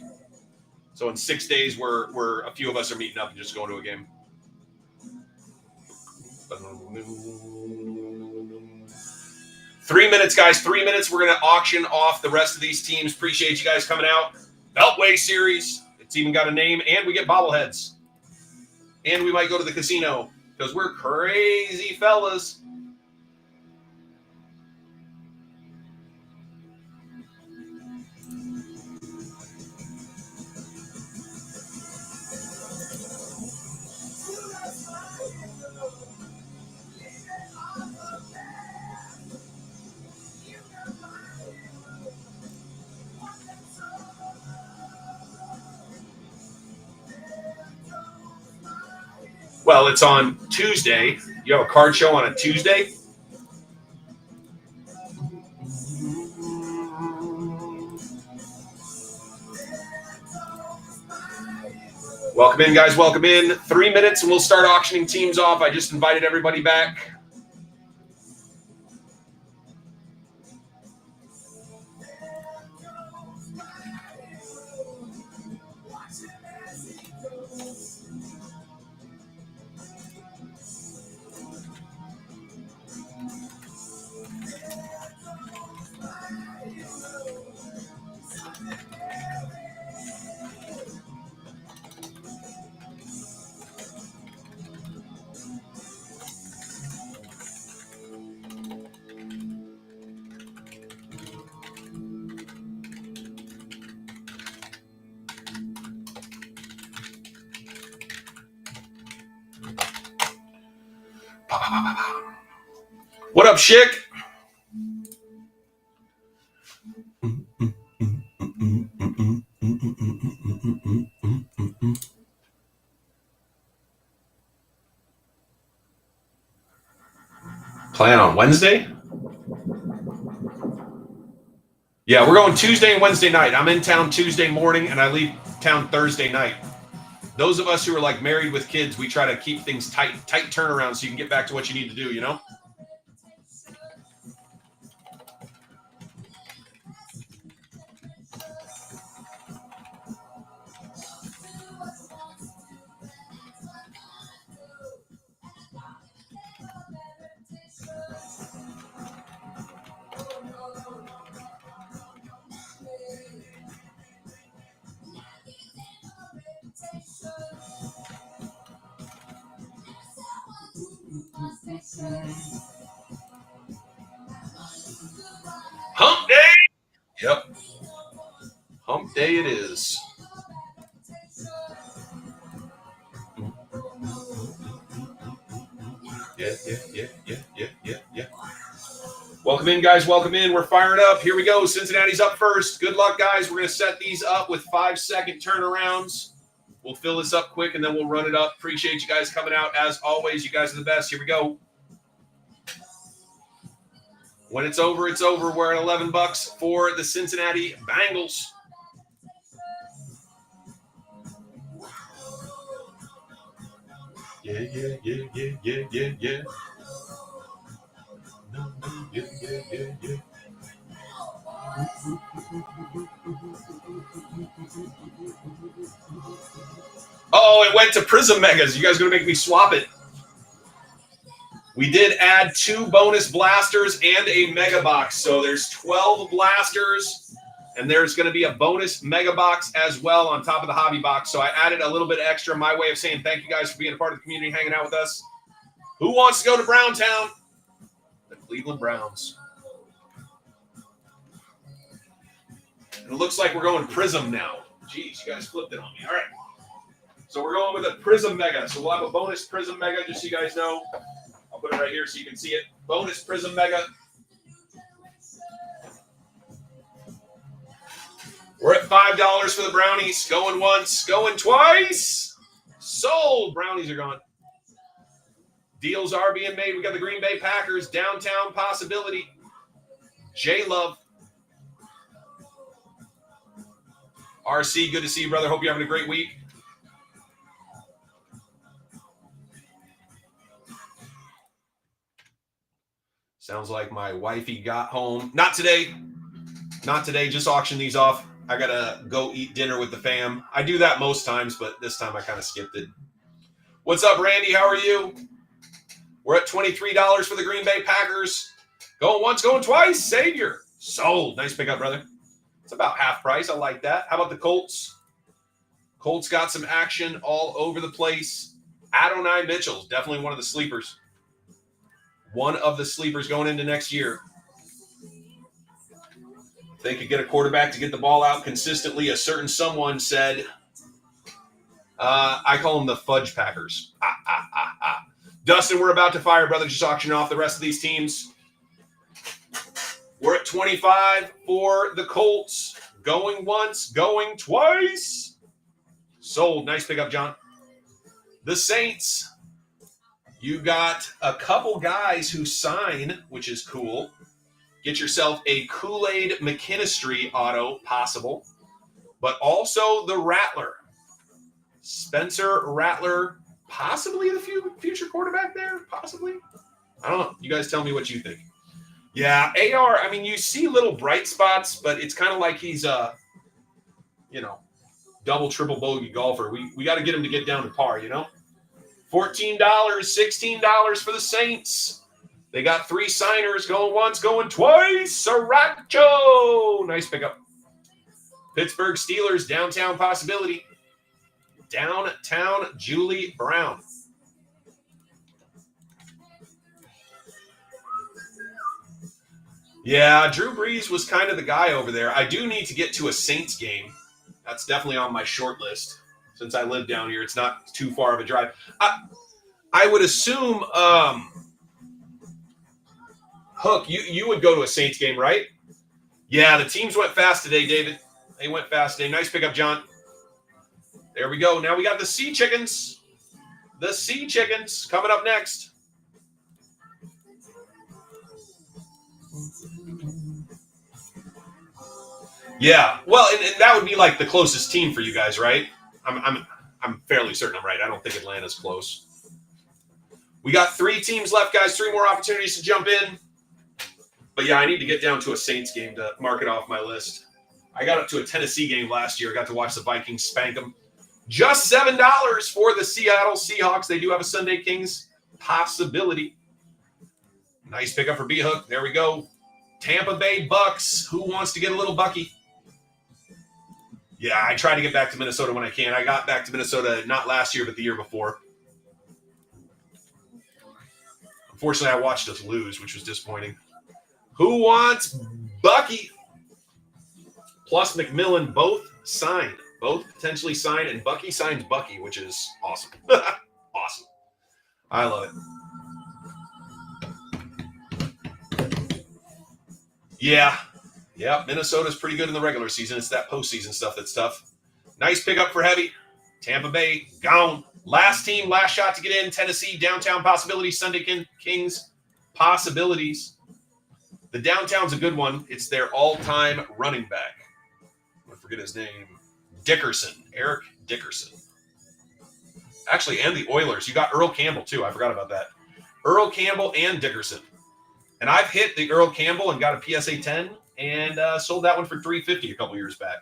So in 6 days, we're a few of us are meeting up and just going to a game. 3 minutes, guys. 3 minutes. We're going to auction off the rest of these teams. Appreciate you guys coming out. Beltway Series. It's even got a name, and we get bobbleheads. And we might go to the casino because we're crazy fellas. Well, it's on Tuesday. You have a card show on a Tuesday? Welcome in, guys. Welcome in. 3 minutes, and we'll start auctioning teams off. I just invited everybody back. What up, Schick? Plan on Wednesday? Yeah, we're going Tuesday and Wednesday night. I'm in town Tuesday morning, and I leave town Thursday night. Those of us who are like married with kids, we try to keep things tight turnaround so you can get back to what you need to do, you know? Hump day! Yep. Hump day it is. Yeah. Welcome in, guys. Welcome in. We're firing up. Here we go. Cincinnati's up first. Good luck, guys. We're going to set these up with 5-second turnarounds. We'll fill this up quick, and then we'll run it up. Appreciate you guys coming out. As always, you guys are the best. Here we go. When it's over, it's over. We're at $11 for the Cincinnati Bengals. Yeah. Yeah. Oh, it went to Prism Megas. You guys are going to make me swap it. We did add 2 bonus blasters and a mega box. So there's 12 blasters, and there's going to be a bonus mega box as well on top of the hobby box. So I added a little bit extra, my way of saying thank you guys for being a part of the community, hanging out with us. Who wants to go to Browntown? The Cleveland Browns. And it looks like we're going Prism now. Jeez, you guys flipped it on me. All right. So we're going with a Prism Mega. So we'll have a bonus Prism Mega, just so you guys know. I'll put it right here so you can see it. Bonus Prism Mega. We're at $5 for the brownies. Going once, going twice. Sold. Brownies are gone. Deals are being made. We got the Green Bay Packers. Downtown possibility. J-Love. RC, good to see you, brother. Hope you're having a great week. Sounds like my wifey got home. Not today. Just auction these off. I got to go eat dinner with the fam. I do that most times, but this time I kind of skipped it. What's up, Randy? How are you? We're at $23 for the Green Bay Packers. Going once, going twice. Savior. Sold. Nice pickup, brother. It's about half price. I like that. How about the Colts? Colts got some action all over the place. Adonai Mitchell's definitely one of the sleepers. One of the sleepers going into next year. If they could get a quarterback to get the ball out consistently, a certain someone said, I call them the Fudge Packers. Dustin, we're about to fire, brother. Just auctioning off the rest of these teams. We're at 25 for the Colts. Going once, going twice. Sold. Nice pickup, John. The Saints. You got a couple guys who sign, which is cool. Get yourself a Kool-Aid McKinstry auto, possible. But also the Rattler. Spencer Rattler, possibly the future quarterback there, possibly. I don't know. You guys tell me what you think. Yeah, AR, I mean, you see little bright spots, but it's kind of like he's a, double, triple bogey golfer. We got to get him to get down to par, $14, $16 for the Saints. They got 3 signers, going once, going twice. Sriracha. Nice pickup. Pittsburgh Steelers, downtown possibility. Downtown Julie Brown. Yeah, Drew Brees was kind of the guy over there. I do need to get to a Saints game. That's definitely on my short list. Since I live down here, it's not too far of a drive. I would assume Hook, you would go to a Saints game, right? Yeah, the teams went fast today, David. They went fast today. Nice pickup, John. There we go. Now we got the Sea Chickens. The Sea Chickens coming up next. Yeah, well, and that would be like the closest team for you guys, right? I'm fairly certain I'm right. I don't think Atlanta's close. We got 3 teams left, guys. 3 more opportunities to jump in. But yeah, I need to get down to a Saints game to mark it off my list. I got up to a Tennessee game last year. Got to watch the Vikings spank them. Just $7 for the Seattle Seahawks. They do have a Sunday Kings possibility. Nice pickup for B-Hook. There we go. Tampa Bay Bucks. Who wants to get a little Bucky? Yeah, I try to get back to Minnesota when I can. I got back to Minnesota not last year, but the year before. Unfortunately, I watched us lose, which was disappointing. Who wants Bucky? Plus McMillan both signed. Both potentially signed, and Bucky signs Bucky, which is awesome. Awesome. I love it. Yeah. Yeah, Minnesota's pretty good in the regular season. It's that postseason stuff that's tough. Nice pickup for Heavy. Tampa Bay, gone. Last team, last shot to get in. Tennessee, downtown possibilities. Sunday Kings possibilities. The downtown's a good one. It's their all-time running back. I forget his name. Dickerson. Eric Dickerson. Actually, and the Oilers. You got Earl Campbell, too. I forgot about that. Earl Campbell and Dickerson. And I've hit the Earl Campbell and got a PSA 10 and sold that one for $350 a couple years back.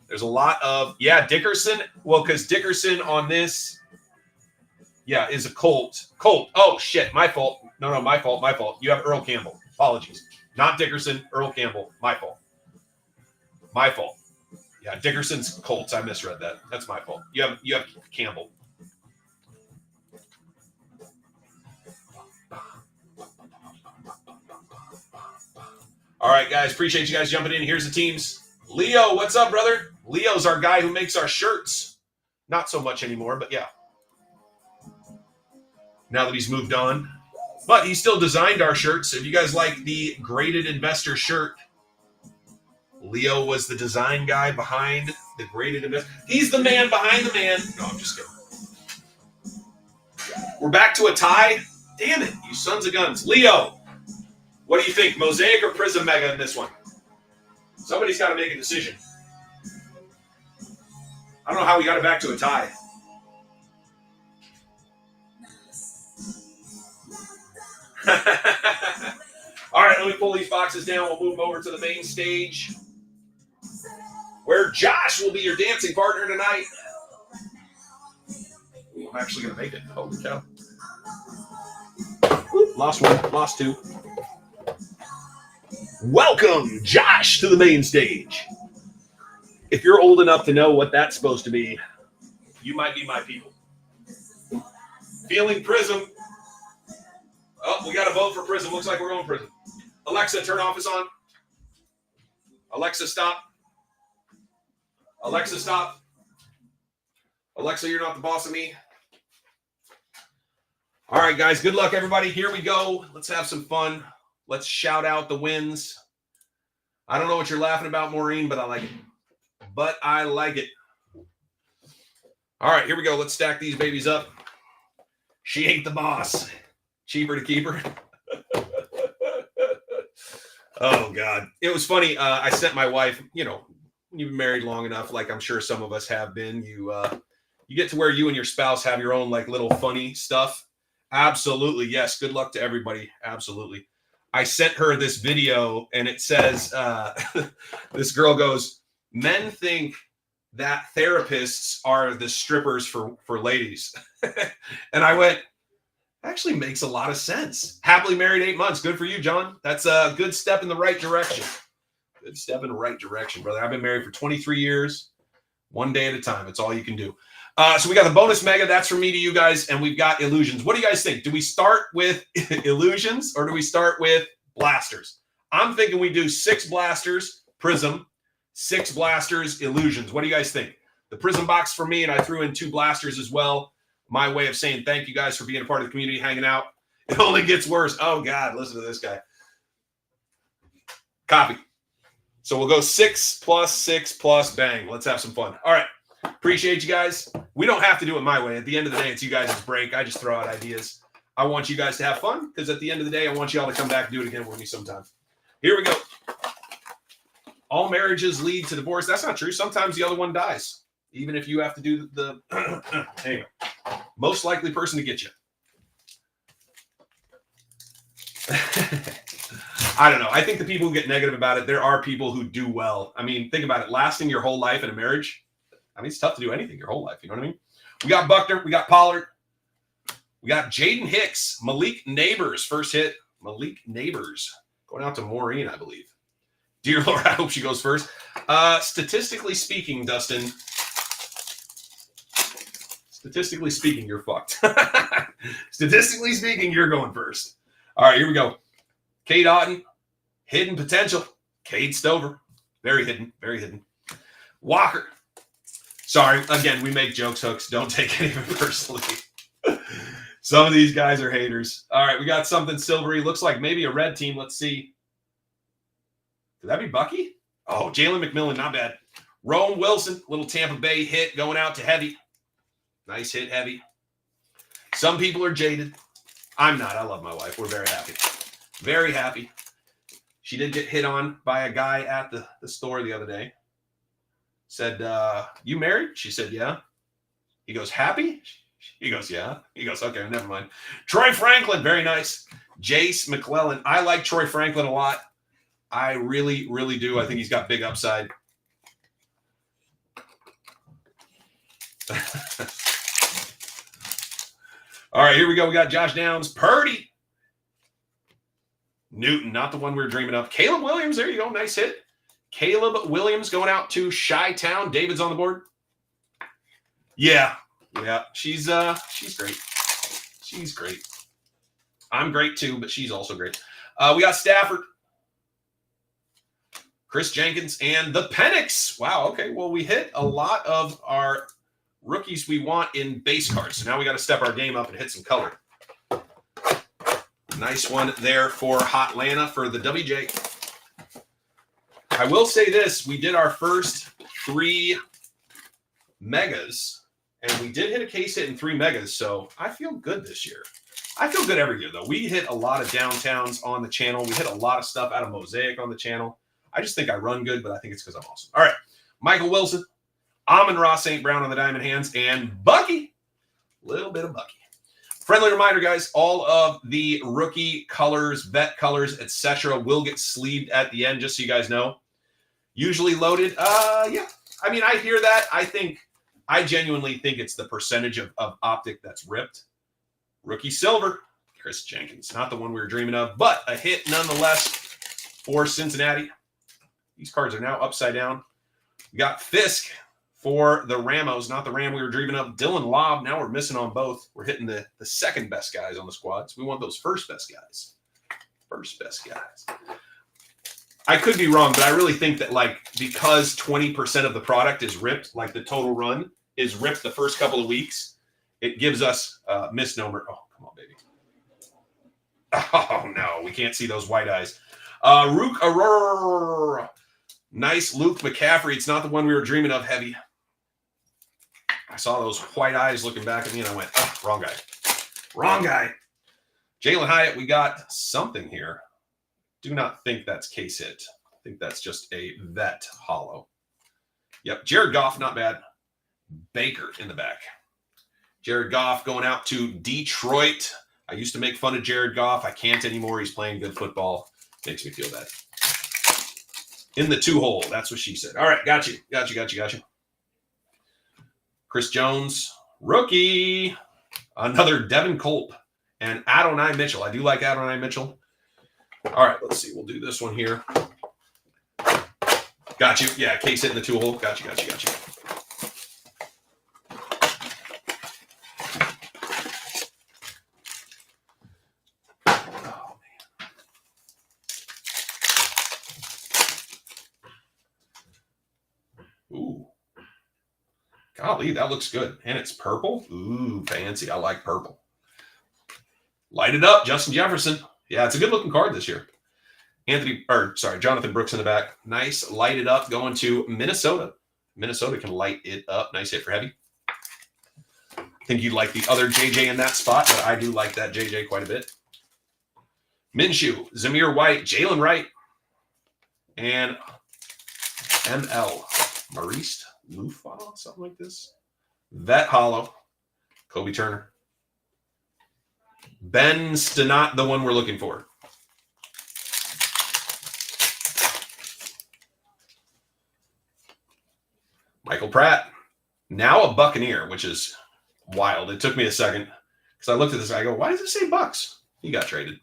There's a lot of, Dickerson. Well, because Dickerson on this, is a Colt. Colt. Oh, shit. My fault. No, my fault. You have Earl Campbell. Apologies. Not Dickerson, Earl Campbell. My fault. Yeah, Dickerson's Colts. I misread that. That's my fault. You have Campbell. All right, guys. Appreciate you guys jumping in. Here's the teams. Leo, what's up, brother? Leo's our guy who makes our shirts. Not so much anymore, but yeah. Now that he's moved on. But he still designed our shirts. If you guys like the Graded Investor shirt, Leo was the design guy behind the Graded Investor. He's the man behind the man. No, I'm just kidding. We're back to a tie. Damn it, you sons of guns. Leo, what do you think? Mosaic or Prism Mega in this one? Somebody's got to make a decision. I don't know how we got it back to a tie. All right, let me pull these boxes down. We'll move over to the main stage, where Josh will be your dancing partner tonight. Ooh, I'm actually going to make it. Holy cow. Oop, lost one. Lost 2. Welcome, Josh, to the main stage. If you're old enough to know what that's supposed to be, you might be my people. Feeling Prism. Oh, we got a vote for Prism. Looks like we're going Prism. Alexa, turn off is on. Alexa, stop. Alexa, stop. Alexa, you're not the boss of me. All right, guys. Good luck, everybody. Here we go. Let's have some fun. Let's shout out the wins. I don't know what you're laughing about, Maureen, but I like it. All right, here we go. Let's stack these babies up. She ain't the boss. Cheaper to keep her. Oh, God. It was funny. I sent my wife, when you've been married long enough, like I'm sure some of us have been, you get to where you and your spouse have your own like little funny stuff. Absolutely. Yes. Good luck to everybody. Absolutely. I sent her this video and it says, this girl goes, men think that therapists are the strippers for ladies. And I went, actually makes a lot of sense. Happily married 8 months. Good for you, John. That's a good step in the right direction. Good step in the right direction, brother. I've been married for 23 years. One day at a time. It's all you can do. So we got the bonus mega. That's from me to you guys. And we've got illusions. What do you guys think? Do we start with illusions or do we start with blasters? I'm thinking we do 6 blasters, Prism, 6 blasters, illusions. What do you guys think? The Prism box for me, and I threw in 2 blasters as well. My way of saying thank you guys for being a part of the community, hanging out. It only gets worse. Oh, God, listen to this guy. Copy. So we'll go 6 plus 6 plus bang. Let's have some fun. All right. Appreciate you guys. We don't have to do it my way. At the end of the day, it's you guys' break. I just throw out ideas. I want you guys to have fun because at the end of the day, I want you all to come back and do it again with me sometime. Here we go. All marriages lead to divorce. That's not true. Sometimes the other one dies, even if you have to do the anyway, most likely person to get you. I don't know. I think the people who get negative about it, there are people who do well. I mean, think about it. Lasting your whole life in a marriage, I mean, it's tough to do anything your whole life. You know what I mean? We got Buckner. We got Pollard. We got Jaden Hicks. Malik Neighbors. First hit. Malik Neighbors. Going out to Maureen, I believe. Dear Lord, I hope she goes first. Statistically speaking, Dustin, statistically speaking, you're fucked. Statistically speaking, you're going first. All right, here we go. Cade Otten, hidden potential. Cade Stover, very hidden, very hidden. Walker, sorry, again, we make jokes, hooks. Don't take any of it personally. Some of these guys are haters. All right, we got something silvery. Looks like maybe a red team. Let's see. Could that be Bucky? Oh, Jalen McMillan, not bad. Rome Wilson, little Tampa Bay hit going out to Heavy. Nice hit, Heavy. Some people are jaded. I'm not. I love my wife. We're very happy. Very happy. She did get hit on by a guy at the store the other day. Said, you married? She said, yeah. He goes, happy? He goes, yeah. He goes, okay, never mind. Troy Franklin, very nice. Jace McClellan. I like Troy Franklin a lot. I really, really do. I think he's got big upside. All right, here we go. We got Josh Downs. Purdy. Newton, not the one we were dreaming of. Caleb Williams, there you go. Nice hit. Caleb Williams going out to Chi-Town. David's on the board. Yeah. She's great. She's great. I'm great too, but she's also great. We got Stafford. Chris Jenkins and the Penix. Wow, okay. Well, we hit a lot of our rookies we want in base cards. So now we got to step our game up and hit some color. Nice one there for Hotlanta for the WJ. I will say this. We did our first 3 megas, and we did hit a case hit in 3 megas, so I feel good this year. I feel good every year, though. We hit a lot of downtowns on the channel. We hit a lot of stuff out of Mosaic on the channel. I just think I run good, but I think it's because I'm awesome. All right. Michael Wilson, Amon-Ra St. Brown on the diamond hands, and Bucky. Little bit of Bucky. Friendly reminder, guys, all of the rookie colors, vet colors, etc. will get sleeved at the end, just so you guys know. Usually loaded. Yeah. I mean, I hear that. I genuinely think it's the percentage of Optic that's ripped. Rookie silver, Chris Jenkins. Not the one we were dreaming of, but a hit nonetheless for Cincinnati. These cards are now upside down. We got Fisk for the Ramos, not the Ram we were dreaming of. Dylan Lobb, now we're missing on both. We're hitting the second best guys on the squads. We want those first best guys. First best guys. I could be wrong, but I really think that, like, because 20% of the product is ripped, like the total run is ripped the first couple of weeks, it gives us misnomer. Oh, come on, baby. Oh, no, we can't see those white eyes. Rook Aurora. Nice Luke McCaffrey. It's not the one we were dreaming of, Heavy. I saw those white eyes looking back at me, and I went, oh, wrong guy. Wrong guy. Jalen Hyatt, we got something here. Do not think that's case hit. I think that's just a vet hollow. Yep, Jared Goff, not bad. Baker in the back. Jared Goff going out to Detroit. I used to make fun of Jared Goff. I can't anymore. He's playing good football. Makes me feel bad. In the 2-hole. That's what she said. All right, got you. Chris Jones, rookie. Another Devin Culp and Adonai Mitchell. I do like Adonai Mitchell. All right, let's see. We'll do this one here. Got you. Yeah, case hit in the 2-hole. Got you. Oh, man. Ooh. Golly, that looks good. And it's purple. Ooh, fancy. I like purple. Light it up, Justin Jefferson. Yeah, it's a good-looking card this year. Jonathan Brooks in the back. Nice, light it up, going to Minnesota. Minnesota can light it up. Nice hit for heavy. I think you'd like the other JJ in that spot, but I do like that JJ quite a bit. Minshew, Zamir White, Jalen Wright, and ML. Maurice Lufa, something like this. Vet Hollow, Kobe Turner. Ben Stenot, the one we're looking for. Michael Pratt, now a Buccaneer, which is wild. It took me a second because I looked at this. I go, why does it say Bucks? He got traded.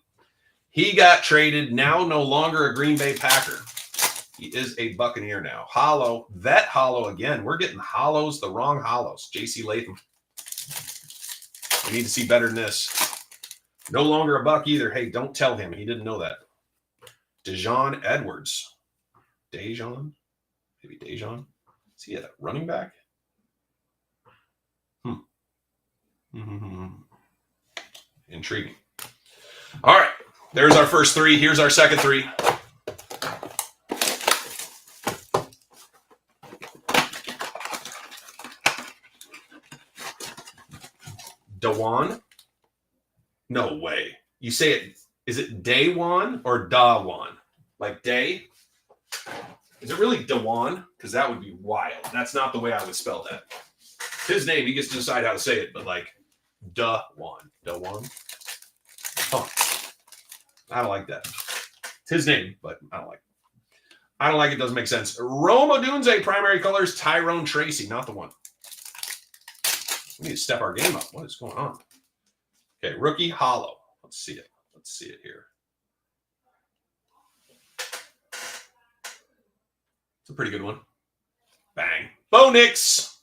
He got traded. Now no longer a Green Bay Packer. He is a Buccaneer now. Hollow, Vet Hollow again. We're getting hollows, the wrong hollows. J.C. Latham. We need to see better than this. No longer a Buck either. Hey, don't tell him. He didn't know that. Dejon Edwards. Dejon? Maybe Dejon? Is he a running back? Intriguing. All right. There's our first three. Here's our second three. Dawan? No way. You say it, is it Dawan or Dawan? Like day? Is it really Dawan? Because that would be wild. That's not the way I would spell that. His name, he gets to decide how to say it, but like Dawan. Dawan? Huh. I don't like that. It's his name, but I don't like it. I don't like it. Doesn't make sense. Rome Odunze, primary colors, Tyrone Tracy, not the one. We need to step our game up. What is going on? Okay, rookie hollow. Let's see it. Let's see it here. It's a pretty good one. Bang. Bo Nix.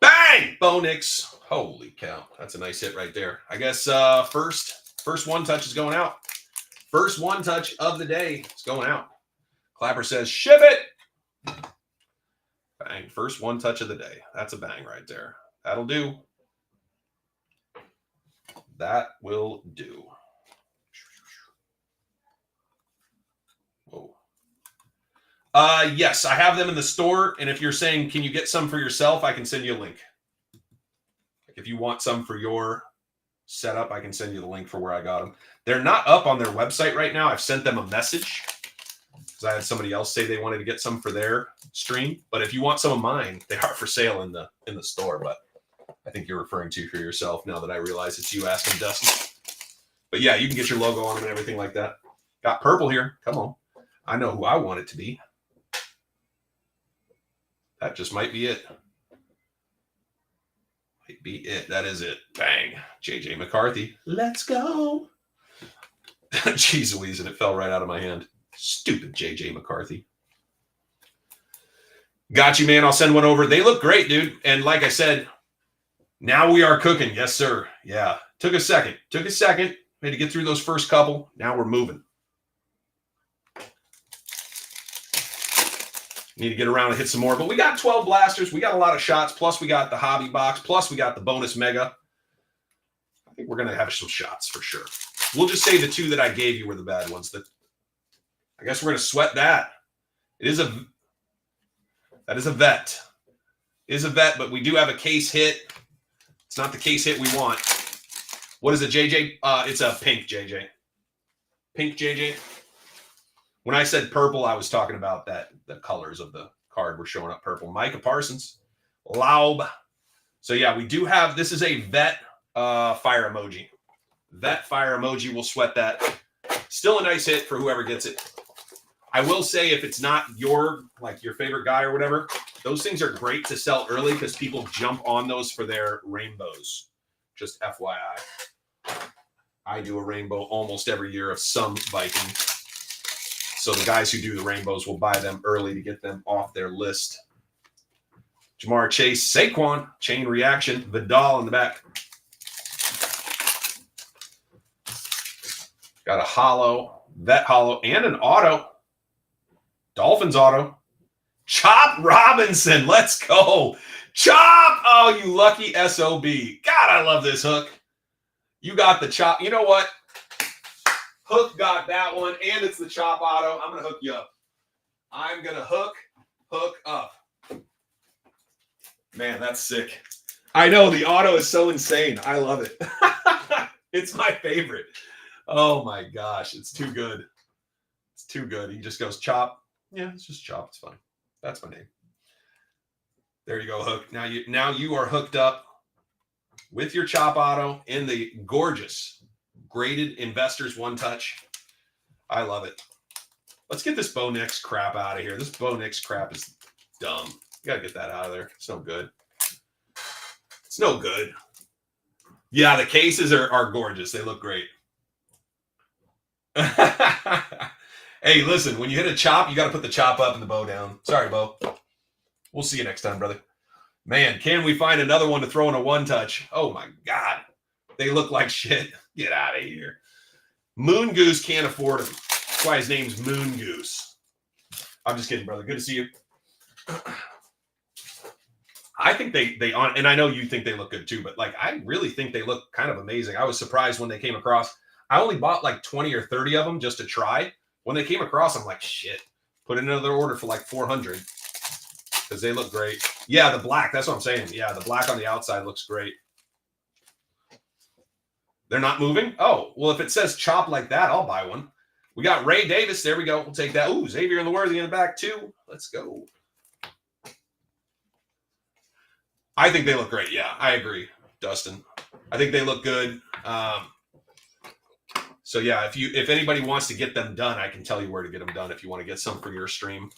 Bang. Bo Nix. Holy cow. That's a nice hit right there. I guess first one touch is going out. First one touch of the day is going out. Clapper says, ship it. Bang. First one touch of the day. That's a bang right there. That'll do. That will do. Whoa. Yes, I have them in the store. And if you're saying, can you get some for yourself? I can send you a link. If you want some for your setup, I can send you the link for where I got them. They're not up on their website right now. I've sent them a message because I had somebody else say they wanted to get some for their stream. But if you want some of mine, they are for sale in the store. But I think you're referring to for yourself now that I realize it's you asking Dustin. But yeah, you can get your logo on them and everything like that. Got purple here. Come on. I know who I want it to be. That just might be it. Might be it. That is it. Bang. JJ McCarthy. Let's go. Jeez Louise, and it fell right out of my hand. Stupid JJ McCarthy. Got you, man. I'll send one over. They look great, dude. And like I said, now we are cooking. Yes, sir. Yeah. Took a second. We had to get through those first couple. Now we're moving. Need to get around and hit some more. But we got 12 blasters. We got a lot of shots. Plus, we got the hobby box. Plus, we got the bonus mega. I think we're going to have some shots for sure. We'll just say the two that I gave you were the bad ones. I guess we're going to sweat that. That is a vet. It is a vet, but we do have a case hit. It's not the case hit we want. What is it, JJ? It's a pink, JJ. Pink, JJ. When I said purple, I was talking about that the colors of the card were showing up purple. Micah Parsons. Laub. So, yeah, we do have – this is a vet fire emoji. Vet fire emoji. We'll sweat that. Still a nice hit for whoever gets it. I will say if it's not your favorite guy or whatever, those things are great to sell early because people jump on those for their rainbows. Just FYI. I do a rainbow almost every year of some Viking. So the guys who do the rainbows will buy them early to get them off their list. Jamar Chase, Saquon, chain reaction, Vidal in the back. Got a hollow, vet hollow, and an auto. Dolphins auto. Chop Robinson. Let's go. Chop. Oh, you lucky SOB. God, I love this hook. You got the chop. You know what? Hook got that one, and it's the Chop Auto. I'm going to hook you up. I'm going to hook up. Man, that's sick. I know, the auto is so insane. I love it. It's my favorite. Oh my gosh, it's too good. It's too good. He just goes, Chop. Yeah, it's just Chop. It's fine. That's my name. There you go, Hook. Now you are hooked up with your Chop Auto in the gorgeous graded Investors One Touch. I love it. Let's get this Bo Nix crap out of here. This Bo Nix crap is dumb. You got to get that out of there. It's no good. It's no good. Yeah, the cases are gorgeous. They look great. Hey, listen, when you hit a chop, you got to put the chop up and the bow down. Sorry, Bo. We'll see you next time, brother. Man, can we find another one to throw in a one touch? Oh, my God. They look like shit. Get out of here. Moon Goose can't afford him. That's why his name's Moon Goose. I'm just kidding, brother. Good to see you. I think they on, and I know you think they look good too, but like I really think they look kind of amazing. I was surprised when they came across. I only bought like 20 or 30 of them just to try. When they came across, I'm like, shit, put in another order for like 400 because they look great. Yeah, the black, that's what I'm saying. Yeah, the black on the outside looks great. They're not moving? Oh, well, if it says Chop like that, I'll buy one. We got Ray Davis. There we go. We'll take that. Ooh, Xavier and the Worthy in the back too. Let's go. I think they look great. Yeah, I agree, Dustin. I think they look good. So yeah, if anybody wants to get them done, I can tell you where to get them done if you want to get some for your stream.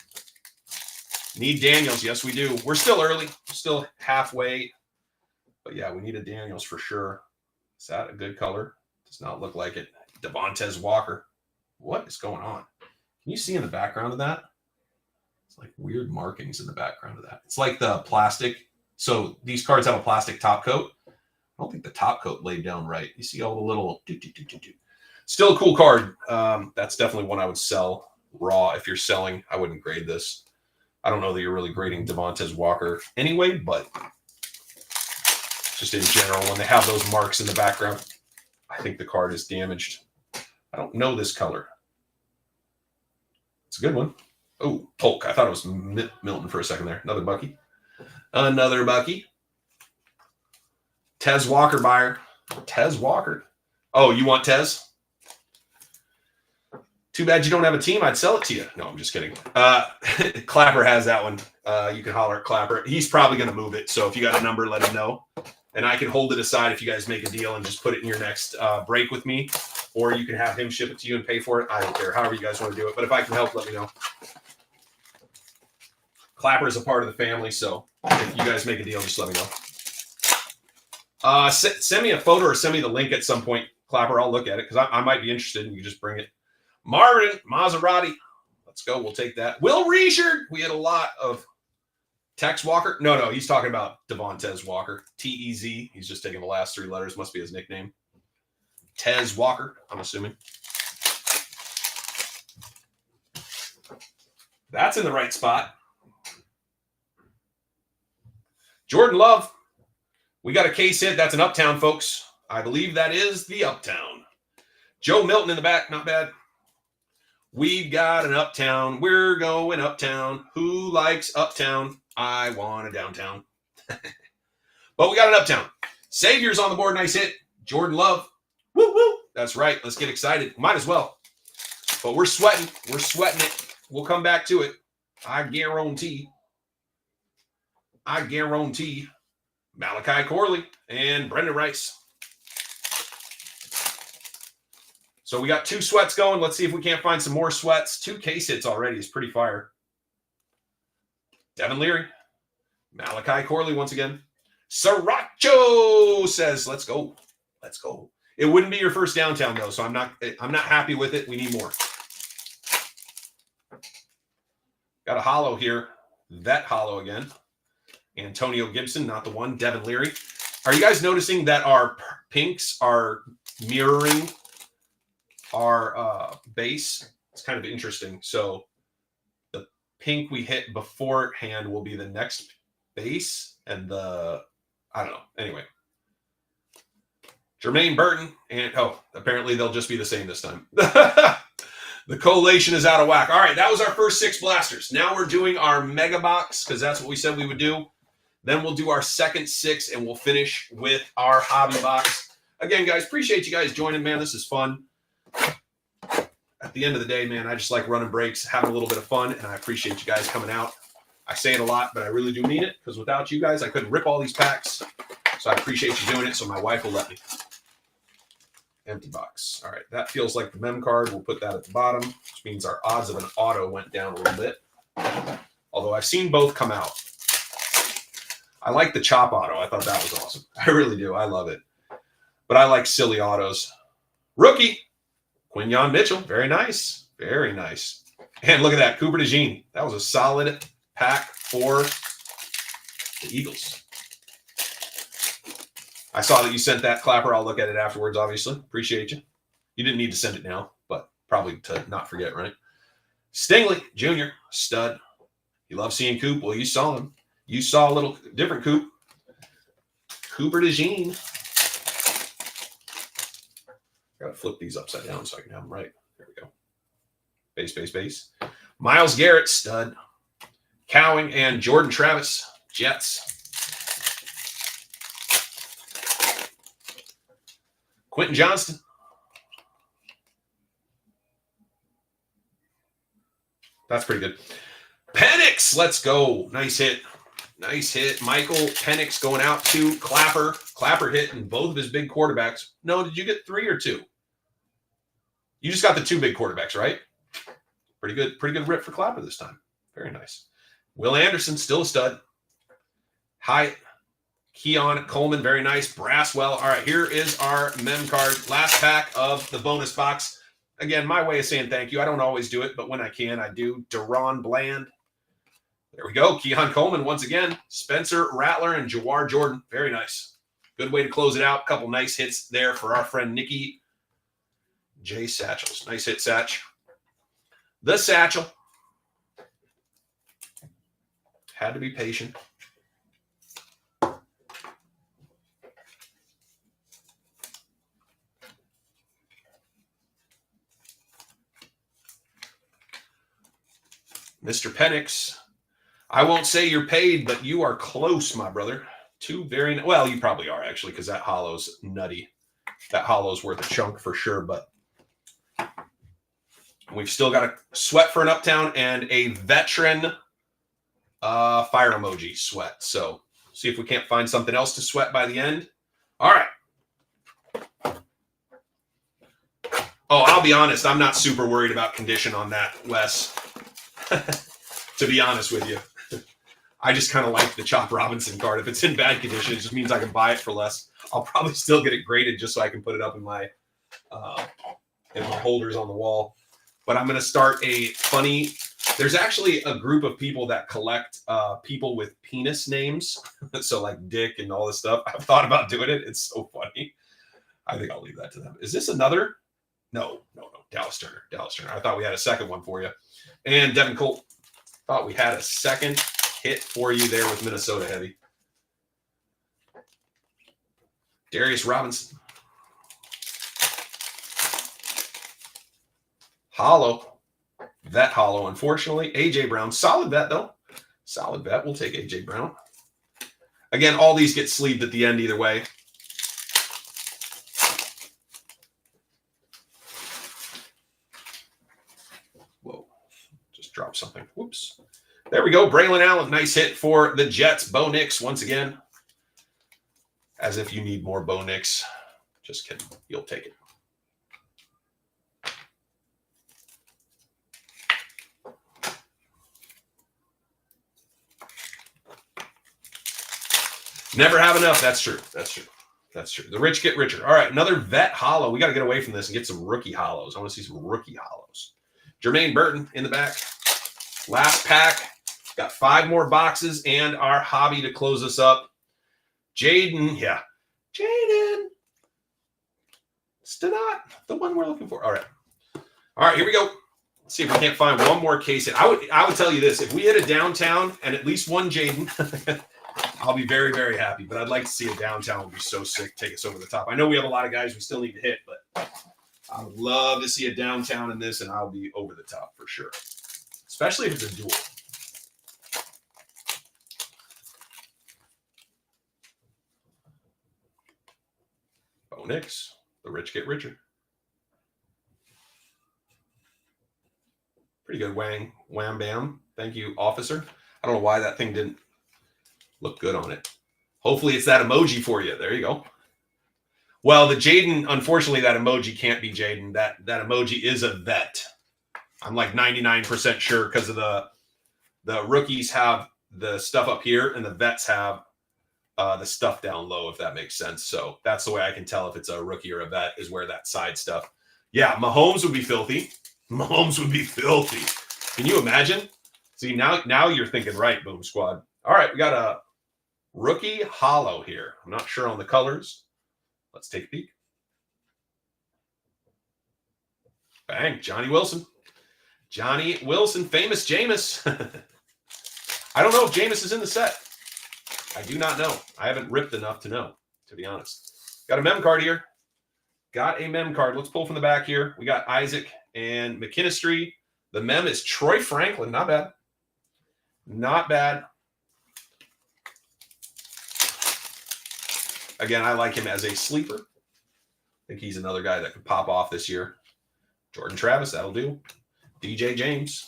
Need Daniels? Yes, we do. We're still early. We're still halfway. But yeah, we need a Daniels for sure. Is that a good color? Does not look like it. Devontae Walker. What is going on? Can you see in the background of that? It's like weird markings in the background of that. It's like the plastic. So these cards have a plastic top coat. I don't think the top coat laid down right. You see all the little... Still a cool card. That's definitely one I would sell raw. If you're selling, I wouldn't grade this. I don't know that you're really grading Devontae Walker anyway, but just in general, when they have those marks in the background, I think the card is damaged. I don't know this color. It's a good one. Oh, Polk. I thought it was Milton for a second there. Another Bucky. Another Bucky. Tez Walker buyer. Tez Walker. Oh, you want Tez? Too bad you don't have a team. I'd sell it to you. No, I'm just kidding. Clapper has that one. You can holler at Clapper. He's probably going to move it. So if you got a number, let him know. And I can hold it aside if you guys make a deal and just put it in your next break with me. Or you can have him ship it to you and pay for it. I don't care. However you guys want to do it. But if I can help, let me know. Clapper is a part of the family. So if you guys make a deal, just let me know. Send me a photo or send me the link at some point, Clapper. I'll look at it because I might be interested and you just bring it. Marvin, Maserati. Let's go. We'll take that. Will Reishard. We had a lot of Tex Walker. No, he's talking about Devontae Walker. T-E-Z. He's just taking the last three letters. Must be his nickname. Tez Walker, I'm assuming. That's in the right spot. Jordan Love. We got a case hit. That's an Uptown, folks. I believe that is the Uptown. Joe Milton in the back. Not bad. We've got an Uptown. We're going Uptown. Who likes Uptown? I want a downtown. But we got an Uptown. Savior's on the board. Nice hit. Jordan Love. Woo, woo. That's right. Let's get excited. Might as well. But we're sweating. We're sweating it. We'll come back to it. I guarantee. Malachi Corley and Brendan Rice. So we got two sweats going. Let's see if we can't find some more sweats. 2 case hits already is pretty fire. Devin Leary. Malachi Corley once again. Sriracha says, let's go. Let's go. It wouldn't be your first downtown, though, so I'm not happy with it. We need more. Got a hollow here. That hollow again. Antonio Gibson, not the one. Devin Leary. Are you guys noticing that our pinks are mirroring our base? It's kind of interesting. So the pink we hit beforehand will be the next base, and I don't know. Anyway, Jermaine Burton, and apparently they'll just be the same this time. The collation is out of whack. All right, that was our first 6 blasters. Now we're doing our mega box because that's what we said we would do. Then we'll do our second 6, and we'll finish with our hobby box. Again, guys, appreciate you guys joining, man. This is fun. At the end of the day, man, I just like running breaks, having a little bit of fun, and I appreciate you guys coming out. I say it a lot, but I really do mean it because without you guys, I couldn't rip all these packs. So I appreciate you doing it, so my wife will let me. Empty box. All right, that feels like the mem card. We'll put that at the bottom, which means our odds of an auto went down a little bit. Although I've seen both come out. I like the chop auto. I thought that was awesome. I really do. I love it. But I like silly autos. Rookie, Quinyon Mitchell. Very nice. Very nice. And look at that, Cooper DeJean. That was a solid pack for the Eagles. I saw that you sent that, Clapper. I'll look at it afterwards, obviously. Appreciate you. You didn't need to send it now, but probably to not forget, right? Stingley Jr., stud. You love seeing Coop. Well, you saw him. You saw a little different Coop. Cooper DeJean. Got to flip these upside down so I can have them right. There we go. Base, base, base. Myles Garrett, stud. Cowing and Jordan Travis, Jets. Quentin Johnston. That's pretty good. Penix, let's go. Nice hit. Nice hit. Michael Penix going out to Clapper. Clapper hitting both of his big quarterbacks. No, did you get 3 or 2? You just got the 2 big quarterbacks, right? Pretty good rip for Clapper this time. Very nice. Will Anderson, still a stud. Hyatt. Keon Coleman, very nice. Braswell. All right, here is our mem card. Last pack of the bonus box. Again, my way of saying thank you. I don't always do it, but when I can, I do. Deron Bland. There we go. Keon Coleman once again. Spencer Rattler and Jawar Jordan. Very nice. Good way to close it out. Couple nice hits there for our friend Nikki J. Satchels. Nice hit, Satch. The Satchel. Had to be patient. Mr. Penix, I won't say you're paid, but you are close, my brother. 2 very well, you probably are actually, because that hollow's nutty. That hollow's worth a chunk for sure, but we've still got a sweat for an Uptown and a veteran fire emoji sweat. So see if we can't find something else to sweat by the end. All right. Oh, I'll be honest. I'm not super worried about condition on that, Wes. To be honest with you, I just kind of like the Chop Robinson card. If it's in bad condition, it just means I can buy it for less. I'll probably still get it graded just so I can put it up in my holders on the wall. But I'm going to start a funny. There's actually a group of people that collect people with penis names, so like Dick and all this stuff. I've thought about doing it. It's so funny. I think I'll leave that to them. Is this another? No. Dallas Turner. I thought we had a second one for you. And Devin Colt. Thought we had a second hit for you there with Minnesota Heavy. Darius Robinson. Hollow. Vet hollow, unfortunately. A.J. Brown. Solid vet, though. Solid vet. We'll take A.J. Brown. Again, all these get sleeved at the end either way. Drop something. Whoops. There we go. Braylon Allen. Nice hit for the Jets. Bo Nix once again. As if you need more Bo Nix. Just kidding. You'll take it. Never have enough. That's true. The rich get richer. All right. Another vet hollow. We got to get away from this and get some rookie hollows. I want to see some rookie hollows. Jermaine Burton in the back. Last pack. Got 5 more boxes and our hobby to close us up. Jaden. Yeah. Jaden. Still not the one we're looking for. All right, here we go. Let's see if we can't find one more case hit. I would tell you this. If we hit a downtown and at least one Jaden, I'll be very, very happy. But I'd like to see a downtown would be so sick, take us over the top. I know we have a lot of guys we still need to hit, but I would love to see a downtown in this, and I'll be over the top for sure. Especially if it's a duel. Bo Nix, the rich get richer. Pretty good wham bam. Thank you, officer. I don't know why that thing didn't look good on it. Hopefully it's that emoji for you. There you go. Well, the Jaden, unfortunately, that emoji can't be Jaden. That emoji is a vet. I'm like 99% sure because of the rookies have the stuff up here and the vets have the stuff down low, if that makes sense. So that's the way I can tell if it's a rookie or a vet is where that side stuff. Yeah, Mahomes would be filthy. Mahomes would be filthy. Can you imagine? See, now you're thinking right, Boom Squad. All right, we got a rookie hollow here. I'm not sure on the colors. Let's take a peek. Bang, Johnny Wilson. Johnny Wilson, famous Jameis. I don't know if Jameis is in the set. I do not know. I haven't ripped enough to know, to be honest. Got a mem card here. Got a mem card. Let's pull from the back here. We got Isaac and McKinstry. The mem is Troy Franklin. Not bad. Not bad. Again, I like him as a sleeper. I think he's another guy that could pop off this year. Jordan Travis, that'll do. DJ James.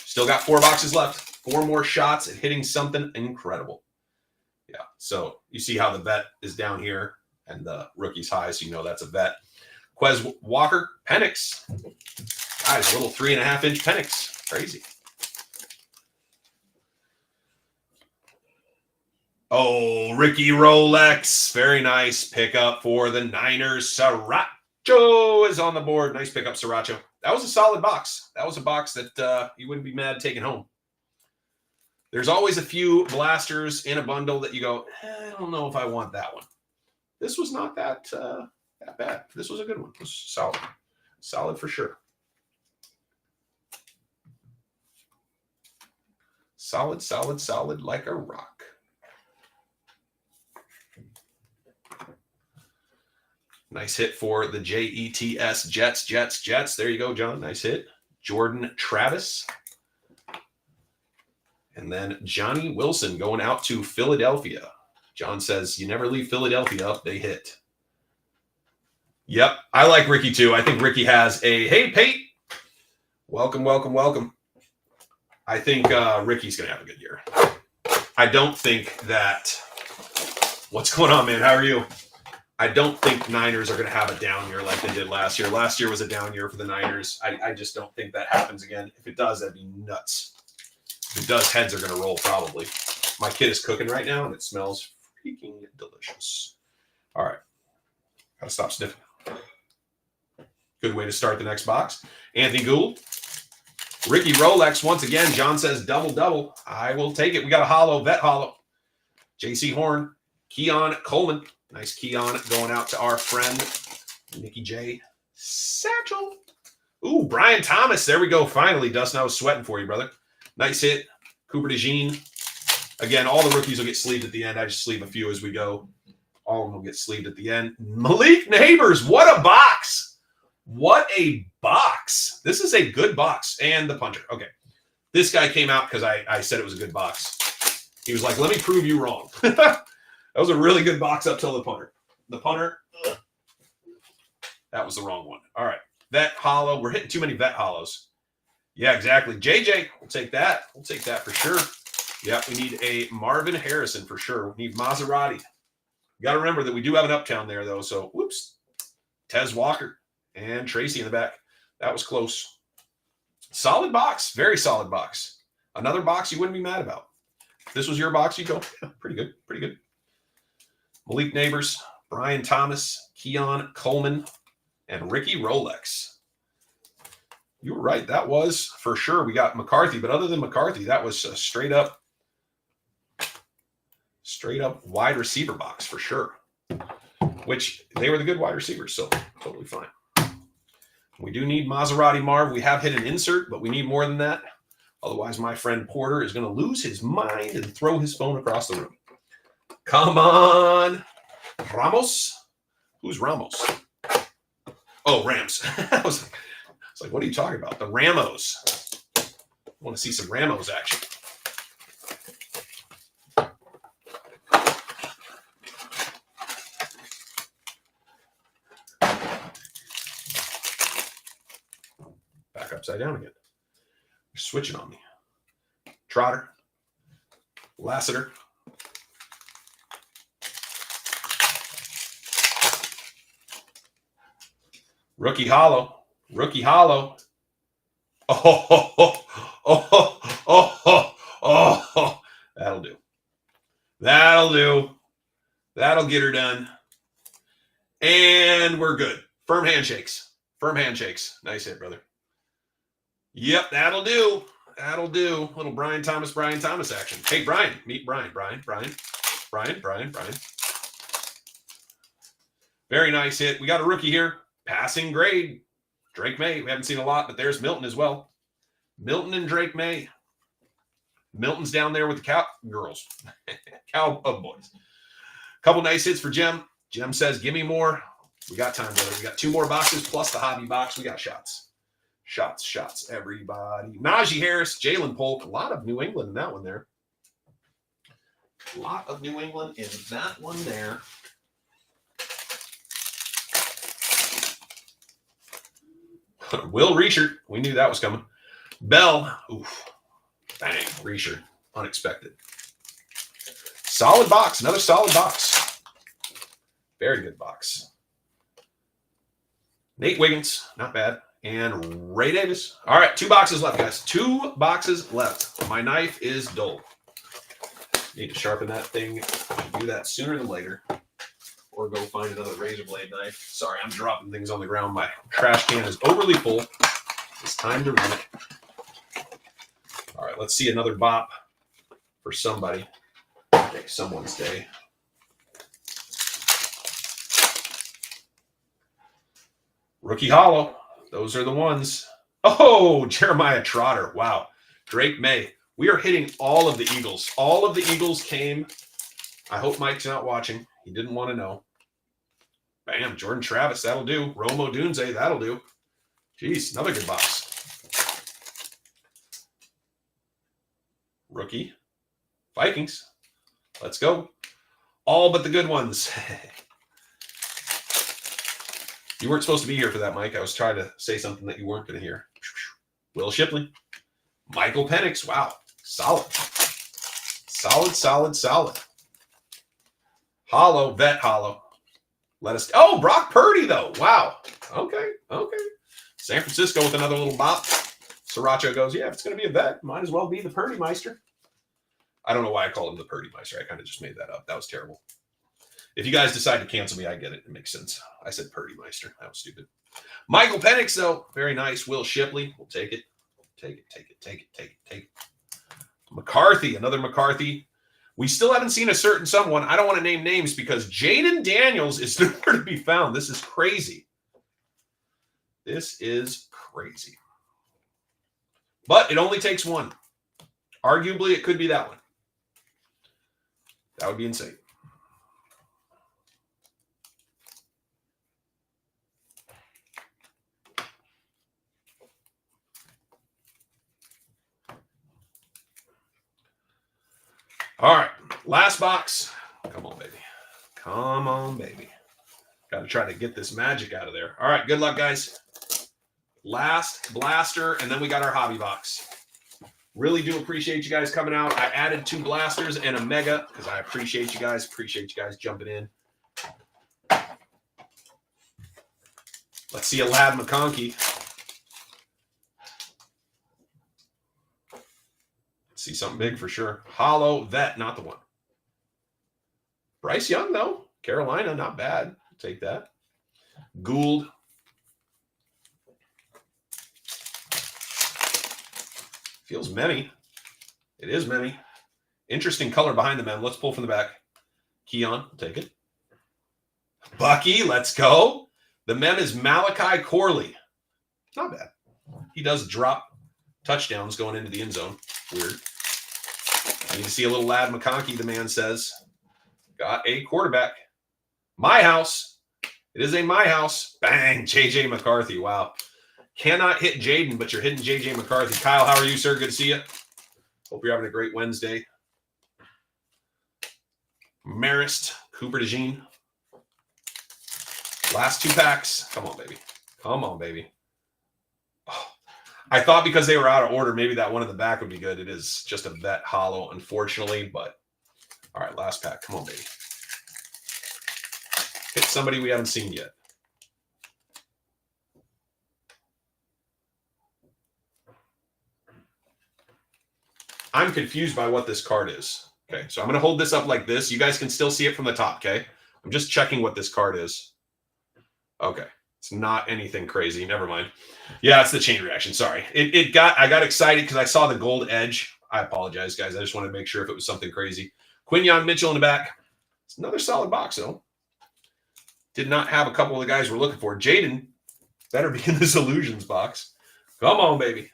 Still got 4 boxes left. 4 more shots at hitting something incredible. Yeah, so you see how the vet is down here and the rookie's high, so you know that's a vet. Quez Walker, Penix. Guys, a little 3.5-inch Penix. Crazy. Oh, Ricky Rolex. Very nice pickup for the Niners. Sriracha is on the board. Nice pickup, Sriracha. That was a solid box. That was a box that you wouldn't be mad taking home. There's always a few blasters in a bundle that you go, I don't know if I want that one. This was not that bad. This was a good one. This was solid. Solid for sure. Solid, solid, solid like a rock. Nice hit for the Jets, Jets. There you go, John. Nice hit. Jordan Travis. And then Johnny Wilson going out to Philadelphia. John says, you never leave Philadelphia up. They hit. Yep. I like Ricky too. I think Ricky has a, hey, Pate. Welcome, welcome, welcome. I think Ricky's going to have a good year. I don't think that, what's going on, man? How are you? I don't think Niners are going to have a down year like they did last year. Last year was a down year for the Niners. I just don't think that happens again. If it does, that'd be nuts. If it does, heads are going to roll probably. My kid is cooking right now, and it smells freaking delicious. All right. Got to stop sniffing. Good way to start the next box. Anthony Gould. Ricky Rolex. Once again, John says double. I will take it. We got a hollow, vet hollow. J.C. Horn. Keon Coleman. Nice Keon going out to our friend, Nikki J. Satchel. Ooh, Brian Thomas. There we go. Finally, Dustin, I was sweating for you, brother. Nice hit. Cooper DeJean. Again, all the rookies will get sleeved at the end. I just sleeve a few as we go. All of them will get sleeved at the end. Malik Neighbors. What a box. What a box. This is a good box. And the punter. Okay. This guy came out because I said it was a good box. He was like, let me prove you wrong. That was a really good box up till the punter. The punter, ugh. That was the wrong one. All right. Vet hollow. We're hitting too many vet hollows. Yeah, exactly. JJ, we'll take that. We'll take that for sure. Yeah, we need a Marvin Harrison for sure. We need Maserati. You got to remember that we do have an uptown there, though. So, whoops. Tez Walker and Tracy in the back. That was close. Solid box. Very solid box. Another box you wouldn't be mad about. If this was your box, you'd go, yeah, pretty good. Pretty good. Malik Neighbors, Brian Thomas, Keon Coleman, and Ricky Rolex. You were right. That was for sure. We got McCarthy, but other than McCarthy, that was a straight up wide receiver box for sure, which they were the good wide receivers. So totally fine. We do need Maserati Marv. We have hit an insert, but we need more than that. Otherwise, my friend Porter is going to lose his mind and throw his phone across the room. Come on. Ramos? Who's Ramos? Oh, Rams. I was like, what are you talking about? The Ramos. I want to see some Ramos action. Back upside down again. You're switching on me. Trotter. Lassiter. Rookie hollow. Rookie hollow. Oh, oh, oh, oh, oh, oh, oh, oh. That'll do. That'll do. That'll get her done. And we're good. Firm handshakes. Firm handshakes. Nice hit, brother. Yep, that'll do. That'll do. Little Brian Thomas action. Hey, Brian. Meet Brian. Brian. Very nice hit. We got a rookie here. Passing grade. Drake May. We haven't seen a lot, but there's Milton as well. Milton and Drake May. Milton's down there with the cowgirls. Cowboys. Couple nice hits for Jem. Jem says, give me more. We got time, brother. We got 2 more boxes plus the hobby box. We got shots. Shots, everybody. Najee Harris, Jalen Polk. A lot of New England in that one there. A lot of New England in that one there. Will Reachard. We knew that was coming. Bell. Oof. Bang. Reachard. Unexpected. Solid box. Another solid box. Very good box. Nate Wiggins. Not bad. And Ray Davis. All right. 2 boxes left, guys. 2 boxes left. My knife is dull. Need to sharpen that thing. Do that sooner than later. Or go find another razor blade knife. Sorry, I'm dropping things on the ground. My trash can is overly full. It's time to run it. All right, let's see another bop for somebody. Make someone's day. Rookie hollow. Those are the ones. Oh, Jeremiah Trotter. Wow. Drake May. We are hitting all of the Eagles. All of the Eagles came. I hope Mike's not watching. He didn't want to know. Bam. Jordan Travis. That'll do. Rome Odunze. That'll do. Jeez. Another good box. Rookie. Vikings. Let's go. All but the good ones. You weren't supposed to be here for that, Mike. I was trying to say something that you weren't going to hear. Will Shipley. Michael Penix. Wow. Solid. Solid. Hollow. Vet hollow. Let us. Oh, Brock Purdy, though. Wow. Okay. San Francisco with another little bop. Sriracha goes, yeah, if it's going to be a vet, might as well be the Purdy Meister. I don't know why I called him the Purdy Meister. I kind of just made that up. That was terrible. If you guys decide to cancel me, I get it. It makes sense. I said Purdy Meister. That was stupid. Michael Penix, though. Very nice. Will Shipley. We'll take it. Take it. McCarthy. Another McCarthy. We still haven't seen a certain someone. I don't want to name names because Jaden Daniels is nowhere to be found. This is crazy. But it only takes one. Arguably, it could be that one. That would be insane. All right, last box. Come on, baby. Got to try to get this magic out of there. All right, good luck, guys. Last blaster, and then we got our hobby box. Really do appreciate you guys coming out. I added 2 blasters and a mega because I appreciate you guys. Appreciate you guys jumping in. Let's see a Lad McConkey. See something big for sure. Hollow vet, not the one. Bryce Young, though. Carolina, not bad. Take that. Gould. Feels many. It is many. Interesting color behind the mem. Let's pull from the back. Keon, take it. Bucky, let's go. The mem is Malachi Corley. Not bad. He does drop touchdowns going into the end zone. Weird. You can see a little Lad McConkey, the man says. got a quarterback. My house. It is a my house. Bang. J.J. McCarthy. Wow. Cannot hit Jaden, but you're hitting J.J. McCarthy. Kyle, how are you, sir? Good to see you. Hope you're having a great Wednesday. Marist, Cooper DeJean. Last 2 packs. Come on, baby. Come on, baby. Oh, I thought because they were out of order, maybe that one in the back would be good. It is just a vet hollow, unfortunately. But, all right, last pack. Come on, baby. Hit somebody we haven't seen yet. I'm confused by what this card is. Okay, so I'm going to hold this up like this. You guys can still see it from the top, okay? I'm just checking what this card is. Okay, it's not anything crazy. Never mind. Yeah, it's the chain reaction. Sorry. I got excited because I saw the gold edge. I apologize, guys. I just wanted to make sure if it was something crazy. Quinyon Mitchell in the back. It's another solid box, though. Did not have a couple of the guys we're looking for. Jaden better be in this illusions box. Come on, baby.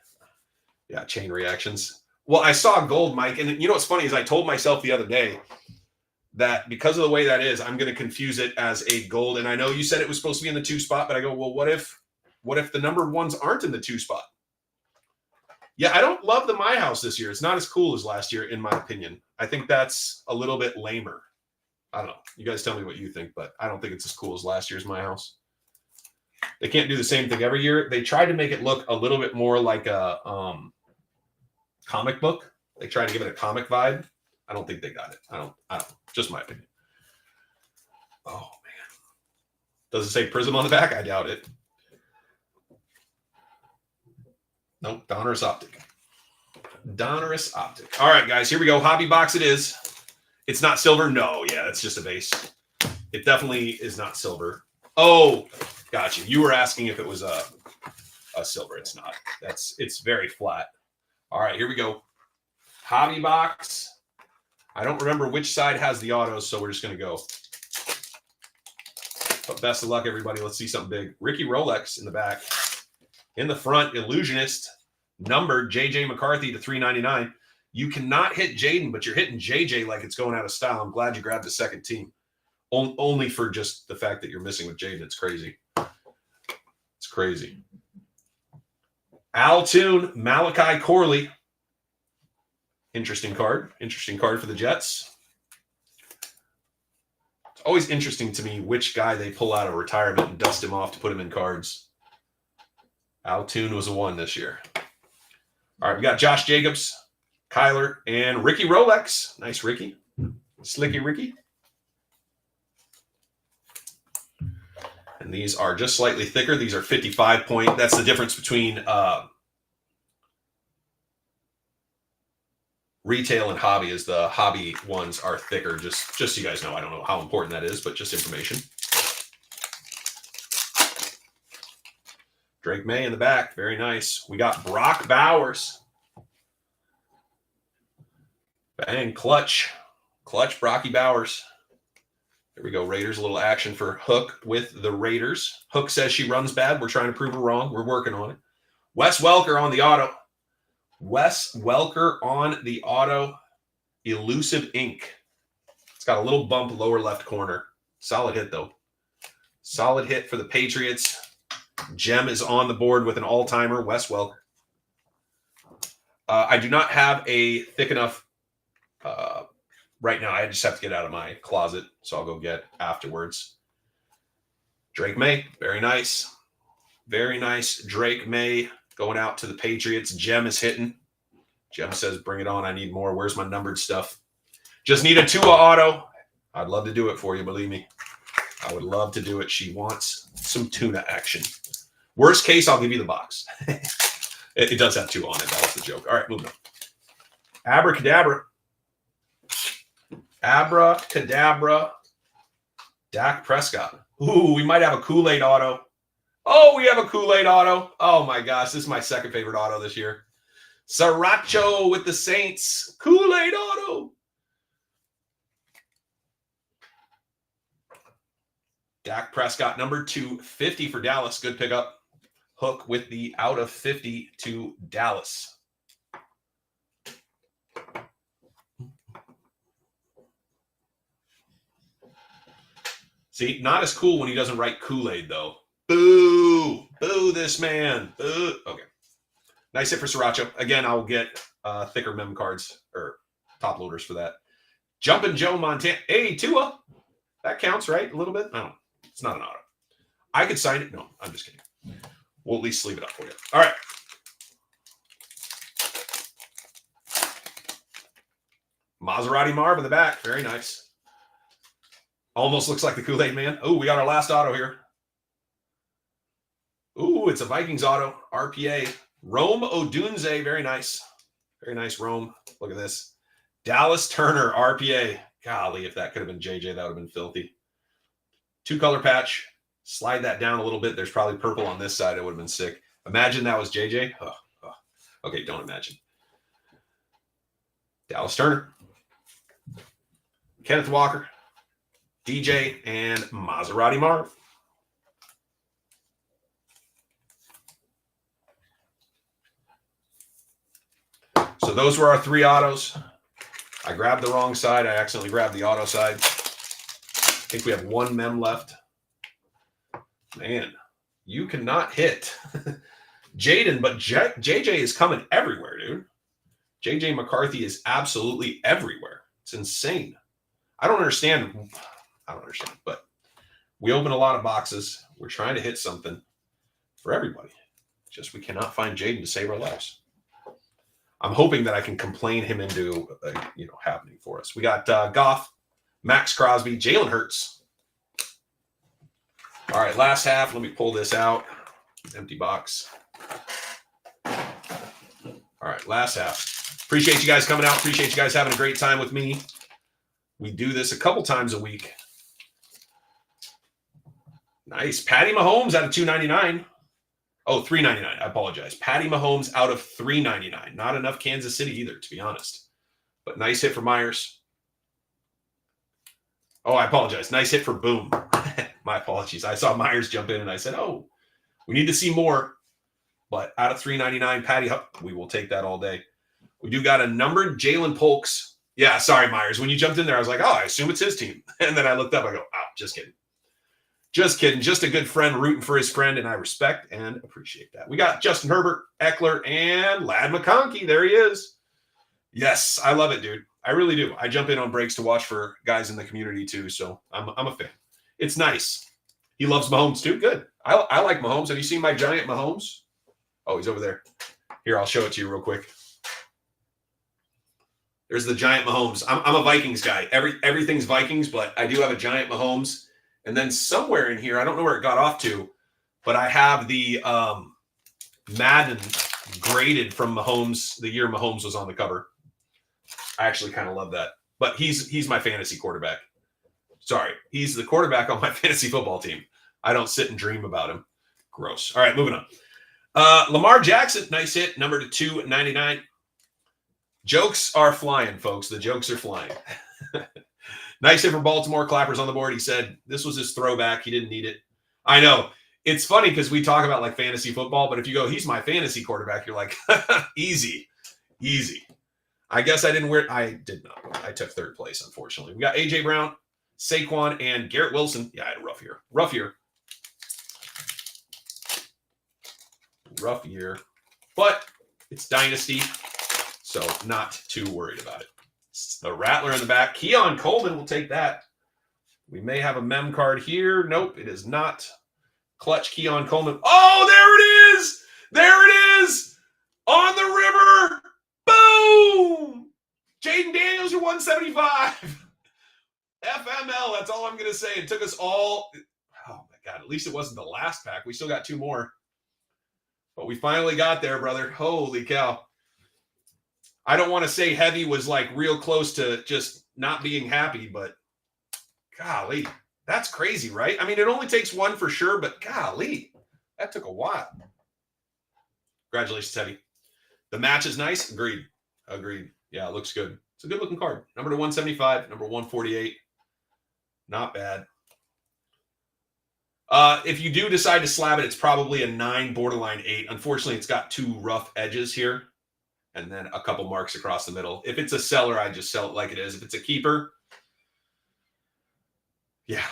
Yeah, chain reactions. Well, I saw gold, Mike, and you know what's funny is I told myself the other day that because of the way that is, I'm going to confuse it as a gold. And I know you said it was supposed to be in the 2 spot, but I go, well, what if the numbered ones aren't in the 2 spot? Yeah, I don't love the My House this year. It's not as cool as last year, in my opinion. I think that's a little bit lamer. I don't know. You guys tell me what you think, but I don't think it's as cool as last year's My House. They can't do the same thing every year. They tried to make it look a little bit more like a comic book. They tried to give it a comic vibe. I don't think they got it. I don't. Just my opinion. Oh, man. Does it say Prism on the back? I doubt it. Nope. Donruss Optic. Donruss Optic. All right, guys. Here we go. Hobby box it is. It's not silver? No. Yeah, it's just a base. It definitely is not silver. Oh, got you. You were asking if it was a silver. It's not. It's very flat. All right, here we go. Hobby box. I don't remember which side has the autos, so we're just going to go. But best of luck, everybody. Let's see something big. Ricky Rolex in the back. In the front, Illusionist, numbered J.J. McCarthy to 399. You cannot hit Jaden, but you're hitting J.J. like it's going out of style. I'm glad you grabbed the second team. Only for just the fact that you're missing with Jaden. It's crazy. It's crazy. Altoon, Malachi Corley. Interesting card. Interesting card for the Jets. It's always interesting to me which guy they pull out of retirement and dust him off to put him in cards. Altoon was a 1 this year. All right, we got Josh Jacobs, Kyler, and Ricky Rolex. Nice, Ricky. Slicky Ricky. And these are just slightly thicker. These are 55 point. That's the difference between retail and hobby. Is the hobby ones are thicker. Just so you guys know. I don't know how important that is, but just information. Drake May in the back. Very nice. We got Brock Bowers. Bang. Clutch. Brocky Bowers. Here we go. Raiders. A little action for Hook with the Raiders. Hook says she runs bad. We're trying to prove her wrong. We're working on it. Wes Welker on the auto. Wes Welker on the auto. Elusive Ink. It's got a little bump lower left corner. Solid hit, though. Solid hit for the Patriots. Gem is on the board with an all-timer, Wes Welker. I do not have a thick enough right now. I just have to get out of my closet, so I'll go get afterwards. Drake May, very nice. Very nice. Drake May going out to the Patriots. Gem is hitting. Gem says, bring it on. I need more. Where's my numbered stuff? Just need a Tua auto. I'd love to do it for you, believe me. I would love to do it. She wants some tuna action. Worst case, I'll give you the box. It does have 2 on it. That was the joke. All right, moving on. Abracadabra. Abracadabra. Dak Prescott. Ooh, we might have a Kool-Aid auto. Oh, we have a Kool-Aid auto. Oh, my gosh. This is my second favorite auto this year. Sriracha with the Saints. Kool-Aid auto. Dak Prescott, number 250 for Dallas. Good pickup. Hook with the out of 50 to Dallas. See, not as cool when he doesn't write Kool-Aid, though. Boo! Boo this man. Boo. Okay. Nice hit for Sriracha. Again, I'll get thicker mem cards or top loaders for that. Jumpin' Joe Montana. Hey, Tua. That counts, right? A little bit? I don't know. It's not an auto. I could sign it. No, I'm just kidding. We'll at least sleeve it up for you. All right. Maserati Marv in the back. Very nice. Almost looks like the Kool-Aid man. Oh, we got our last auto here. Ooh, it's a Vikings auto. RPA. Rome Odunze. Very nice. Very nice, Rome. Look at this. Dallas Turner, RPA. Golly, if that could have been JJ, that would have been filthy. 2-color patch. Slide that down a little bit. There's probably purple on this side. It would have been sick. Imagine that was JJ. Oh. Okay, don't imagine. Dallas Turner. Kenneth Walker. DJ and Maserati Marv. So those were our 3 autos. I grabbed the wrong side. I accidentally grabbed the auto side. I think we have 1 mem left. Man, you cannot hit Jaden, but JJ is coming everywhere, dude. JJ McCarthy is absolutely everywhere. It's insane. I don't understand, but we open a lot of boxes. We're trying to hit something for everybody. Just we cannot find Jaden to save our lives. I'm hoping that I can complain him into, happening for us. We got Goff, Max Crosby, Jalen Hurts. All right, last half. Let me pull this out. Empty box. All right, last half. Appreciate you guys coming out. Appreciate you guys having a great time with me. We do this a couple times a week. Nice. Patty Mahomes out of $2.99. Oh, $3.99. I apologize. Patty Mahomes out of $3.99. Not enough Kansas City either, to be honest. But nice hit for Myers. Oh, I apologize. Nice hit for Boom. My apologies. I saw Myers jump in and I said, oh, we need to see more. But out of $3.99, Patty, we will take that all day. We do got a numbered Jalen Polks. Yeah, sorry, Myers. When you jumped in there, I was like, oh, I assume it's his team. And then I looked up. I go, oh, just kidding. Just kidding. Just a good friend rooting for his friend, and I respect and appreciate that. We got Justin Herbert, Eckler, and Lad McConkey. There he is. Yes, I love it, dude. I really do. I jump in on breaks to watch for guys in the community, too, so I'm a fan. It's nice. He loves Mahomes, too. Good. I like Mahomes. Have you seen my giant Mahomes? Oh, he's over there. Here, I'll show it to you real quick. There's the giant Mahomes. I'm a Vikings guy. Everything's Vikings, but I do have a giant Mahomes. And then somewhere in here, I don't know where it got off to, but I have the Madden graded from Mahomes, the year Mahomes was on the cover. I actually kind of love that. But he's my fantasy quarterback. Sorry, he's the quarterback on my fantasy football team. I don't sit and dream about him. Gross. All right, moving on. Lamar Jackson, nice hit, number to $2.99. Jokes are flying, folks. The jokes are flying. Nice hit for Baltimore. Clappers on the board. He said this was his throwback. He didn't need it. I know. It's funny because we talk about like fantasy football, but if you go, he's my fantasy quarterback, you're like, easy. I guess I didn't wear. I did not. I took 3rd place, unfortunately. We got A.J. Brown, Saquon, and Garrett Wilson. Yeah, I had a rough year. Rough year. But it's Dynasty, so not too worried about it. The Rattler in the back. Keon Coleman will take that. We may have a mem card here. Nope, it is not. Clutch Keon Coleman. Oh, there it is! There it is! On the river! Boom! Jaden Daniels, your 175. FML, that's all I'm going to say. It took us all. Oh, my God. At least it wasn't the last pack. We still got 2 more. But we finally got there, brother. Holy cow. I don't want to say Heavy was like real close to just not being happy, but golly, that's crazy, right? I mean, it only takes 1 for sure, but golly, that took a while. Congratulations, Heavy. The match is nice. Agreed. Yeah, it looks good. It's a good looking card. Number to 175, number 148. Not bad. If you do decide to slab it, it's probably a 9, borderline 8. Unfortunately, it's got 2 rough edges here. And then a couple marks across the middle. If it's a seller, I just sell it like it is. If it's a keeper, yeah,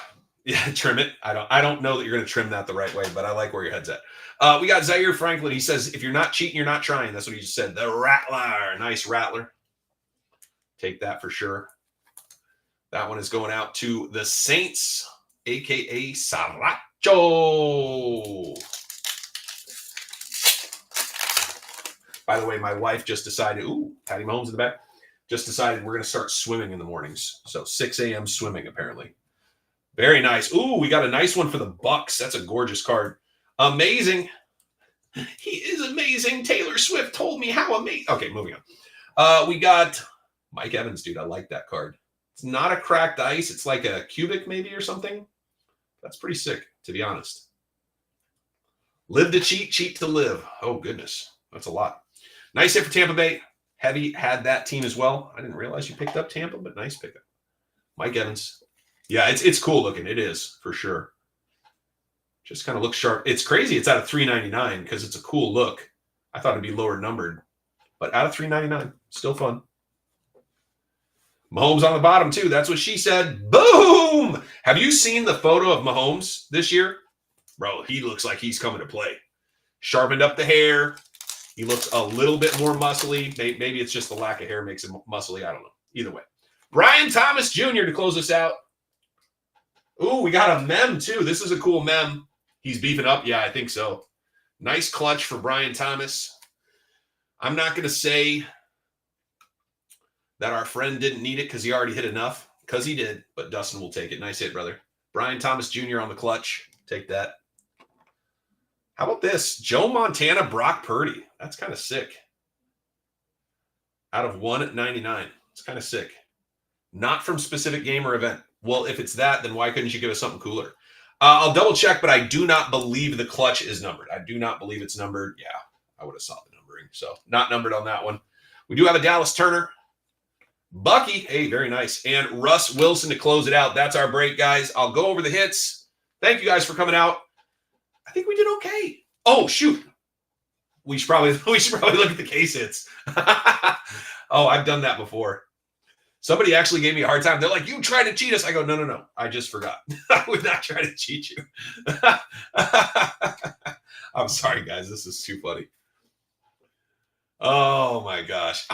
Yeah, trim it. I don't know that you're going to trim that the right way, but I like where your head's at. We got Zaire Franklin. He says, if you're not cheating, you're not trying. That's what he just said. The Rattler. Nice Rattler. Take that for sure. That one is going out to the Saints, a.k.a. Saracho. By the way, my wife just decided, Patty Mahomes in the back, just decided we're going to start swimming in the mornings. So 6 a.m. swimming, apparently. Very nice. We got a nice one for the Bucks. That's a gorgeous card. Amazing. He is amazing. Taylor Swift told me how amazing. Okay, moving on. We got Mike Evans, dude. I like that card. It's not a cracked ice. It's like a cubic maybe or something. That's pretty sick, to be honest. Live to cheat, cheat to live. Oh, goodness. That's a lot. Nice hit for Tampa Bay. Heavy had that team as well. I didn't realize you picked up Tampa, but nice pickup. Mike Evans. Yeah, it's cool looking. It is, for sure. Just kind of looks sharp. It's crazy. It's out of $3.99 because it's a cool look. I thought it'd be lower numbered, but out of $3.99, still fun. Mahomes on the bottom, too. That's what she said. Boom! Have you seen the photo of Mahomes this year? Bro, he looks like he's coming to play. Sharpened up the hair. He looks a little bit more muscly. Maybe it's just the lack of hair makes him muscly. I don't know. Either way. Brian Thomas Jr. to close us out. We got a mem, too. This is a cool mem. He's beefing up. Yeah, I think so. Nice clutch for Brian Thomas. I'm not going to say that our friend didn't need it because he already hit enough, because he did, but Dustin will take it. Nice hit, brother. Brian Thomas Jr. on the clutch. Take that. How about this? Joe Montana, Brock Purdy. That's kind of sick. Out of 199. It's kind of sick. Not from specific game or event. Well, if it's that, then why couldn't you give us something cooler? I'll double check, but I do not believe the clutch is numbered. I do not believe it's numbered. Yeah, I would have saw the numbering. So not numbered on that one. We do have a Dallas Turner. Bucky, hey, very nice. And Russ Wilson to close it out. That's our break, guys. I'll go over the hits. Thank you guys for coming out. I think we did okay. Oh, shoot. We should probably look at the case hits. I've done that before. Somebody actually gave me a hard time. They're like, you tried to cheat us. I go, no. I just forgot. I would not try to cheat you. I'm sorry, guys. This is too funny. Oh, my gosh.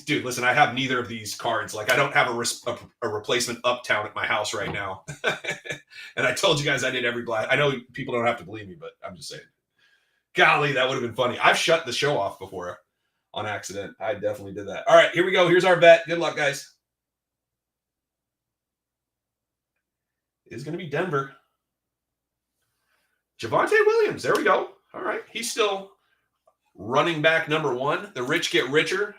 Dude, listen, I have neither of these cards. Like, I don't have a replacement Uptown at my house right now. And I told you guys I did every blast. I know people don't have to believe me, but I'm just saying. Golly, that would have been funny. I've shut the show off before on accident. I definitely did that. All right, here we go. Here's our bet. Good luck, guys. Is going to be Denver. Javonte Williams. There we go. All right. He's still running back number one. The rich get richer.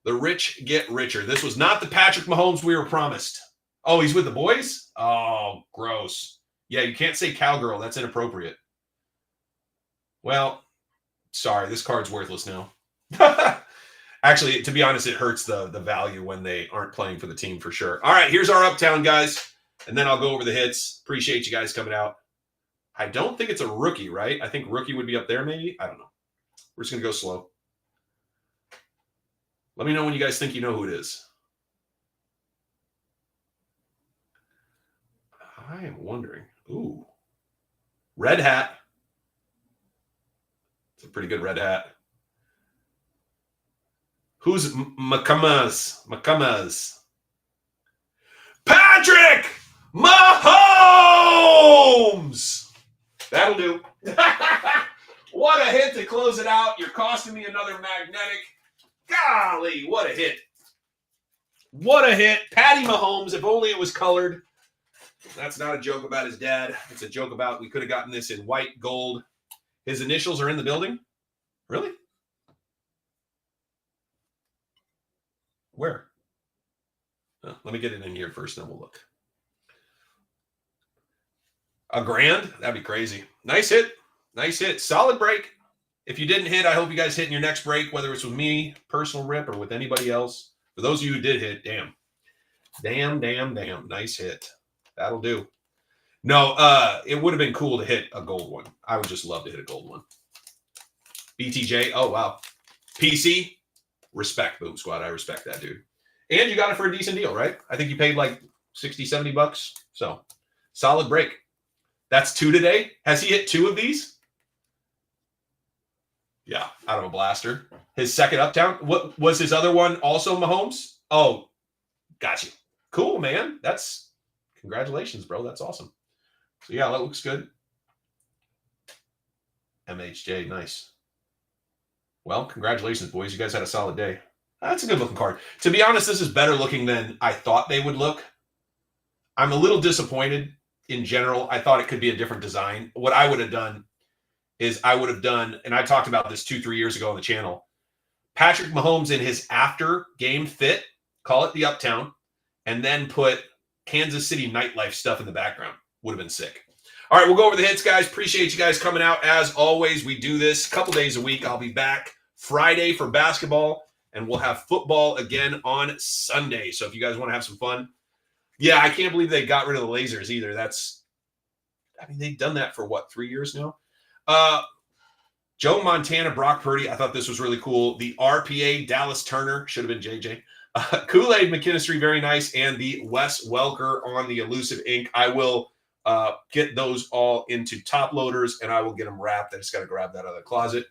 The rich get richer. This was not the Patrick Mahomes we were promised. Oh, he's with the boys? Oh, gross. Yeah, you can't say cowgirl. That's inappropriate. Well, sorry. This card's worthless now. Actually, to be honest, it hurts the value when they aren't playing for the team for sure. All right, here's our Uptown, guys. And then I'll go over the hits. Appreciate you guys coming out. I don't think it's a rookie, right? I think rookie would be up there maybe. I don't know. We're just going to go slow. Let me know when you guys think you know who it is. I am wondering. Ooh. Red hat. It's a pretty good red hat. Who's McCummers? Patrick Mahomes! That'll do. What a hit to close it out. You're costing me another magnetic. Golly, what a hit. What a hit. Patty Mahomes, if only it was colored. That's not a joke about his dad. It's a joke about we could have gotten this in white, gold. His initials are in the building? Really? Where? Oh, let me get it in here first, then we'll look. $1,000? That'd be crazy. Nice hit. Nice hit. Solid break. If you didn't hit, I hope you guys hit in your next break, whether it's with me, personal rip, or with anybody else. For those of you who did hit, damn. Damn. Nice hit. That'll do. No, it would have been cool to hit a gold one. I would just love to hit a gold one. BTJ. Oh, wow. PC. Respect, Boom Squad. I respect that, dude. And you got it for a decent deal, right? I think you paid like $60, $70. So Solid break. That's 2 today. Has he hit 2 of these? Yeah, out of a blaster. His second uptown. What was his other one? Also Mahomes? Oh, got you. Cool, man. That's congratulations, bro. That's awesome. So yeah, that looks good. MHJ, nice. Well, congratulations, boys. You guys had a solid day. That's a good looking card. To be honest, this is better looking than I thought they would look. I'm a little disappointed in general. I thought it could be a different design. What I would have done is and I talked about this 2-3 years ago on the channel, Patrick Mahomes in his after game fit, call it the Uptown, and then put Kansas City nightlife stuff in the background. Would have been sick. All right, we'll go over the hits, guys. Appreciate you guys coming out. As always, we do this a couple days a week. I'll be back Friday for basketball, and we'll have football again on Sunday. So if you guys want to have some fun. Yeah, I can't believe they got rid of the lasers either. They've done that for 3 years now? Joe Montana, Brock Purdy. I thought this was really cool. The RPA, Dallas Turner, should have been JJ. Kool-Aid McKinstry, very nice. And the Wes Welker on the Elusive Ink. I will get those all into top loaders, and I will get them wrapped. I just got to grab that out of the closet.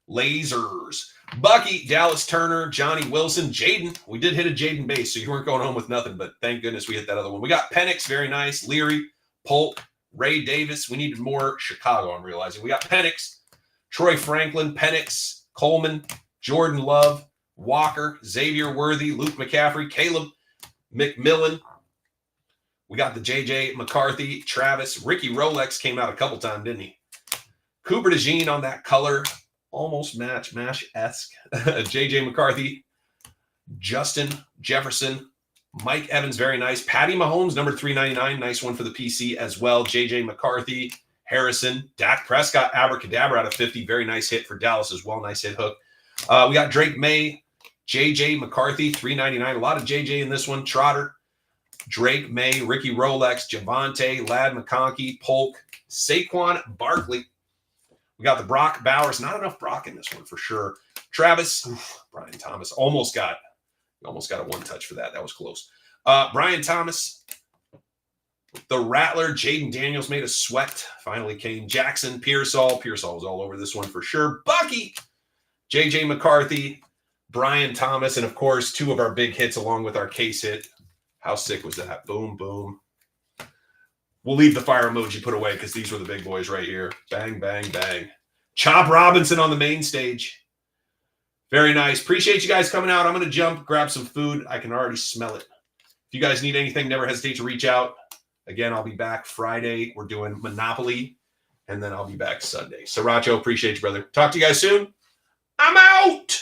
Lasers. Bucky, Dallas Turner, Johnny Wilson, Jaden. We did hit a Jaden base, so you weren't going home with nothing, but thank goodness we hit that other one. We got Penix, very nice. Leary, Polk, Ray Davis. We needed more Chicago, I'm realizing. We got Penix, Troy Franklin, Penix, Coleman, Jordan Love, Walker, Xavier Worthy, Luke McCaffrey, Caleb McMillan. We got the J.J. McCarthy, Travis. Ricky Rolex came out a couple times, didn't he? Cooper DeJean on that color. Almost MASH-esque. J.J. McCarthy, Justin Jefferson, Mike Evans, very nice. Patty Mahomes, number 399, nice one for the PC as well. J.J. McCarthy, Harrison, Dak Prescott, Abracadabra out of 50, very nice hit for Dallas as well, nice hit hook. We got Drake May, J.J. McCarthy, 399, a lot of J.J. in this one. Trotter, Drake May, Ricky Rolex, Javante, Lad McConkey, Polk, Saquon Barkley. We got the Brock Bowers. Not enough Brock in this one for sure. Travis, Brian Thomas almost got a one touch for that. That was close. Brian Thomas, the Rattler, Jaden Daniels made a sweat. Finally came. Jackson, Pearsall. Pearsall was all over this one for sure. Bucky, J.J. McCarthy, Brian Thomas, and of course, 2 of our big hits along with our case hit. How sick was that? Boom, boom. We'll leave the fire emoji put away because these were the big boys right here. Bang, bang, bang. Chop Robinson on the main stage. Very nice. Appreciate you guys coming out. I'm going to jump, grab some food. I can already smell it. If you guys need anything, never hesitate to reach out. Again, I'll be back Friday. We're doing Monopoly, and then I'll be back Sunday. Sriracha, appreciate you, brother. Talk to you guys soon. I'm out.